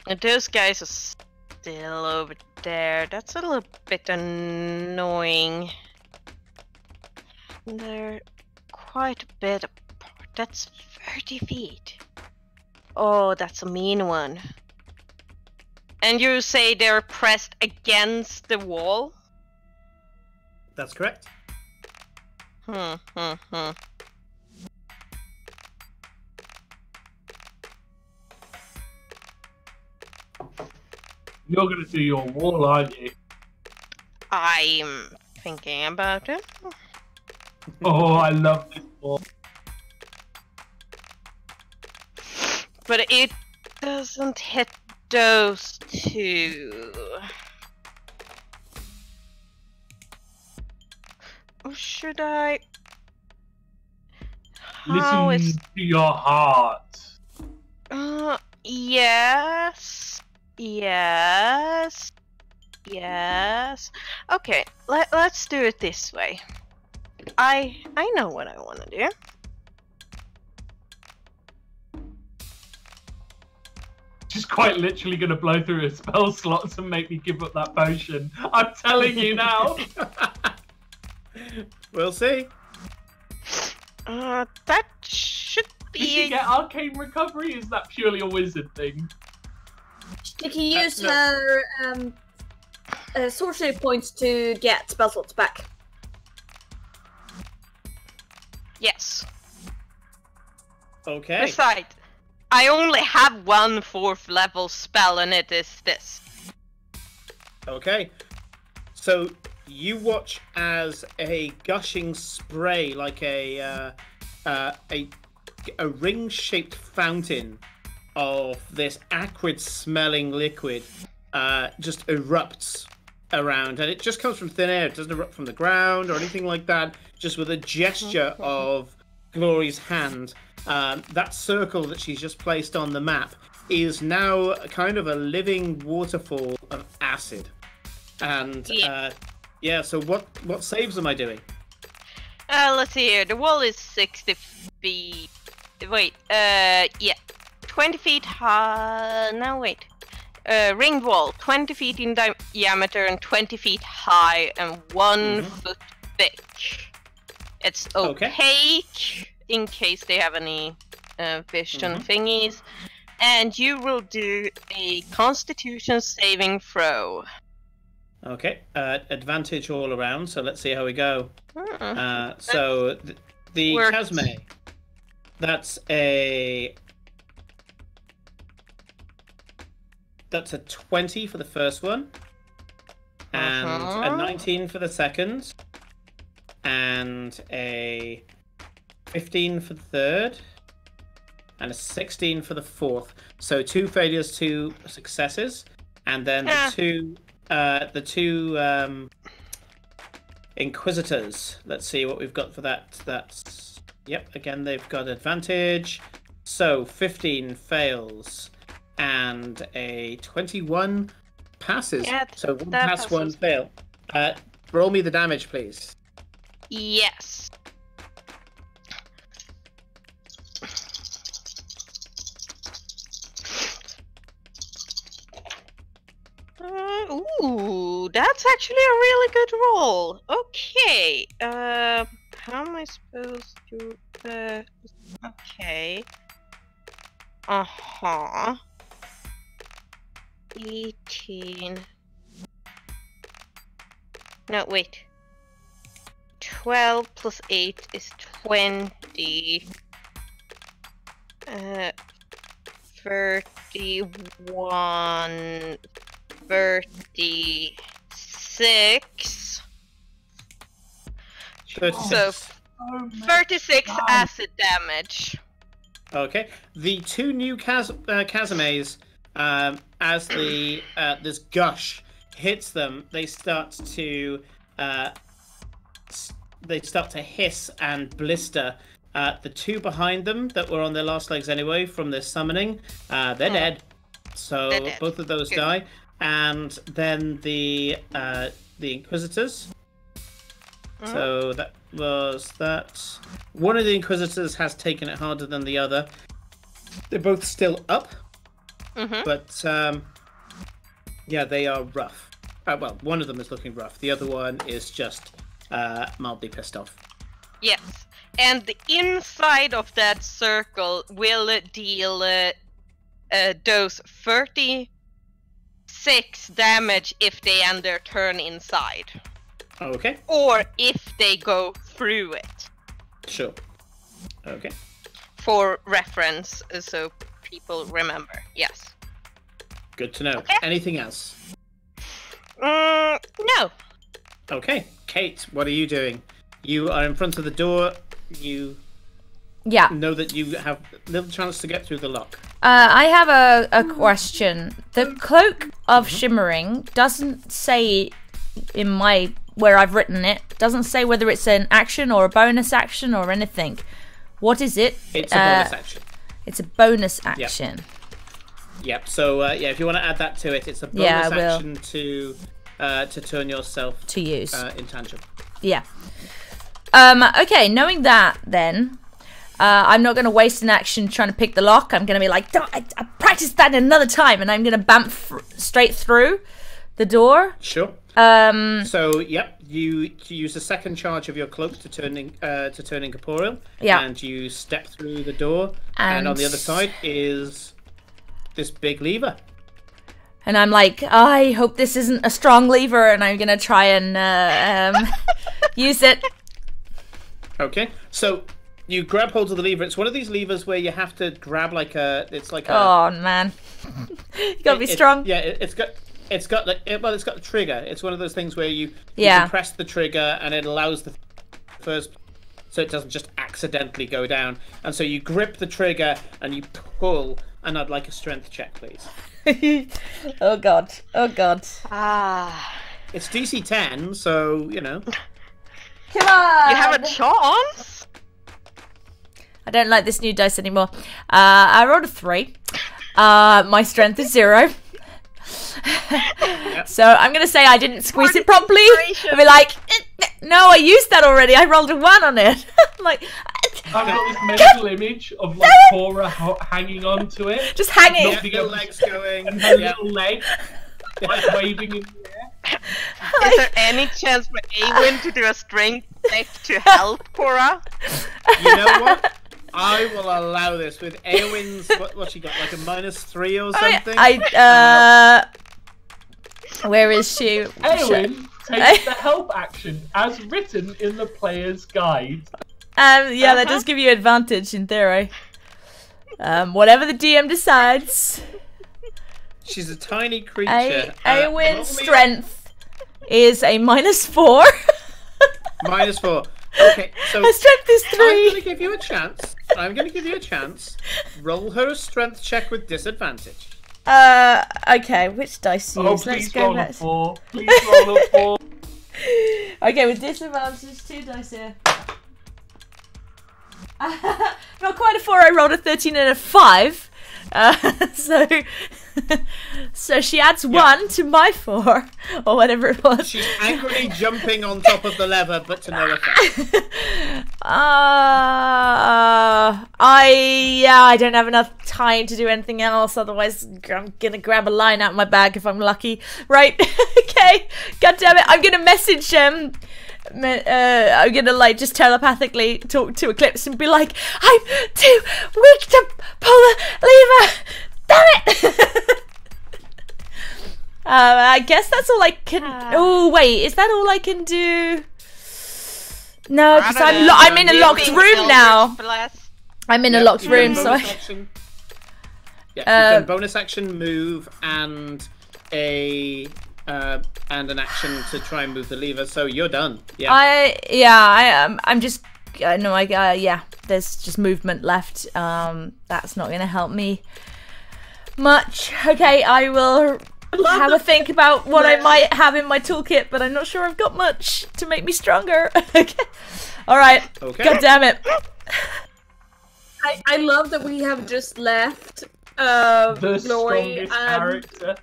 Speaker 3: And those guys are still over there. That's a little bit annoying. They're quite a bit apart. That's 30 feet. Oh, that's a mean one. And you say they're pressed against the wall?
Speaker 1: That's correct.
Speaker 4: You're gonna do your wall, aren't you?
Speaker 3: I'm thinking about it.
Speaker 4: Oh, I love this wall.
Speaker 3: But it doesn't hit those two. Or should I?
Speaker 4: Listen to your heart.
Speaker 3: Yes. Yes. Yes. Okay, let's do it this way. I know what I want to do.
Speaker 4: She's quite literally gonna blow through her spell slots and make me give up that potion. I'm telling you now.
Speaker 1: We'll see.
Speaker 3: That should be.
Speaker 4: Did she get arcane recovery? Is that purely a wizard thing?
Speaker 5: She can use her sorcery points to get spell slots back.
Speaker 3: Yes.
Speaker 1: Okay.
Speaker 3: Besides, I only have one 4th level spell, and it is this.
Speaker 1: Okay. So you watch as a gushing spray, like a ring-shaped fountain of this acrid-smelling liquid, just erupts around, and it just comes from thin air. It doesn't erupt from the ground or anything like that. Just with a gesture of Glory's hand, that circle that she's just placed on the map is now kind of a living waterfall of acid. And so what saves am I doing?
Speaker 3: Let's see here. The wall is 60 feet. Wait, 20 feet high. No, wait. Ring wall, 20 feet in diameter and 20 feet high and 1 foot thick. It's opaque in case they have any vision thingies. And you will do a Constitution saving throw.
Speaker 1: Okay, advantage all around, so let's see how we go. So the Chasme, that's a 20 for the first one, and a 19 for the second, and a 15 for the third, and a 16 for the fourth. So 2 failures, 2 successes, and then the two Inquisitors. Let's see what we've got for that. That's again they've got advantage. So 15 fails and a 21 passes. Yeah, so 1 pass, passes. 1 fail. Roll me the damage, please.
Speaker 3: Yes. Ooh, that's actually a really good roll. Okay. How am I supposed to? Okay. 18. No, wait. 12 plus 8 is 20. 31. 36.
Speaker 1: 36.
Speaker 3: So 36 acid damage.
Speaker 1: Okay. The two new Kazumes, as this gush hits them, they start to hiss and blister. The two behind them that were on their last legs anyway from their summoning, they're dead. So
Speaker 3: They're dead.
Speaker 1: Both of those die. And then the Inquisitors. So that was that. One of the Inquisitors has taken it harder than the other. They're both still up, but yeah, they are rough. Well, one of them is looking rough. The other one is just mildly pissed off.
Speaker 3: Yes, and the inside of that circle will deal dose 36 damage if they end their turn inside.
Speaker 1: Okay.
Speaker 3: Or if they go through it.
Speaker 1: Sure. Okay.
Speaker 3: For reference, so people remember. Yes.
Speaker 1: Good to know.
Speaker 3: Okay.
Speaker 1: Anything else?
Speaker 3: No.
Speaker 1: Okay. Kate, what are you doing? You are in front of the door. You know that you have little chance to get through the lock.
Speaker 2: I have a question. The Cloak of Shimmering doesn't say in my... where I've written it, doesn't say whether it's an action or a bonus action or anything. What is it?
Speaker 1: It's a bonus action.
Speaker 2: It's a bonus action.
Speaker 1: Yep. So if you want to add that to it, it's a bonus action to turn yourself
Speaker 2: to use
Speaker 1: intangible.
Speaker 2: Yeah. Okay. Knowing that, then I'm not going to waste an action trying to pick the lock. I'm going to be like, I practiced that another time, and I'm going to bamf straight through the door.
Speaker 1: Sure. So you use the second charge of your cloak to turn incorporeal.
Speaker 2: Yeah.
Speaker 1: And you step through the door, and on the other side is this big lever.
Speaker 2: And I'm like, I hope this isn't a strong lever, and I'm gonna try and use it.
Speaker 1: Okay. So you grab hold of the lever. It's one of these levers where you have to grab
Speaker 2: Oh man, you gotta be strong.
Speaker 1: It's got the trigger. It's one of those things where you can press the trigger and it allows the first, so it doesn't just accidentally go down. And so you grip the trigger and you pull. And I'd like a strength check, please.
Speaker 2: Oh god.
Speaker 1: It's DC 10, so you know.
Speaker 2: Come on.
Speaker 3: You have a chance.
Speaker 2: I don't like this new dice anymore. I rolled a 3. My strength is 0.
Speaker 1: Yep.
Speaker 2: So I'm gonna say I didn't squeeze it properly. I'll be like, no, I used that already. I rolled a 1 on it. I'm like,
Speaker 4: I've got this mental image of like Cora hanging on to it,
Speaker 2: just hanging,
Speaker 1: the legs going,
Speaker 4: and her little leg like waving in the air.
Speaker 3: Is there any chance for Awen to do a strength check to help Cora?
Speaker 1: You know what? I will allow this with Awen's. What she got? Like a -3 or something?
Speaker 2: Where is she?
Speaker 4: Awen takes the help action as written in the player's guide.
Speaker 2: That does give you advantage in theory. Whatever the DM decides.
Speaker 1: She's a tiny creature.
Speaker 2: Awen's strength is a -4.
Speaker 1: -4. Okay, so
Speaker 2: her strength is 3.
Speaker 1: I'm going to give you a chance. Roll her a strength check with disadvantage.
Speaker 2: Okay, which dice to use?
Speaker 4: Please roll a 4. Please roll a 4.
Speaker 2: Okay, with disadvantage, 2 dice here. Not quite a 4, I rolled a 13 and a 5. So she adds 1 to my 4, or whatever it was.
Speaker 1: She's angrily jumping on top of the lever, but to no effect.
Speaker 2: I don't have enough time to do anything else, otherwise I'm gonna grab a line out of my bag if I'm lucky. Right, okay, god damn it, I'm gonna message I'm gonna like just telepathically talk to Eclipse and be like, I'm too weak to pull the lever. Damn it! I guess that's all I can. Oh wait, is that all I can do? No, because I'm in a locked room now. I'm in a locked room, so
Speaker 1: you've done bonus action, move, and an action to try and move the lever. So you're done. Yeah.
Speaker 2: I'm just. No, yeah. There's just movement left. That's not gonna help me much. Okay, I will have a think about what I might have in my toolkit, but I'm not sure I've got much to make me stronger. Okay. All right.
Speaker 1: Okay.
Speaker 2: God damn it.
Speaker 5: I love that we have just left
Speaker 4: the
Speaker 5: Glory
Speaker 4: strongest character.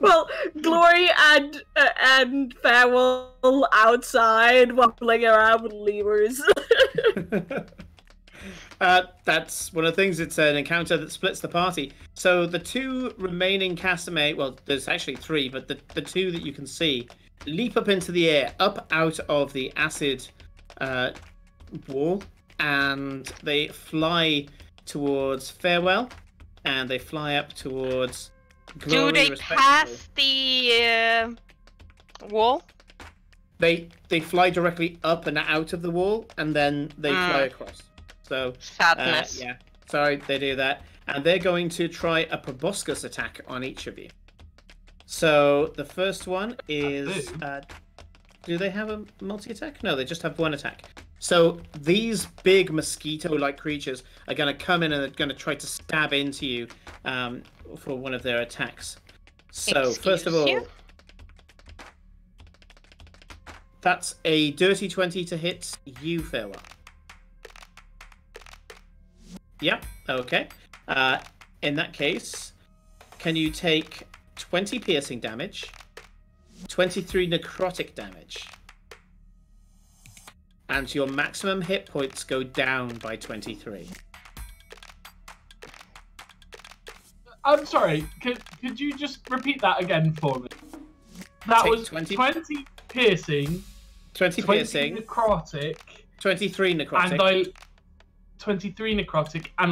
Speaker 5: Well, Glory and Farewell outside waffling around with levers.
Speaker 1: That's one of the things. It's an encounter that splits the party. So the two remaining Casamay, well, there's actually three, but the two that you can see leap up into the air, up out of the acid wall, and they fly towards Farewell, and they fly up towards Glory.
Speaker 3: Do they pass the wall?
Speaker 1: They fly directly up and out of the wall, and then they fly across. So
Speaker 3: sadness.
Speaker 1: Yeah, sorry, they do that, and they're going to try a proboscis attack on each of you. So the first one is. Do they have a multi-attack? No, they just have one attack. So these big mosquito-like creatures are going to come in and they're going to try to stab into you for one of their attacks. So first of all, that's a dirty 20 to hit you, Farewell. Yep, okay. In that case, can you take 20 piercing damage, 23 necrotic damage, and your maximum hit points go down by 23.
Speaker 4: I'm sorry, could you just repeat that again for me? That was
Speaker 1: 20
Speaker 4: piercing,
Speaker 1: 20 piercing,
Speaker 4: necrotic,
Speaker 1: 23 necrotic,
Speaker 4: and 23 necrotic, and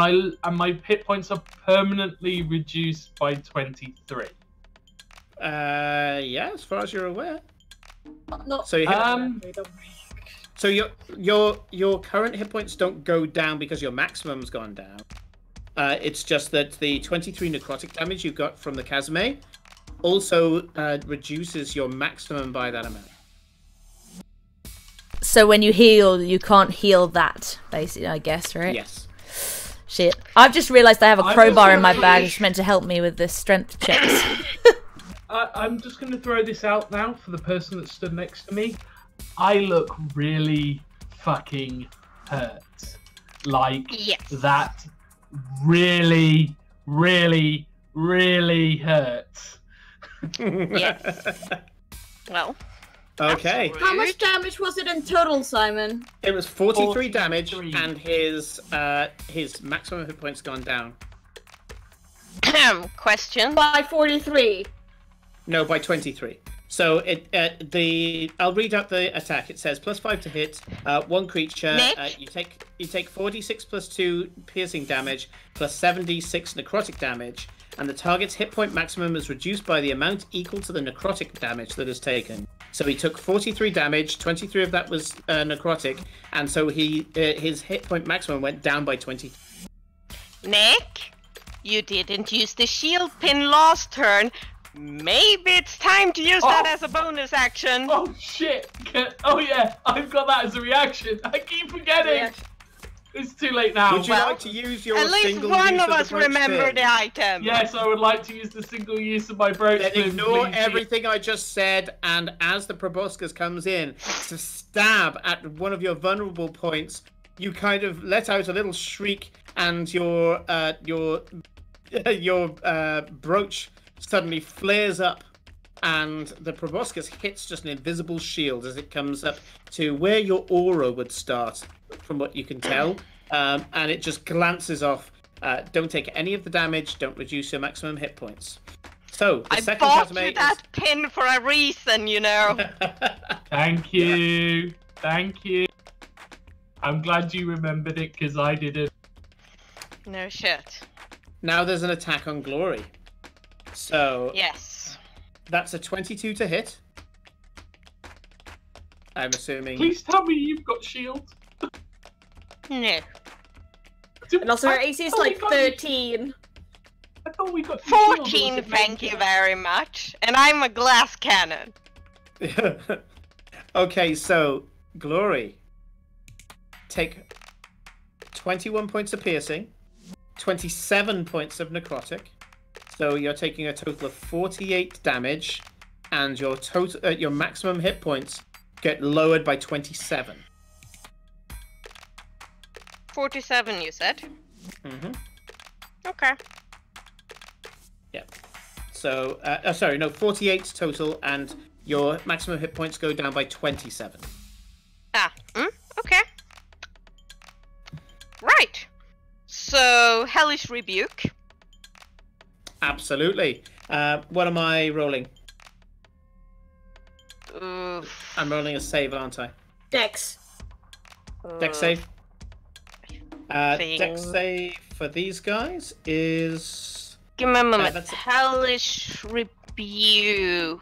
Speaker 4: my hit points are permanently reduced by 23.
Speaker 1: Yeah, as far as you're aware.
Speaker 5: Not
Speaker 1: so so your current hit points don't go down because your maximum's gone down. It's just that the 23 necrotic damage you got from the Casamay also reduces your maximum by that amount.
Speaker 2: So when you heal, you can't heal that, basically, I guess, right?
Speaker 1: Yes.
Speaker 2: Shit. I've just realised I have a crowbar in my bag. It's meant to help me with the strength checks.
Speaker 4: I'm just going to throw this out now for the person that stood next to me. I look really fucking hurt. Like, that really, really, really hurts.
Speaker 3: Yes. Well.
Speaker 1: Okay.
Speaker 5: How much damage was it in total, Simon?
Speaker 1: It was 43 damage, and his maximum hit points gone down.
Speaker 3: Question.
Speaker 5: By 43.
Speaker 1: No, by 23. So I'll read out the attack. It says +5 to hit, one creature. You take 46 plus 2 piercing damage plus 76 necrotic damage, and the target's hit point maximum is reduced by the amount equal to the necrotic damage that is taken. So he took 43 damage, 23 of that was necrotic, and so his hit point maximum went down by 20.
Speaker 3: Nick, you didn't use the shield pin last turn. Maybe it's time to use that as a bonus action.
Speaker 4: Oh shit! Oh yeah, I've got that as a reaction. I keep forgetting. It's too late now.
Speaker 1: Would you like to use your
Speaker 3: at least one of us remember the item.
Speaker 4: Yes, I would like to use the single use of my brooch.
Speaker 1: Then ignore everything I just said, and as the proboscis comes in to stab at one of your vulnerable points, you kind of let out a little shriek, and your brooch suddenly flares up, and the proboscis hits just an invisible shield as it comes up to where your aura would start, from what you can tell, and it just glances off. Don't take any of the damage, don't reduce your maximum hit points. So, the
Speaker 3: I
Speaker 1: second
Speaker 3: bought
Speaker 1: Casimir
Speaker 3: you that pin for a reason, you know.
Speaker 4: Thank you. Thank you. I'm glad you remembered it, because I didn't.
Speaker 3: No shit.
Speaker 1: Now there's an attack on Glory. So...
Speaker 3: Yes.
Speaker 1: That's a 22 to hit. I'm assuming...
Speaker 4: Please tell me you've got shield.
Speaker 3: No.
Speaker 5: And also her AC is like 13.
Speaker 4: I thought we got
Speaker 3: 14, thank you very much. And I'm a glass cannon.
Speaker 1: Okay, so Glory, take 21 points of piercing, 27 points of necrotic. So you're taking a total of 48 damage, and your total, your maximum hit points get lowered by 27.
Speaker 3: 47, you said?
Speaker 1: Mm-hmm.
Speaker 3: Okay.
Speaker 1: Yeah. So, sorry, no, 48 total, and your maximum hit points go down by 27.
Speaker 3: Okay. Right. So, Hellish Rebuke.
Speaker 1: Absolutely. What am I rolling?
Speaker 3: Oof.
Speaker 1: I'm rolling a save, aren't I?
Speaker 5: Dex.
Speaker 1: Dex save. Dex save for these guys is...
Speaker 3: Give me a moment. Hellish Rebuke.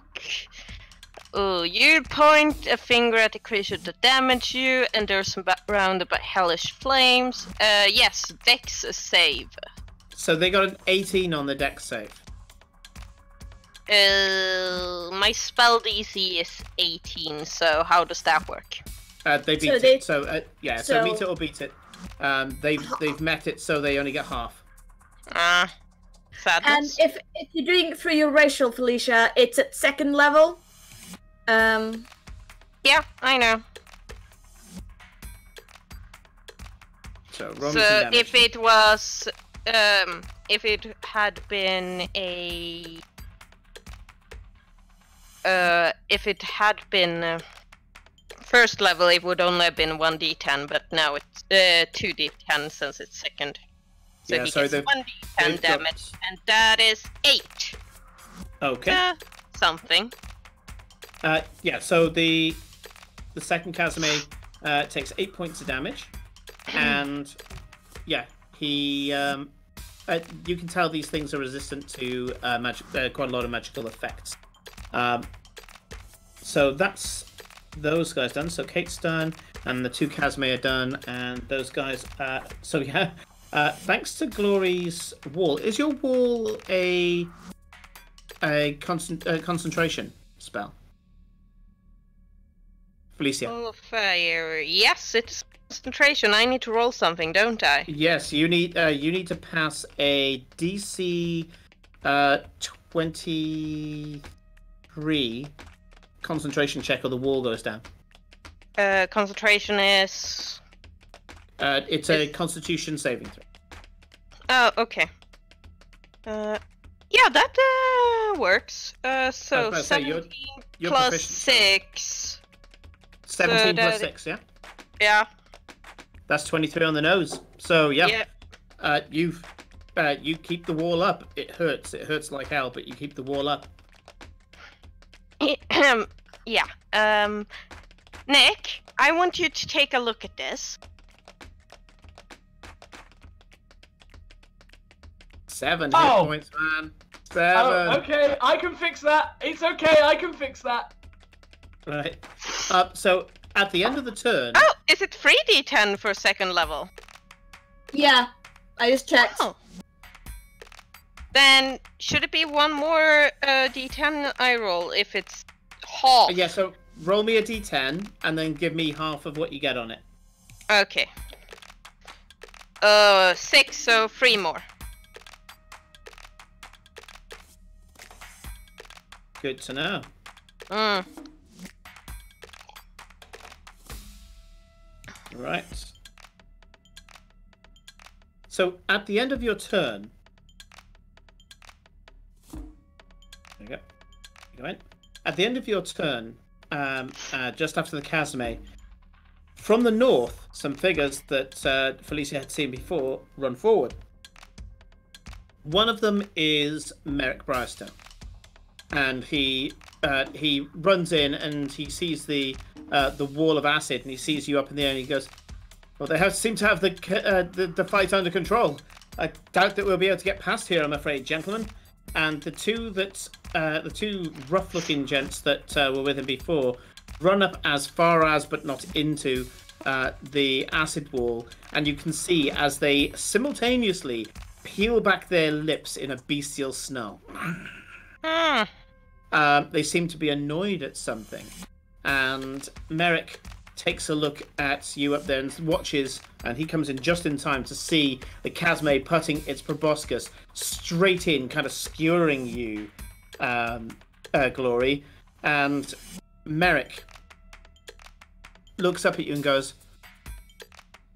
Speaker 3: Oh, you point a finger at the creature to damage you, and there's surrounded by hellish flames. Yes, Dex save.
Speaker 1: So they got an 18 on the Dex save.
Speaker 3: My spell DC is 18, so how does that work?
Speaker 1: They beat it. So yeah, so meet it or beat it. They've met it, so they only get half.
Speaker 5: And
Speaker 3: Sadness.
Speaker 5: if you're doing it through your racial, Felicia, it's at 2nd level.
Speaker 3: Yeah, I know.
Speaker 1: So
Speaker 3: if it was, if it had been a, if it had been first level, it would only have been 1d10, but now it's 2d10 since it's 2nd. So
Speaker 1: yeah,
Speaker 3: he gets 1d10 damage, and that is 8.
Speaker 1: Okay.
Speaker 3: Something.
Speaker 1: Yeah, so the second Casimir takes 8 points of damage, and yeah, he you can tell these things are resistant to quite a lot of magical effects. So that's those guys done. So Kate's done, and the 2 Casimir are done, and those guys. So yeah, thanks to Glory's wall. Is your wall a concentration spell? Felicia.
Speaker 3: Oh, fire. Yes, it's concentration. I need to roll something, don't I?
Speaker 1: Yes, you need to pass a DC 23 concentration check, or the wall goes down.
Speaker 3: Concentration is.
Speaker 1: It's a Constitution saving throw.
Speaker 3: Oh, okay. Yeah, that works. So 17
Speaker 1: you're
Speaker 3: plus 6.
Speaker 1: 17 plus 6, yeah?
Speaker 3: Yeah.
Speaker 1: That's 23 on the nose. So, yeah.
Speaker 3: Yeah.
Speaker 1: You keep the wall up. It hurts. It hurts like hell, but you keep the wall up.
Speaker 3: Yeah. Nick, I want you to take a look at this.
Speaker 1: 7 hit points, man. 7.
Speaker 4: Oh, okay, I can fix that. It's okay, I can fix that.
Speaker 1: Right. So at the end of the turn.
Speaker 3: Oh, is it 3d10 for 2nd level?
Speaker 5: Yeah, I just checked.
Speaker 3: Oh. Then should it be one more d10 I roll if it's half?
Speaker 1: Yeah. So roll me a d10 and then give me half of what you get on it.
Speaker 3: Okay. 6, so 3 more.
Speaker 1: Good to know. Right. So at the end of your turn, there you go. Go in. At the end of your turn, just after the Casimir, from the north, some figures that Felicia had seen before run forward. One of them is Merrick Briarstone. and he runs in and he sees the wall of acid, and he sees you up in the air, and he goes, "Well, they seem to have the fight under control. I doubt that we'll be able to get past here, I'm afraid, gentlemen." And the two rough-looking gents that were with him before run up as far as, but not into, the acid wall, and you can see as they simultaneously peel back their lips in a bestial snarl. They seem to be annoyed at something, and Merrick takes a look at you up there and watches, and he comes in just in time to see the Casme putting its proboscis straight in, kind of skewering you, Glory. And Merrick looks up at you and goes,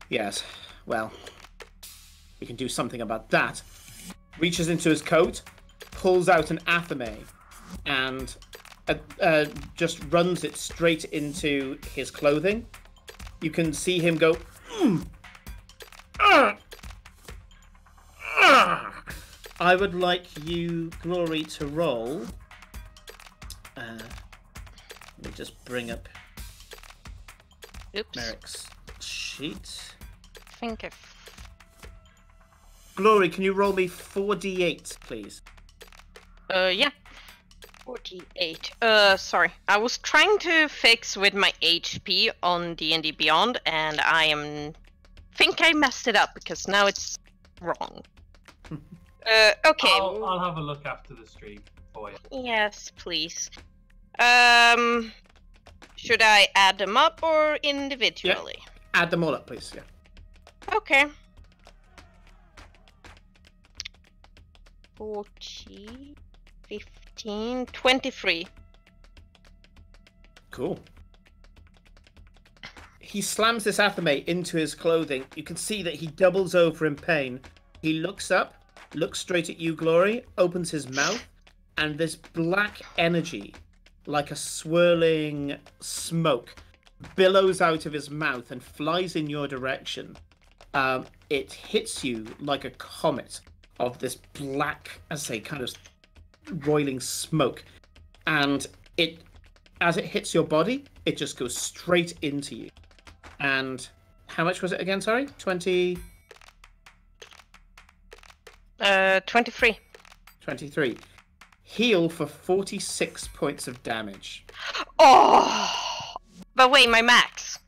Speaker 1: "Yes, well, we can do something about that." Reaches into his coat, pulls out an athame, and just runs it straight into his clothing. You can see him go, I would like you, Glory, to roll. Let me just bring up Merrick's sheet.
Speaker 3: I think
Speaker 1: Glory, can you roll me 4d8, please?
Speaker 3: Yeah. 48. Sorry. I was trying to fix with my HP on D&D Beyond, and think I messed it up because now it's wrong. Okay.
Speaker 4: I'll have a look after the stream for you.
Speaker 3: Yes, please. Should I add them up or individually?
Speaker 1: Yeah. Add them all up, please. Yeah.
Speaker 3: Okay. 40, 15, 23.
Speaker 1: Cool. He slams this athame into his clothing. You can see that he doubles over in pain. He looks up, looks straight at you, Glory, opens his mouth, and this black energy, like a swirling smoke, billows out of his mouth and flies in your direction. It hits you like a comet of this black, as I say, kind of roiling smoke. And as it hits your body, it just goes straight into you. And how much was it again, sorry? 20...
Speaker 3: 23.
Speaker 1: 23. Heal for 46 points of damage.
Speaker 3: Oh! But wait, my max.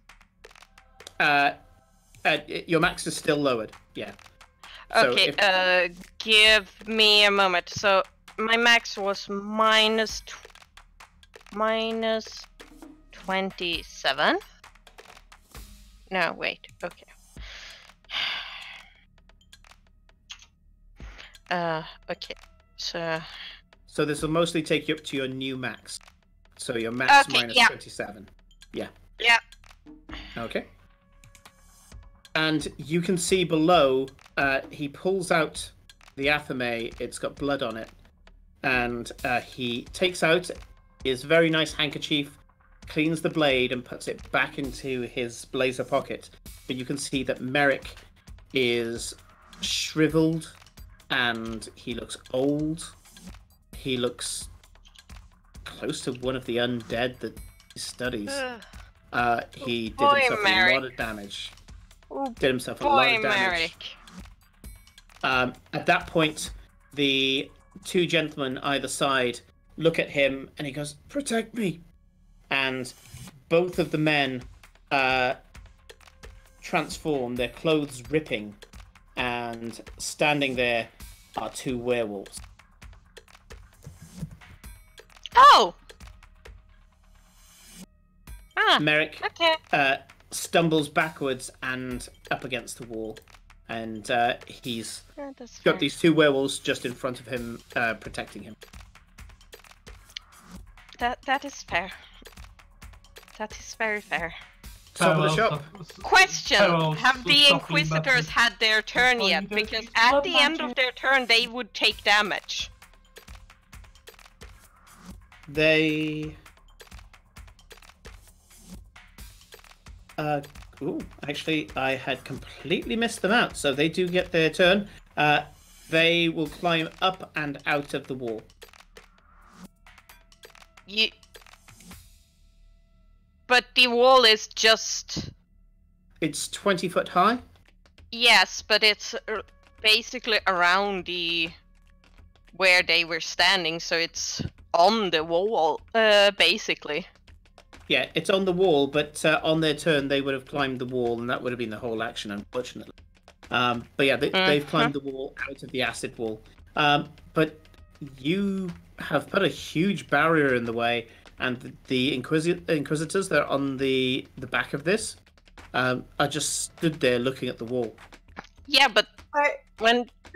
Speaker 1: Your max is still lowered. Yeah. So
Speaker 3: okay, give me a moment. So my max was minus 27. No, wait. Okay. Okay. So
Speaker 1: this will mostly take you up to your new max. So your max minus 27. Yeah.
Speaker 3: Yeah.
Speaker 1: Okay. And you can see below, he pulls out the athame. It's got blood on it. And he takes out his very nice handkerchief, cleans the blade, and puts it back into his blazer pocket. But you can see that Merrick is shriveled, and he looks old. He looks close to one of the undead that he studies. He did himself a lot of damage. Did himself a lot of damage. At that point, the two gentlemen either side look at him, and he goes, "Protect me!" And both of the men transform, their clothes ripping, and standing there are two werewolves.
Speaker 3: Oh!
Speaker 1: Merrick stumbles backwards and up against the wall, and he's got these two werewolves just in front of him, protecting him.
Speaker 3: That is fair. That is very fair.
Speaker 1: Top of the shop.
Speaker 3: Question: have the Inquisitors had their turn yet? Because at the end of their turn, they would take damage.
Speaker 1: They... actually, I had completely missed them out, so they do get their turn. They will climb up and out of the wall.
Speaker 3: But the wall is just...
Speaker 1: It's 20 foot high?
Speaker 3: Yes, but it's basically around where they were standing, so it's on the wall, basically.
Speaker 1: Yeah, it's on the wall, but on their turn they would have climbed the wall, and that would have been the whole action, unfortunately. But yeah, they've climbed the wall out of the acid wall. But you have put a huge barrier in the way, and the Inquisitors that are on the back of this are just stood there looking at the wall.
Speaker 3: Yeah, but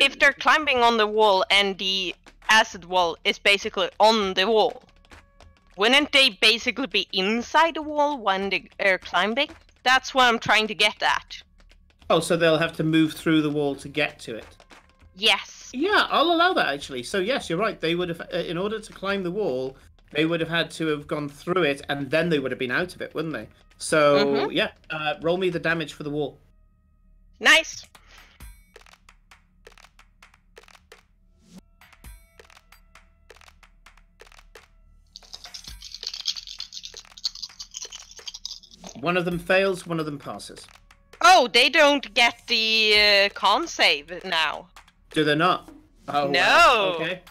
Speaker 3: if they're climbing on the wall and the acid wall is basically on the wall, wouldn't they basically be inside the wall when they're climbing? That's what I'm trying to get at.
Speaker 1: Oh, so they'll have to move through the wall to get to it?
Speaker 3: Yes.
Speaker 1: Yeah, I'll allow that, actually. So yes, you're right. They would have, in order to climb the wall, they would have had to have gone through it, and then they would have been out of it, wouldn't they? So, yeah, roll me the damage for the wall.
Speaker 3: Nice.
Speaker 1: One of them fails, one of them passes.
Speaker 3: Oh, they don't get the con save now.
Speaker 1: Do they not? Oh,
Speaker 3: no.
Speaker 1: Okay.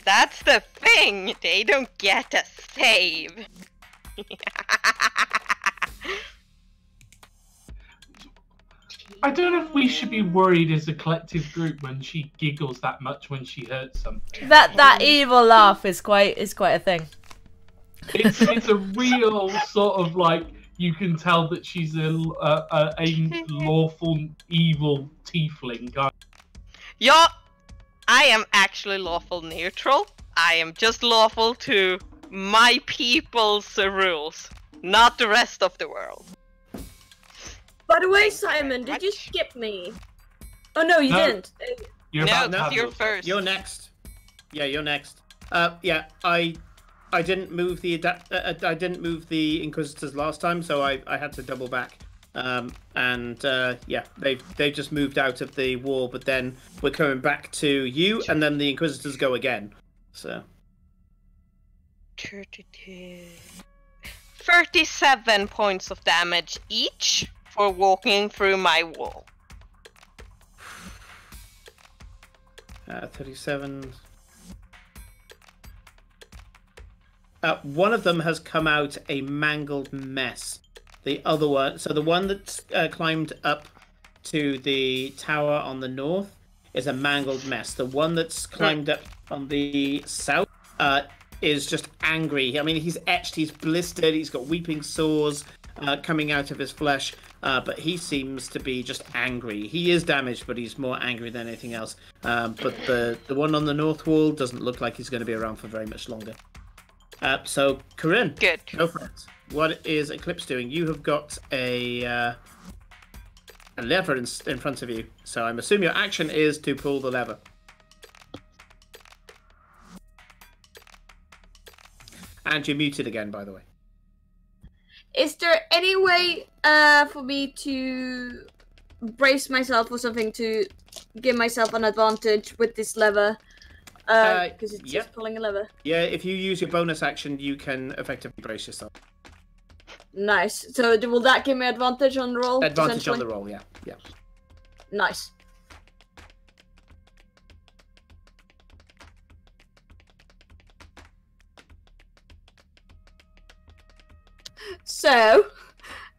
Speaker 3: That's the thing. They don't get a save.
Speaker 4: I don't know if we should be worried as a collective group when she giggles that much when she hurts something.
Speaker 2: That evil laugh is quite a thing.
Speaker 4: It's a real sort of like, you can tell that she's a lawful evil tiefling.
Speaker 3: Yeah, I am actually lawful neutral. I am just lawful to my people's rules, not the rest of the world.
Speaker 5: By the way, Simon, did you skip me? Oh no, you didn't.
Speaker 3: You're first.
Speaker 1: You're next. Yeah, you're next. Yeah, I didn't move the I didn't move the Inquisitors last time, so I had to double back. Yeah, they've just moved out of the wall, but then we're coming back to you, and then the Inquisitors go again. So
Speaker 3: 37 points of damage each for walking through my wall.
Speaker 1: 37. One of them has come out a mangled mess. The other one, so the one that's climbed up to the tower on the north is a mangled mess. The one that's climbed up on the south is just angry. I mean, he's etched, he's blistered, he's got weeping sores coming out of his flesh, but he seems to be just angry. He is damaged, but he's more angry than anything else. But the one on the north wall doesn't look like he's going to be around for very much longer. So, Corinne,
Speaker 3: good.
Speaker 1: Go for it. What is Eclipse doing? You have got a lever in front of you, so I'm assuming your action is to pull the lever. And you're muted again, by the way.
Speaker 5: Is there any way for me to brace myself or something to give myself an advantage with this lever? Because it's just pulling a lever.
Speaker 1: Yeah, if you use your bonus action, you can effectively brace yourself.
Speaker 5: Nice. So will that give me advantage on the roll?
Speaker 1: Advantage on the roll, yeah. Yeah.
Speaker 5: Nice. So,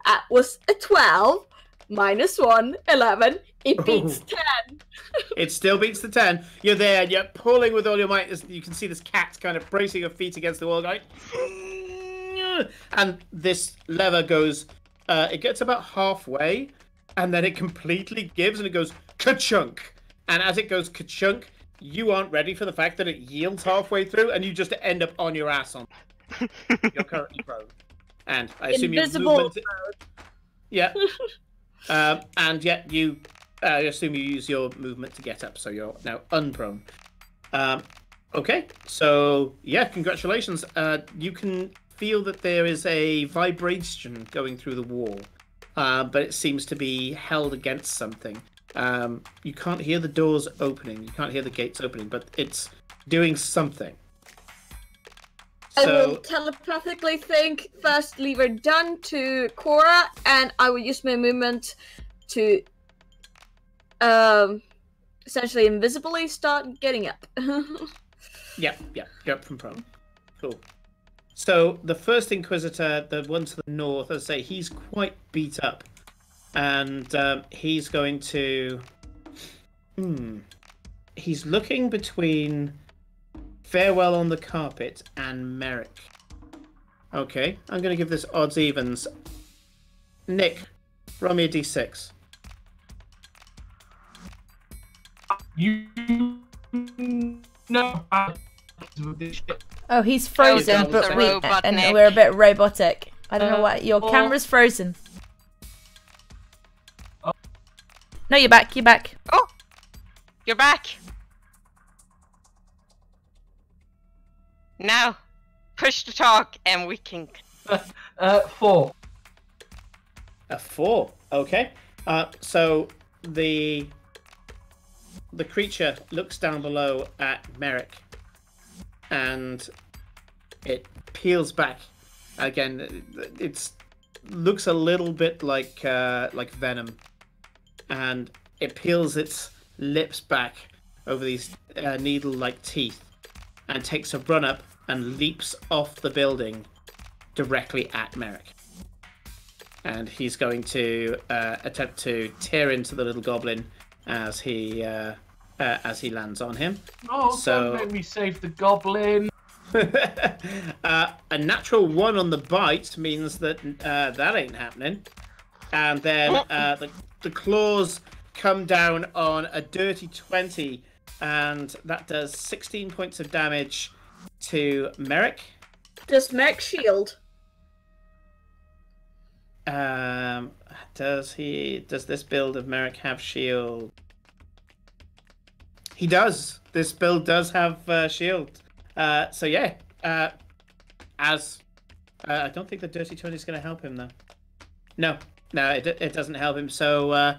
Speaker 5: that was a 12, minus 1, 11. It beats 10.
Speaker 1: It still beats the 10. You're there, and you're pulling with all your might. You can see this cat kind of bracing her feet against the wall, going... And this lever goes... it gets about halfway, and then it completely gives, and it goes ka-chunk. And as it goes ka-chunk, you aren't ready for the fact that it yields halfway through, and you just end up on your ass on. You're currently prone. And I assume your movement... Yeah. And yet you... I assume you use your movement to get up, so you're now unprone. Okay, so yeah, congratulations. You can feel that there is a vibration going through the wall, but it seems to be held against something. You can't hear the doors opening, you can't hear the gates opening, but it's doing something.
Speaker 5: I will telepathically think first lever done to Cora, and I will use my movement to essentially invisibly start getting up.
Speaker 1: Yeah, go up from prone. Cool. So the first Inquisitor, the one to the north, as I say, he's quite beat up, and he's going to. He's looking between Farewell on the Carpet and Merrick. Okay, I'm going to give this odds evens. Nick, roll me a d6.
Speaker 4: You know.
Speaker 2: Oh, he's frozen, but we're a bit robotic. I don't know what. Your camera's frozen.
Speaker 4: Oh.
Speaker 2: No, you're back. You're back.
Speaker 3: Oh, you're back. Now, push to talk, and we can.
Speaker 4: 4.
Speaker 1: A 4. Okay. So the creature looks down below at Merrick, and it peels back. Again, it looks a little bit like venom, and it peels its lips back over these needle-like teeth, and takes a run up and leaps off the building directly at Merrick. And he's going to attempt to tear into the little goblin as he lands on him.
Speaker 4: Oh, don't make me save the goblin.
Speaker 1: A natural 1 on the bite means that that ain't happening. And then the claws come down on a dirty 20, and that does 16 points of damage to Merrick.
Speaker 5: Does Merrick shield?
Speaker 1: Does this build of Merrick have shield? He does. This build does have shield. So yeah, I don't think the dirty 20 is going to help him though. No, it doesn't help him. So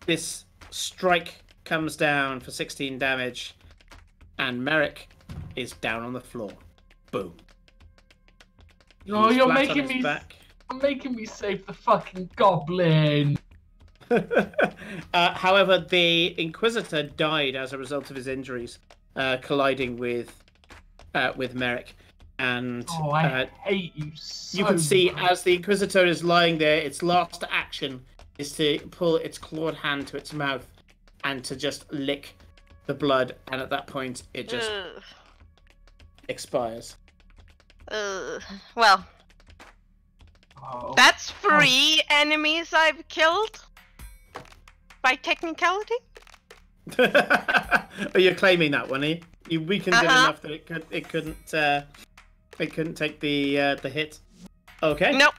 Speaker 1: this strike comes down for 16 damage, and Merrick is down on the floor. Boom.
Speaker 4: No, you're making me save the fucking goblin.
Speaker 1: However, the Inquisitor died as a result of his injuries, colliding with Merrick. And
Speaker 4: I hate you so
Speaker 1: you can see
Speaker 4: much.
Speaker 1: As the Inquisitor is lying there, its last action is to pull its clawed hand to its mouth and to just lick the blood, and at that point it just expires.
Speaker 3: Well, that's 3 enemies I've killed by technicality.
Speaker 1: Oh, you're claiming that one, eh? You weakened it enough that it couldn't take the hit. Okay.
Speaker 3: Nope.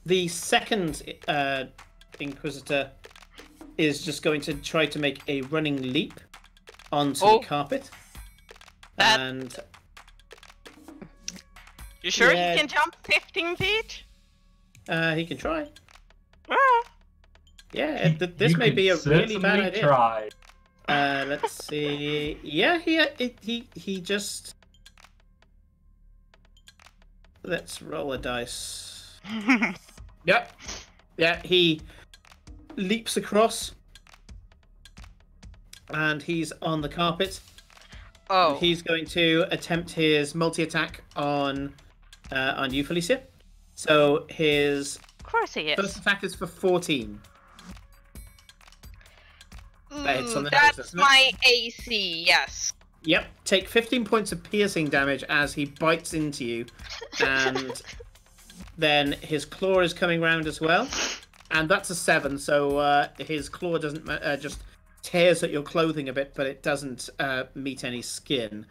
Speaker 1: The second Inquisitor is just going to try to make a running leap onto the carpet. And
Speaker 3: you sure he can jump 15 feet?
Speaker 1: He can try. Yeah, this may be a really bad idea.
Speaker 4: Try.
Speaker 1: Let's see. Yeah, he just. Let's roll a dice. Yep. Yeah, he leaps across, and he's on the carpet.
Speaker 3: Oh.
Speaker 1: He's going to attempt his multi-attack on you, Felicia. So his
Speaker 3: Of course he is.
Speaker 1: first attack is for 14. That hits on the nose,
Speaker 3: That's
Speaker 1: doesn't it?
Speaker 3: my AC, yes.
Speaker 1: Yep. Take 15 points of piercing damage as he bites into you, and then his claw is coming round as well, and that's a 7. So his claw doesn't just tears at your clothing a bit, but it doesn't meet any skin.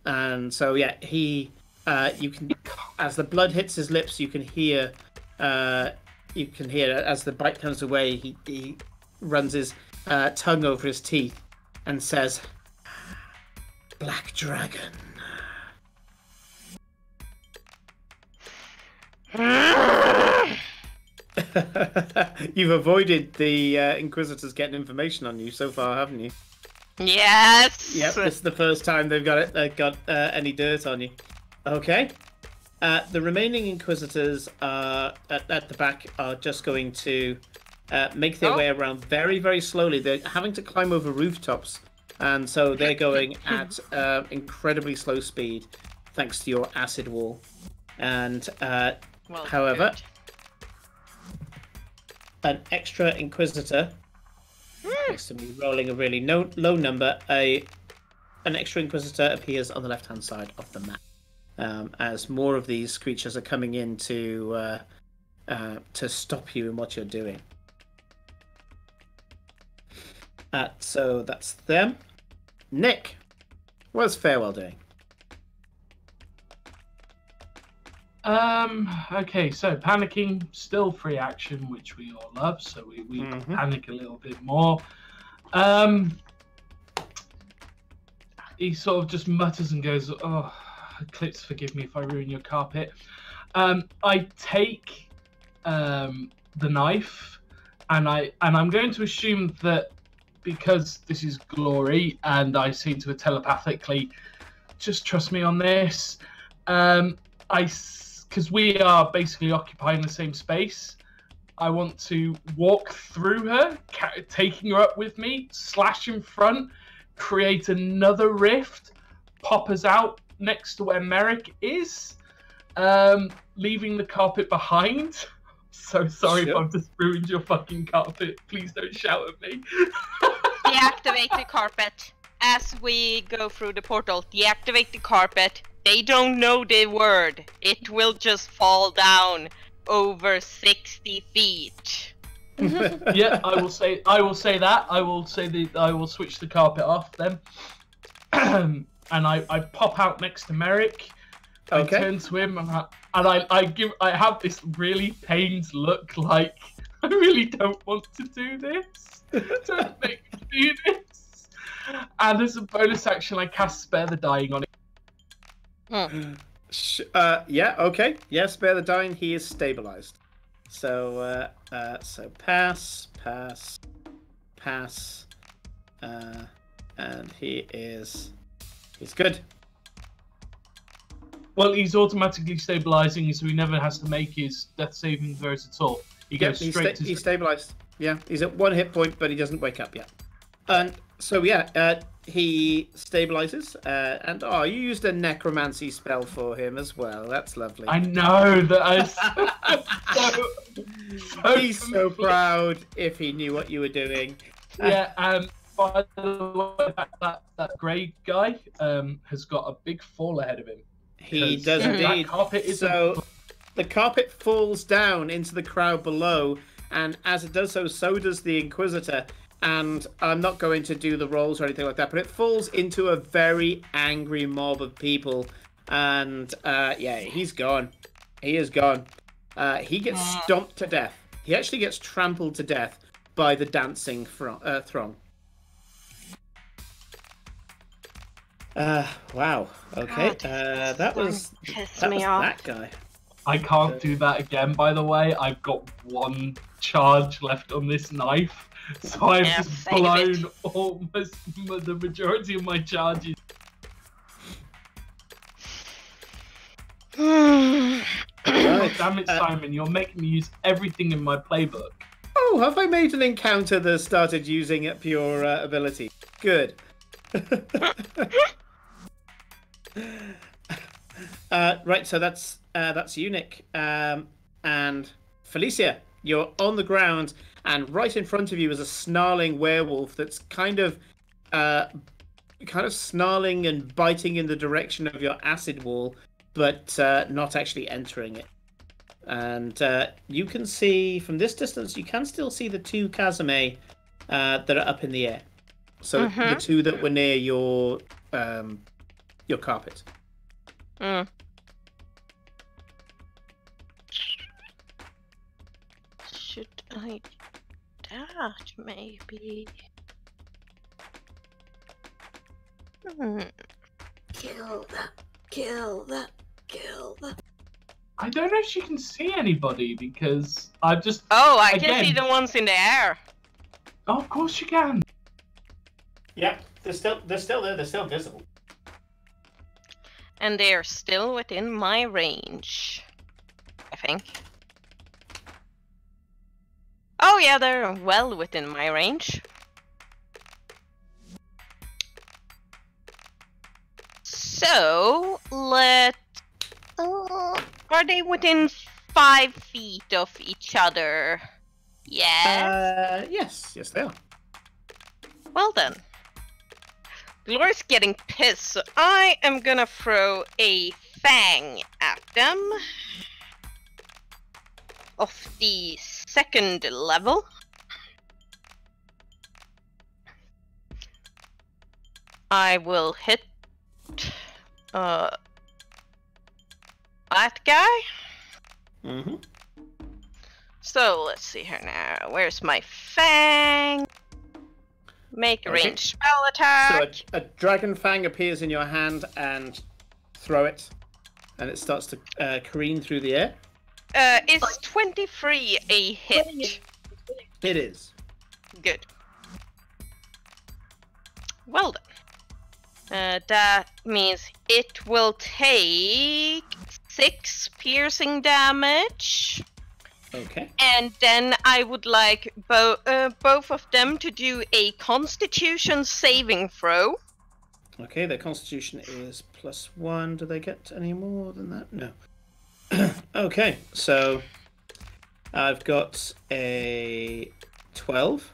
Speaker 1: And so yeah, you can, as the blood hits his lips, you can hear as the bite comes away, he runs his tongue over his teeth and says, "Black Dragon." You've avoided the Inquisitors getting information on you so far, haven't you?
Speaker 3: Yes.
Speaker 1: Yep, this is the first time they've got any dirt on you. Okay. The remaining Inquisitors at the back are just going to make their way around very, very slowly. They're having to climb over rooftops, and so they're going at incredibly slow speed, thanks to your acid wall. And however, an extra Inquisitor, next to me rolling a really low number, an extra Inquisitor appears on the left-hand side of the map. As more of these creatures are coming in to stop you in what you're doing. So that's them. Nick, what's Farewell doing?
Speaker 4: Okay, so panicking, still free action, which we all love, so we panic a little bit more. He sort of just mutters and goes, "Oh, Eclipse, forgive me if I ruin your carpet." I take the knife, and I'm going to assume that because this is Glory, and I seem to telepathically just trust me on this. Because we are basically occupying the same space, I want to walk through her, taking her up with me, slash in front, create another rift, pop us out next to where Merrick is, leaving the carpet behind. So sorry if I've just ruined your fucking carpet. Please don't shout at me.
Speaker 3: Deactivate the carpet. As we go through the portal, deactivate the carpet. They don't know the word. It will just fall down over 60 feet.
Speaker 4: Yeah, I will say that. I will switch the carpet off then. And I pop out next to Merrick. Okay. I turn to him and I have this really pained look, like I really don't want to do this. Don't make me do this. And as a bonus action, I cast Spare the Dying on it.
Speaker 1: Yeah, okay. Yeah, Spare the Dying, he is stabilized. So pass, and he's good.
Speaker 4: Well, he's automatically stabilizing, so he never has to make his death saving throws at all.
Speaker 1: He's stabilized. Yeah, he's at 1 hit point, but he doesn't wake up yet. And so he stabilizes, and you used a necromancy spell for him as well. That's lovely.
Speaker 4: I know that.
Speaker 1: He's so proud if he knew what you were doing.
Speaker 4: Yeah, by the way, that grey guy has got a big fall ahead of him.
Speaker 1: He does indeed. So the carpet falls down into the crowd below, and as it does so does the Inquisitor. And I'm not going to do the rolls or anything like that, but it falls into a very angry mob of people. And he's gone. He is gone. He gets stomped to death. He actually gets trampled to death by the dancing throng. Wow. Okay. That was that guy.
Speaker 4: I can't do that again, by the way. I've got 1 charge left on this knife. So I've just blown almost the majority of my charges.
Speaker 1: Right.
Speaker 4: Damn it, Simon, you're making me use everything in my playbook.
Speaker 1: Oh, have I made an encounter that started using up your ability? Good. Right, so that's you, Nick. And Felicia, you're on the ground, and right in front of you is a snarling werewolf that's kind of snarling and biting in the direction of your acid wall, but not actually entering it. And you can see from this distance, you can still see the 2 Kazame that are up in the air. So the 2 that were near your carpet.
Speaker 3: Should I do that, maybe?
Speaker 5: Kill that.
Speaker 4: I don't know if she can see anybody because I've just...
Speaker 3: Oh, I can see the ones in the air.
Speaker 4: Oh, of course you can.
Speaker 1: Yep. They're still there. They're still visible.
Speaker 3: And they're still within my range, I think. Oh yeah, they're well within my range. So, are they within 5 feet of each other? Yes?
Speaker 1: Yes, they are.
Speaker 3: Well then. Gloria's getting pissed, so I am gonna throw a fang at them. Of the 2nd level. I will hit that guy.
Speaker 1: Mm-hmm.
Speaker 3: So let's see here now. Where's my fang? Make a ranged spell attack.
Speaker 1: So a dragon fang appears in your hand and throw it, and it starts to careen through the air.
Speaker 3: Is 23 a hit?
Speaker 1: It is.
Speaker 3: Good. Well then. That means it will take 6 piercing damage.
Speaker 1: Okay.
Speaker 3: And then I would like both of them to do a Constitution saving throw.
Speaker 1: Okay, their Constitution is +1. Do they get any more than that? No. Okay, so I've got a 12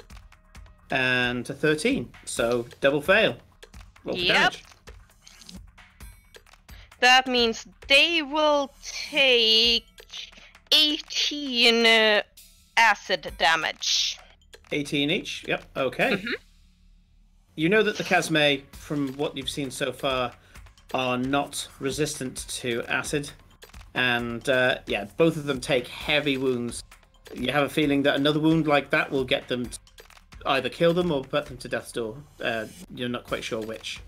Speaker 1: and a 13. So double fail. Roll for damage.
Speaker 3: That means they will take 18 acid damage.
Speaker 1: 18 each? Yep, okay. Mm-hmm. You know that the Chasme, from what you've seen so far, are not resistant to acid. And, yeah, both of them take heavy wounds. You have a feeling that another wound like that will get them to either kill them or put them to death's door. You're not quite sure which.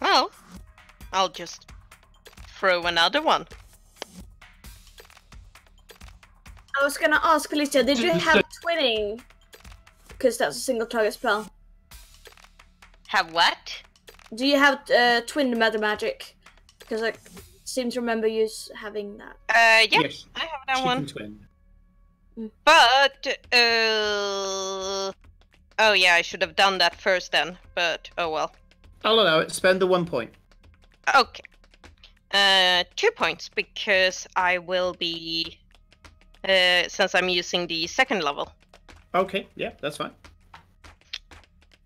Speaker 3: Well, I'll just throw another one.
Speaker 5: I was gonna ask, Felicia, did you have twinning? Because that's a single target spell.
Speaker 3: Have what?
Speaker 5: Do you have twin meta magic? Because I seem to remember you having that.
Speaker 3: Yeah,
Speaker 1: yes.
Speaker 3: I have that one.
Speaker 1: Twin.
Speaker 3: But, oh yeah, I should have done that first then, but oh well.
Speaker 1: I'll allow it. Spend the 1 point.
Speaker 3: Okay. 2 points, because I will be... since I'm using the 2nd level.
Speaker 1: Okay, yeah, that's fine.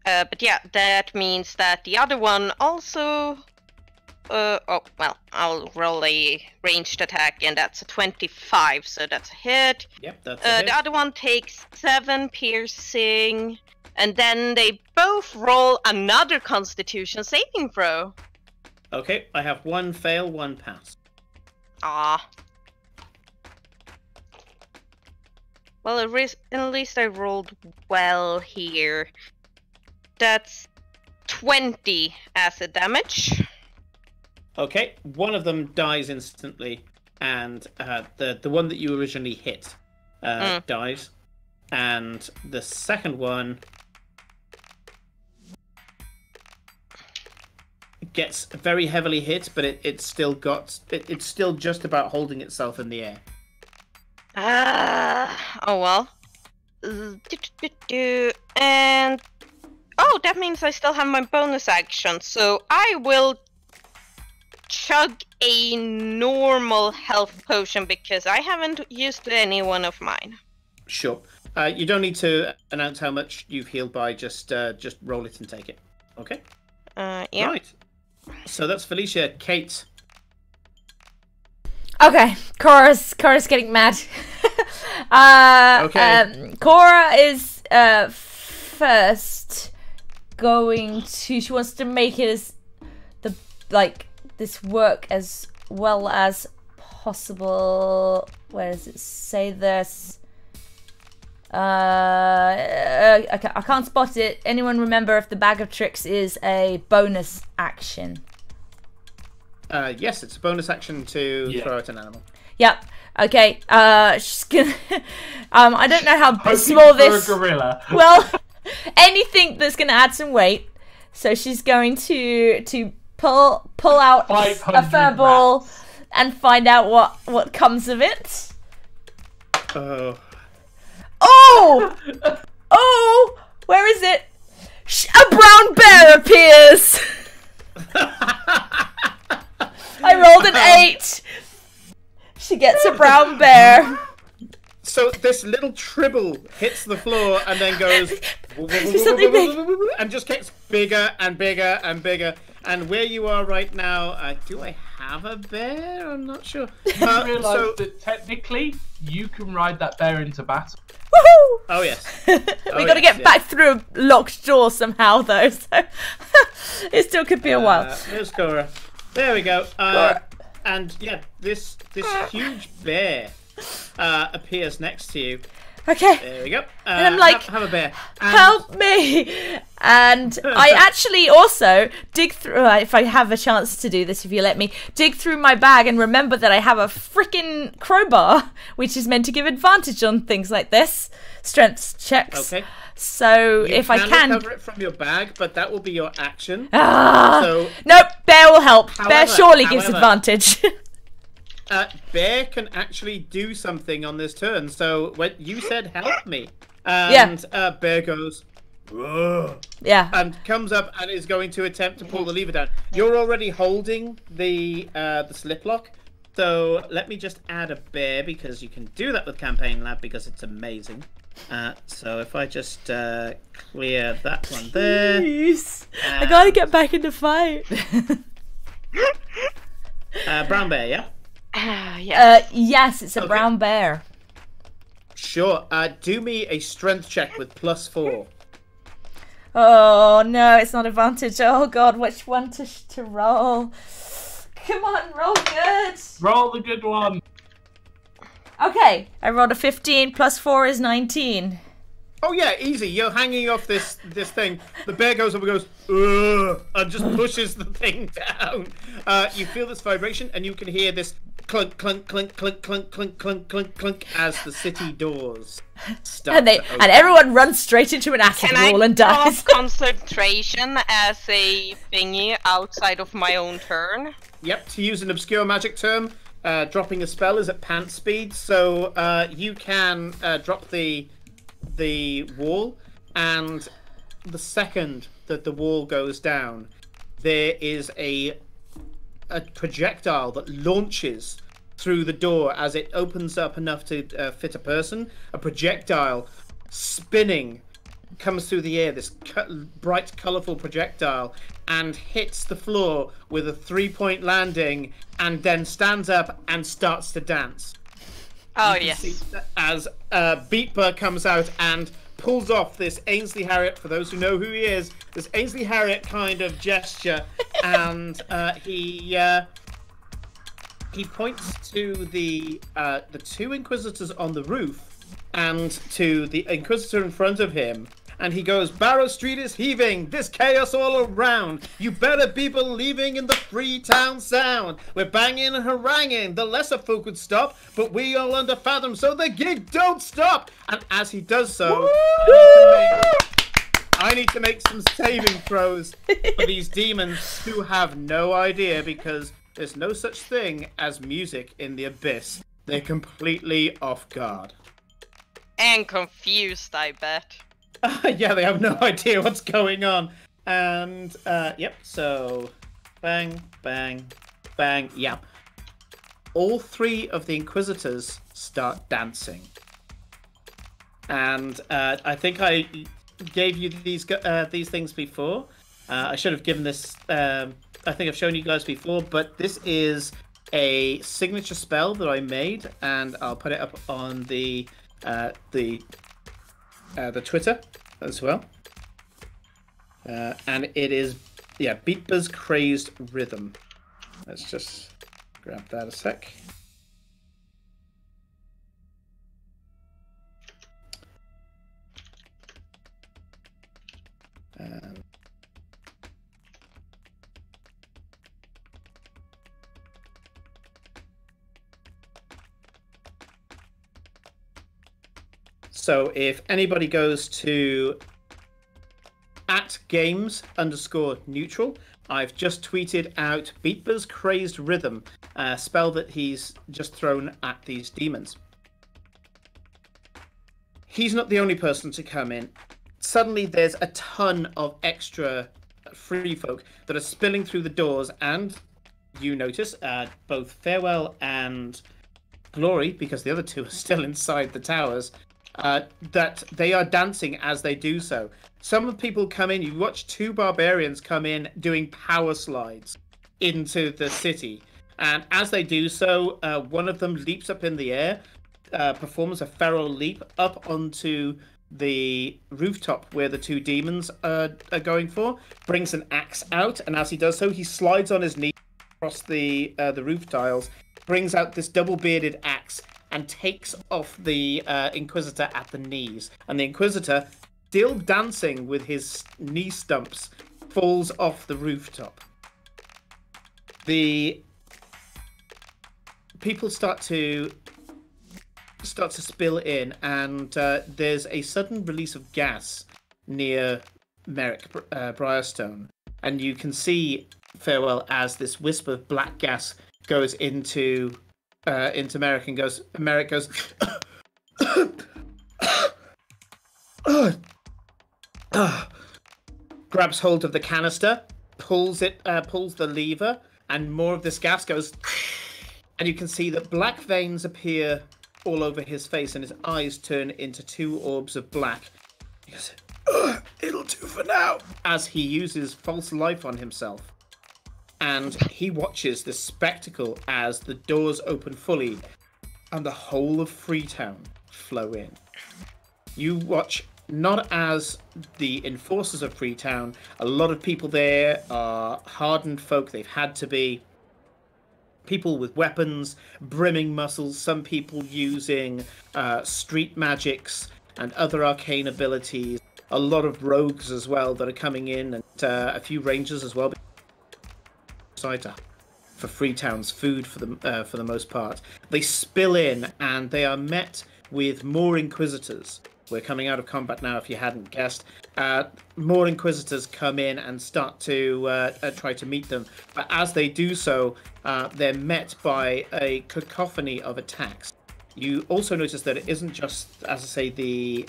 Speaker 3: But yeah, that means that the other one also... oh, well, I'll roll a ranged attack, and that's a 25, so that's a hit.
Speaker 1: Yep, that's a hit.
Speaker 3: The other one takes 7 piercing, and then they both roll another Constitution saving throw.
Speaker 1: Okay, I have 1 fail, 1 pass.
Speaker 3: Ah. Well, at least I rolled well here. That's 20 acid damage.
Speaker 1: Okay, one of them dies instantly, and the one that you originally hit dies, and the second one gets very heavily hit, but it's still just about holding itself in the air.
Speaker 3: Oh well. And oh, that means I still have my bonus action, so I will chug a normal health potion because I haven't used any one of mine.
Speaker 1: Sure. You don't need to announce how much you've healed by. Just roll it and take it. Okay.
Speaker 3: Yeah.
Speaker 1: Right. So that's Felicia. Kate.
Speaker 2: Okay, Cora's getting mad.
Speaker 1: Okay.
Speaker 2: Cora is first going to. She wants to make it as this work as well as possible. Where does it say this? I can't spot it. Anyone remember if the bag of tricks is a bonus action?
Speaker 1: Yes, it's a bonus action to throw at an animal.
Speaker 2: Yep. Okay. She's gonna. I don't know how small this.
Speaker 4: For a gorilla.
Speaker 2: Well, anything that's going to add some weight. So she's going to pull out a fur ball and find out what comes of it.
Speaker 1: Oh.
Speaker 2: Oh! Where is it? A brown bear appears! I rolled an 8. She gets a brown bear.
Speaker 1: So this little tribble hits the floor and then goes
Speaker 2: Something big.
Speaker 1: and just gets bigger and bigger and bigger. And where you are right now, do I have a bear? I'm not sure.
Speaker 4: You realise that technically you can ride that bear into battle.
Speaker 2: Woohoo!
Speaker 1: Oh yes.
Speaker 2: We got to get back through a locked door somehow, though. So it still could be a while.
Speaker 1: There's Cora. There we go. And yeah, this huge bear appears next to you.
Speaker 2: Okay.
Speaker 1: There we go.
Speaker 2: And I'm like,
Speaker 1: have a bear.
Speaker 2: Help me! And I actually also dig through, if I have a chance to do this, if you let me, dig through my bag and remember that I have a freaking crowbar, which is meant to give advantage on things like this. Strength checks.
Speaker 1: Okay.
Speaker 2: So
Speaker 1: You
Speaker 2: if I can
Speaker 1: recover it from your bag, but that will be your action.
Speaker 2: Nope, bear will help. Bear surely gives advantage.
Speaker 1: Bear can actually do something on this turn. So when you said help me, and Bear goes, "Whoa," and comes up and is going to attempt to pull the lever down. You're already holding the slip lock. So let me just add a bear because you can do that with Campaign Lab because it's amazing. So if I just clear that one there.
Speaker 2: Jeez. I gotta get back in the fight.
Speaker 1: Brown bear, yeah?
Speaker 2: Yes, it's a brown bear.
Speaker 1: Sure. Do me a strength check with +4.
Speaker 2: Oh no, it's not advantage. Oh god, which one to roll? Come on, roll good.
Speaker 4: Roll the good one.
Speaker 2: Okay, I rolled a 15 +4 is 19.
Speaker 1: Oh yeah, easy. You're hanging off this thing. The bear goes up and goes, ugh, and just pushes the thing down. You feel this vibration, and you can hear this clunk, clunk, clunk, clunk, clunk, clunk, clunk, clunk, clunk as the city doors start.
Speaker 2: And everyone runs straight into an acid wall and dies.
Speaker 3: Can I concentration as a thingy outside of my own turn?
Speaker 1: Yep. To use an obscure magic term, dropping a spell is at pant speed, so you can drop the wall, and the second that the wall goes down, there is a projectile that launches through the door as it opens up enough to fit a person. A projectile spinning comes through the air, this bright, colourful projectile, and hits the floor with a 3-point landing, and then stands up and starts to dance.
Speaker 3: Oh, yes.
Speaker 1: As Beatber comes out and pulls off this Ainsley Harriott, for those who know who he is, this Ainsley Harriott kind of gesture, and he points to the 2 Inquisitors on the roof and to the Inquisitor in front of him, and he goes, "Barrow Street is heaving, this chaos all around. You better be believing in the Freetown sound. We're banging and haranguing, the lesser folk would stop, but we all under fathom, so the gig don't stop." And as he does so, I need to make some saving throws for these demons who have no idea, because there's no such thing as music in the abyss. They're completely off guard.
Speaker 3: And confused, I bet.
Speaker 1: Yeah, they have no idea what's going on. And, yep, so bang, bang, bang, yeah. All 3 of the Inquisitors start dancing. And I think I gave you these things before. I should have given this, I think I've shown you guys before, but this is a signature spell that I made, and I'll put it up on the Twitter as well. And it is, Beatber's Crazed Rhythm. Let's just grab that a sec. So if anybody goes to at games_neutral. I've just tweeted out Beatler's Crazed Rhythm, a spell that he's just thrown at these demons. He's not the only person to come in. Suddenly there's a ton of extra free folk that are spilling through the doors, and you notice both Farewell and Glory, because the other two are still inside the towers, that they are dancing as they do so. Some of the people come in, you watch two barbarians come in doing power slides into the city. And as they do so, one of them leaps up in the air, performs a feral leap up onto the rooftop where the two demons are going for, brings an axe out, and as he does so, he slides on his knee across the roof tiles, brings out this double-bearded axe, and takes off the Inquisitor at the knees. And the Inquisitor, still dancing with his knee stumps, falls off the rooftop. The people start to spill in, and there's a sudden release of gas near Merrick Briarstone, and you can see Farewell as this wisp of black gas goes into Merrick, and Merrick goes grabs hold of the canister, pulls the lever, and more of this gas goes, and you can see that black veins appear all over his face, and his eyes turn into two orbs of black. He goes, "It'll do for now," as he uses false life on himself. And he watches this spectacle as the doors open fully and the whole of Freetown flow in. You watch not as the enforcers of Freetown. A lot of people there are hardened folk. They've had to be people with weapons, brimming muscles, some people using street magics and other arcane abilities. A lot of rogues as well that are coming in, and a few rangers as well. For Freetown's food for the most part. They spill in, and they are met with more Inquisitors. We're coming out of combat now, if you hadn't guessed. More Inquisitors come in and start to try to meet them. But as they do so, they're met by a cacophony of attacks. You also notice that it isn't just, as I say, the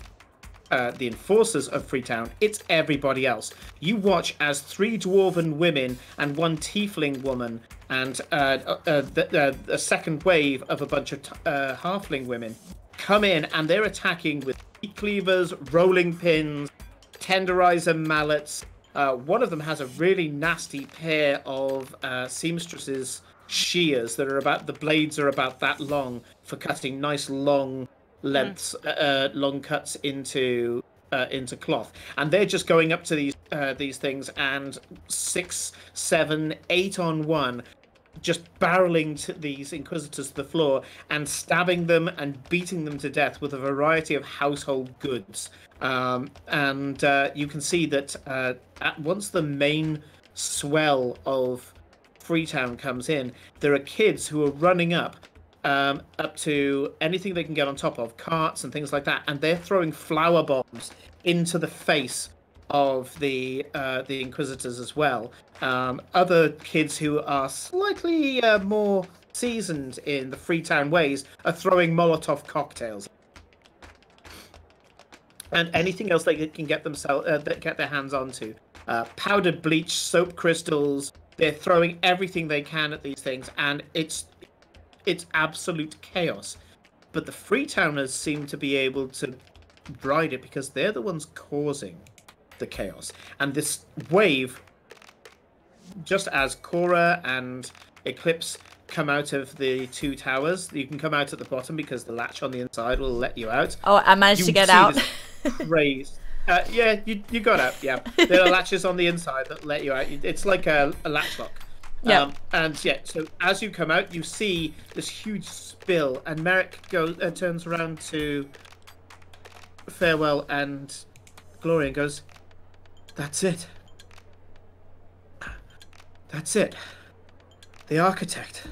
Speaker 1: enforcers of Freetown, it's everybody else. You watch as 3 dwarven women and 1 tiefling woman and a second wave of a bunch of halfling women come in, and they're attacking with meat cleavers, rolling pins, tenderizer mallets. One of them has a really nasty pair of seamstresses shears that are the blades are about that long for cutting nice long lengths, long cuts into cloth, and they're just going up to these things, and 6, 7, 8 on one, just barreling to these Inquisitors to the floor and stabbing them and beating them to death with a variety of household goods. And you can see that once the main swell of Freetown comes in, there are kids who are running up to anything they can get on top of, carts and things like that, and they're throwing flower bombs into the face of the Inquisitors as well. Other kids who are slightly more seasoned in the Freetown ways are throwing Molotov cocktails and anything else they can get get their hands onto. Powdered bleach, soap crystals. They're throwing everything they can at these things, and it's absolute chaos. But the Freetowners seem to be able to ride it because they're the ones causing the chaos. And this wave, just as Cora and Eclipse come out of the 2 towers, you can come out at the bottom because the latch on the inside will let you out.
Speaker 2: Oh, I managed to get out.
Speaker 1: Yeah, you got out. Yeah, there are latches on the inside that let you out. It's like a latch lock.
Speaker 2: Yeah.
Speaker 1: And yeah, so as you come out, you see this huge spill, and Merrick turns around to Farewell and Glory and goes, "That's it. That's it. The architect.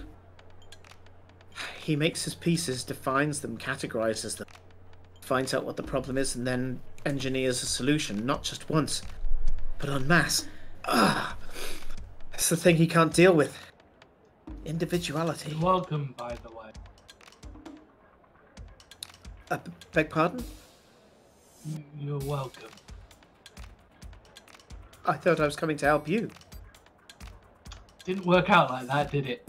Speaker 1: He makes his pieces, defines them, categorizes them, finds out what the problem is, and then engineers a solution, not just once, But en masse, that's the thing he can't deal with. Individuality.
Speaker 4: You're welcome, by the way.
Speaker 1: Beg pardon?
Speaker 4: You're welcome.
Speaker 1: I thought I was coming to help you.
Speaker 4: Didn't work out like that, did it?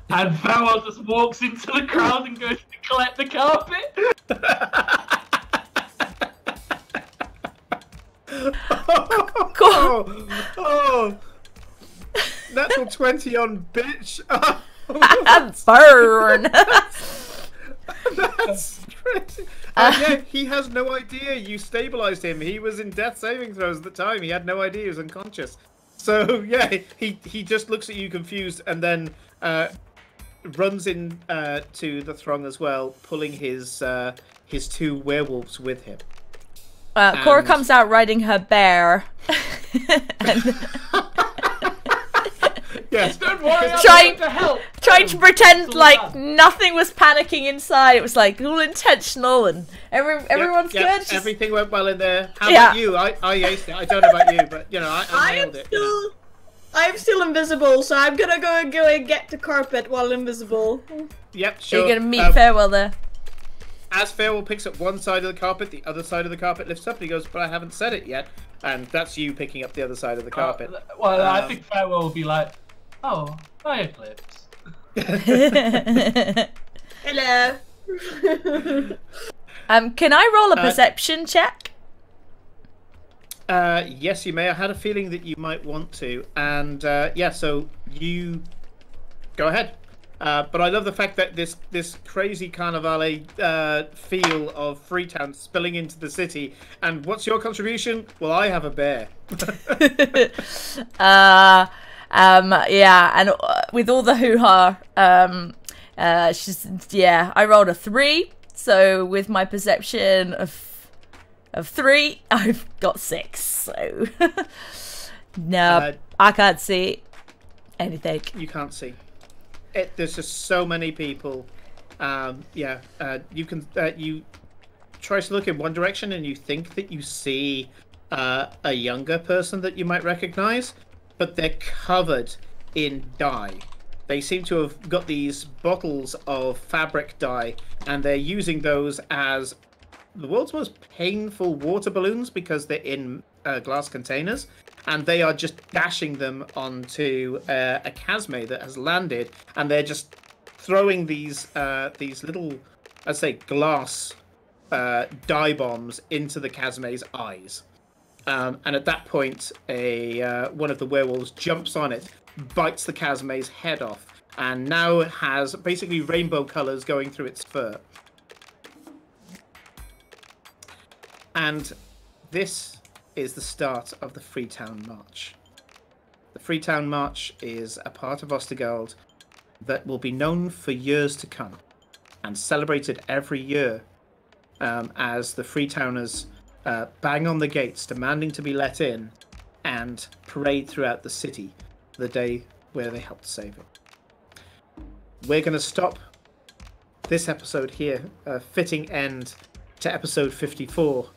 Speaker 4: And Farewell just walks into the crowd and goes to collect the carpet.
Speaker 1: Oh, natural 20 on bitch.
Speaker 2: Burn.
Speaker 1: That's crazy. Yeah, he has no idea you stabilized him. He was in death saving throws at the time. He had no idea he was unconscious. So yeah, he just looks at you confused and then runs in to the throng as well, pulling his 2 werewolves with him.
Speaker 2: Cora comes out riding her bear.
Speaker 1: Yes,
Speaker 4: don't worry,
Speaker 2: trying to pretend like nothing was panicking inside. It was like all intentional and everyone's good.
Speaker 1: Everything went well in there. How about you? I aced it. I don't know about you, but you know, I nailed it.
Speaker 5: I'm still invisible, so I'm gonna go and get the carpet while invisible.
Speaker 1: Yep, sure.
Speaker 2: You're gonna meet Farewell there.
Speaker 1: As Farewell picks up one side of the carpet, the other side of the carpet lifts up and he goes, but I haven't said it yet. And that's you picking up the other side of the carpet.
Speaker 4: Well, I think Farewell will be like, oh, hi, Eclipse.
Speaker 5: Hello.
Speaker 2: Can I roll a perception check?
Speaker 1: Yes, you may. I had a feeling that you might want to. And yeah, so you go ahead. But I love the fact that this crazy carnivale feel of Freetown spilling into the city. And what's your contribution? Well, I have a bear.
Speaker 2: Yeah, and with all the hoo-ha, I rolled a 3. So with my perception of 3, I've got 6. So no, I can't see anything.
Speaker 1: You can't see. There's just so many people. You can you try to look in one direction and you think that you see a younger person that you might recognize, but they're covered in dye. They seem to have got these bottles of fabric dye, and they're using those as the world's most painful water balloons because they're in glass containers. And they are just dashing them onto a Casme that has landed, and they're just throwing these little, I'd say, glass dye bombs into the Casme's eyes. And at that point, one of the werewolves jumps on it, bites the Casme's head off, and now has basically rainbow colors going through its fur. And this is the start of the Freetown March. The Freetown March is a part of Ostergeld that will be known for years to come and celebrated every year as the Freetowners bang on the gates demanding to be let in and parade throughout the city the day where they helped save it. We're going to stop this episode here, a fitting end to episode 54.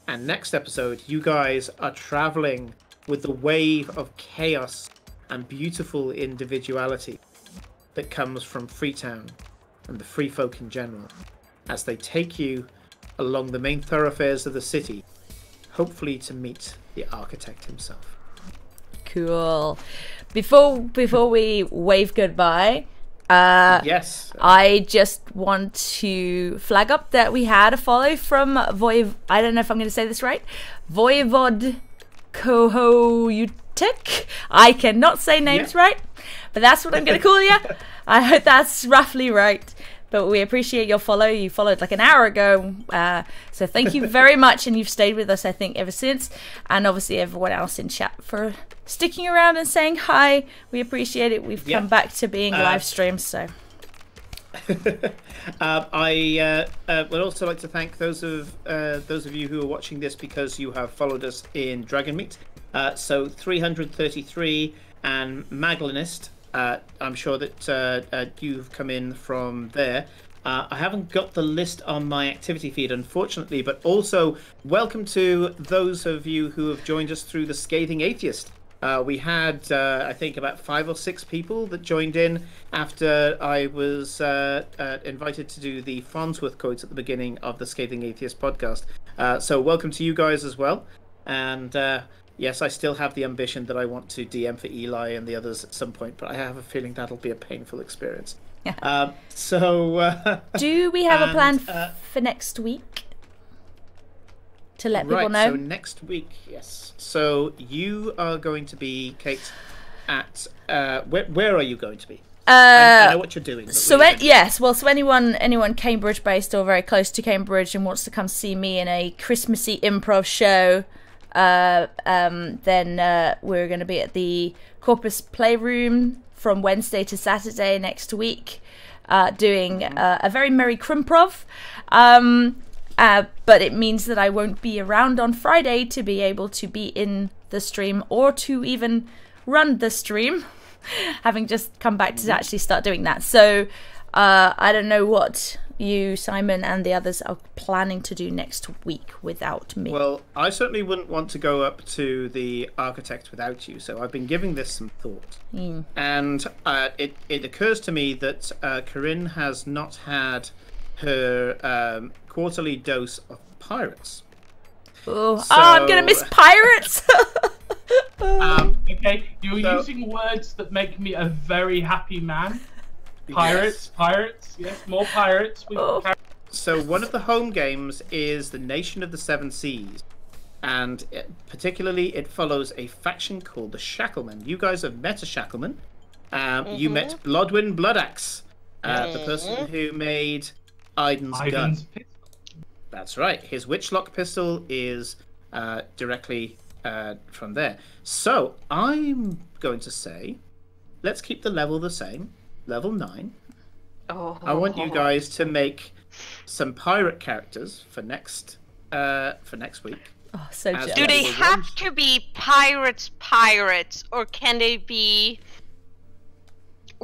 Speaker 1: And next episode, you guys are traveling with the wave of chaos and beautiful individuality that comes from Freetown and the free folk in general, as they take you along the main thoroughfares of the city, hopefully to meet the architect himself.
Speaker 2: Cool. Before we wave goodbye,
Speaker 1: yes,
Speaker 2: I just want to flag up that we had a follow from I don't know if I'm going to say this right, Voivod Kohoyutek. I cannot say names right, but that's what I'm going to call you. I hope that's roughly right. But we appreciate your follow. You followed like an hour ago, so thank you very much, and you've stayed with us, I think, ever since. And obviously everyone else in chat for sticking around and saying hi. We appreciate it. We've come back to being live streams, so.
Speaker 1: I would also like to thank those of you who are watching this because you have followed us in Dragonmeet. So 333 and Maglinist. I'm sure that you've come in from there. I haven't got the list on my activity feed, unfortunately, but also welcome to those of you who have joined us through the Scathing Atheist. We had, I think, about 5 or 6 people that joined in after I was invited to do the Farnsworth quotes at the beginning of the Scathing Atheist podcast. So welcome to you guys as well. And yes, I still have the ambition that I want to DM for Eli and the others at some point, but I have a feeling that'll be a painful experience.
Speaker 2: Do we have a plan for next week? To let people know?
Speaker 1: So next week, yes. So you are going to be, Kate, at... where are you going to be? I know what you're doing.
Speaker 2: So anyone Cambridge-based or very close to Cambridge and wants to come see me in a Christmassy improv show, then we're going to be at the Corpus Playroom from Wednesday to Saturday next week, doing a very merry crimprov. But it means that I won't be around on Friday to be able to be in the stream or to even run the stream, having just come back to actually start doing that. So I don't know what you, Simon, and the others are planning to do next week without me.
Speaker 1: Well, I certainly wouldn't want to go up to the Architect without you, so I've been giving this some thought. And it occurs to me that Corinne has not had her quarterly dose of pirates.
Speaker 2: I'm gonna miss pirates.
Speaker 4: Okay, you're using words that make me a very happy man. Pirates, yes, more pirates.
Speaker 1: So one of the home games is the Nation of the Seven Seas, and particularly it follows a faction called the Shacklemen. You guys have met a Shackleman. You met Blodwyn Bloodaxe, the person who made Aiden's gun. Pistol. That's right. His Witchlock pistol is directly from there. So I'm going to say, let's keep the level the same, level 9. I want you guys to make some pirate characters for next week.
Speaker 2: Oh, so jealous.
Speaker 3: Do they have to be pirates, or can they be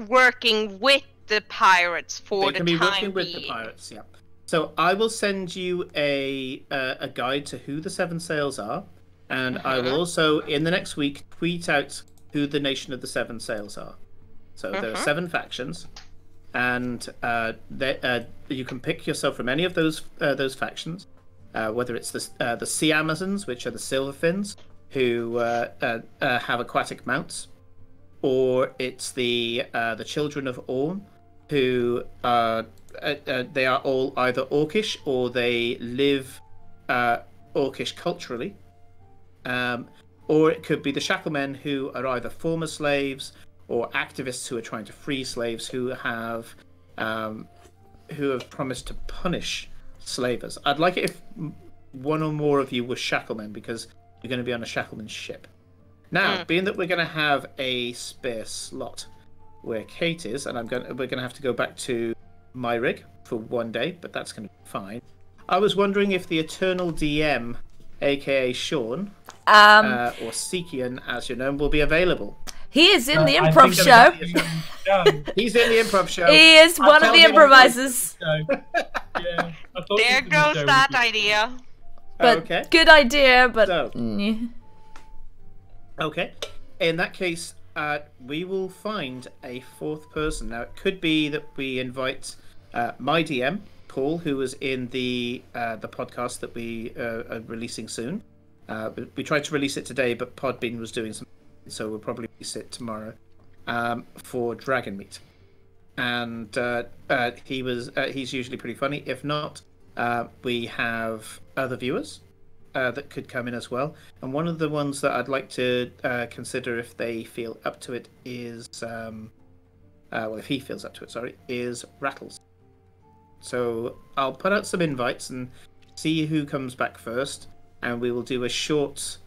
Speaker 3: working with the pirates for the time being?
Speaker 1: They can be working with the pirates, yeah. So I will send you a guide to who the Seven Sails are, and I will also, in the next week, tweet out who the Nation of the Seven Sails are. So there are 7 factions, and you can pick yourself from any of those factions, whether it's the Sea Amazons, which are the Silverfins, who have aquatic mounts, or it's the Children of Orm, who they are all either Orcish or they live Orcish culturally, or it could be the Shacklemen, who are either former slaves or activists who are trying to free slaves who have promised to punish slavers. I'd like it if one or more of you were Shacklemen, because you're going to be on a Shackleman ship. Now, being that we're going to have a spare slot where Kate is, and we're going to have to go back to my rig for one day, but that's going to be fine. I was wondering if the Eternal DM, aka Sean, or Sekian, as you know, will be available.
Speaker 2: He is in the improv show.
Speaker 1: He's in the improv show.
Speaker 2: He is one of the improvisers.
Speaker 4: Yeah,
Speaker 3: there goes that idea.
Speaker 2: But
Speaker 1: okay.
Speaker 2: Good idea, but...
Speaker 1: Okay. In that case, we will find a 4th person. Now, it could be that we invite my DM, Paul, who was in the podcast that we are releasing soon. We tried to release it today, but Podbean was doing something, so we'll probably release it tomorrow for Dragon Meat. And he's usually pretty funny. If not, we have other viewers that could come in as well. And one of the ones that I'd like to consider if they feel up to it is, if he feels up to it, is Rattles. So I'll put out some invites and see who comes back first, and we will do a short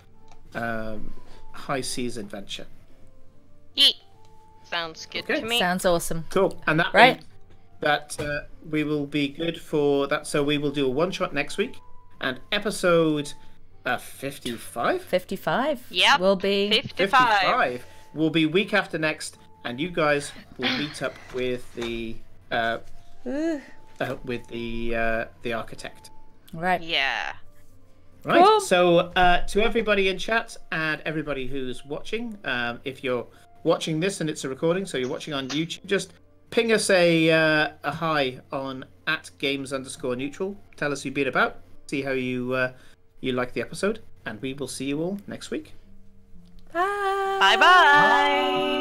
Speaker 1: high seas adventure.
Speaker 3: Sounds good to me.
Speaker 2: Sounds awesome.
Speaker 1: Cool. And that
Speaker 2: right?
Speaker 1: That we will be good for that. So we will do a one-shot next week, and episode 55?
Speaker 2: 55.
Speaker 3: Yep.
Speaker 2: Will be
Speaker 3: 55.
Speaker 1: Will be week after next, and you guys will meet up with the with the architect.
Speaker 2: Right.
Speaker 3: Yeah.
Speaker 1: Right.
Speaker 2: Cool.
Speaker 1: So to everybody in chat and everybody who's watching, if you're watching this and it's a recording, so you're watching on YouTube, just ping us a hi on @games_neutral. Tell us you've been about. See how you like the episode, and we will see you all next week.
Speaker 2: Bye.
Speaker 3: Bye-bye.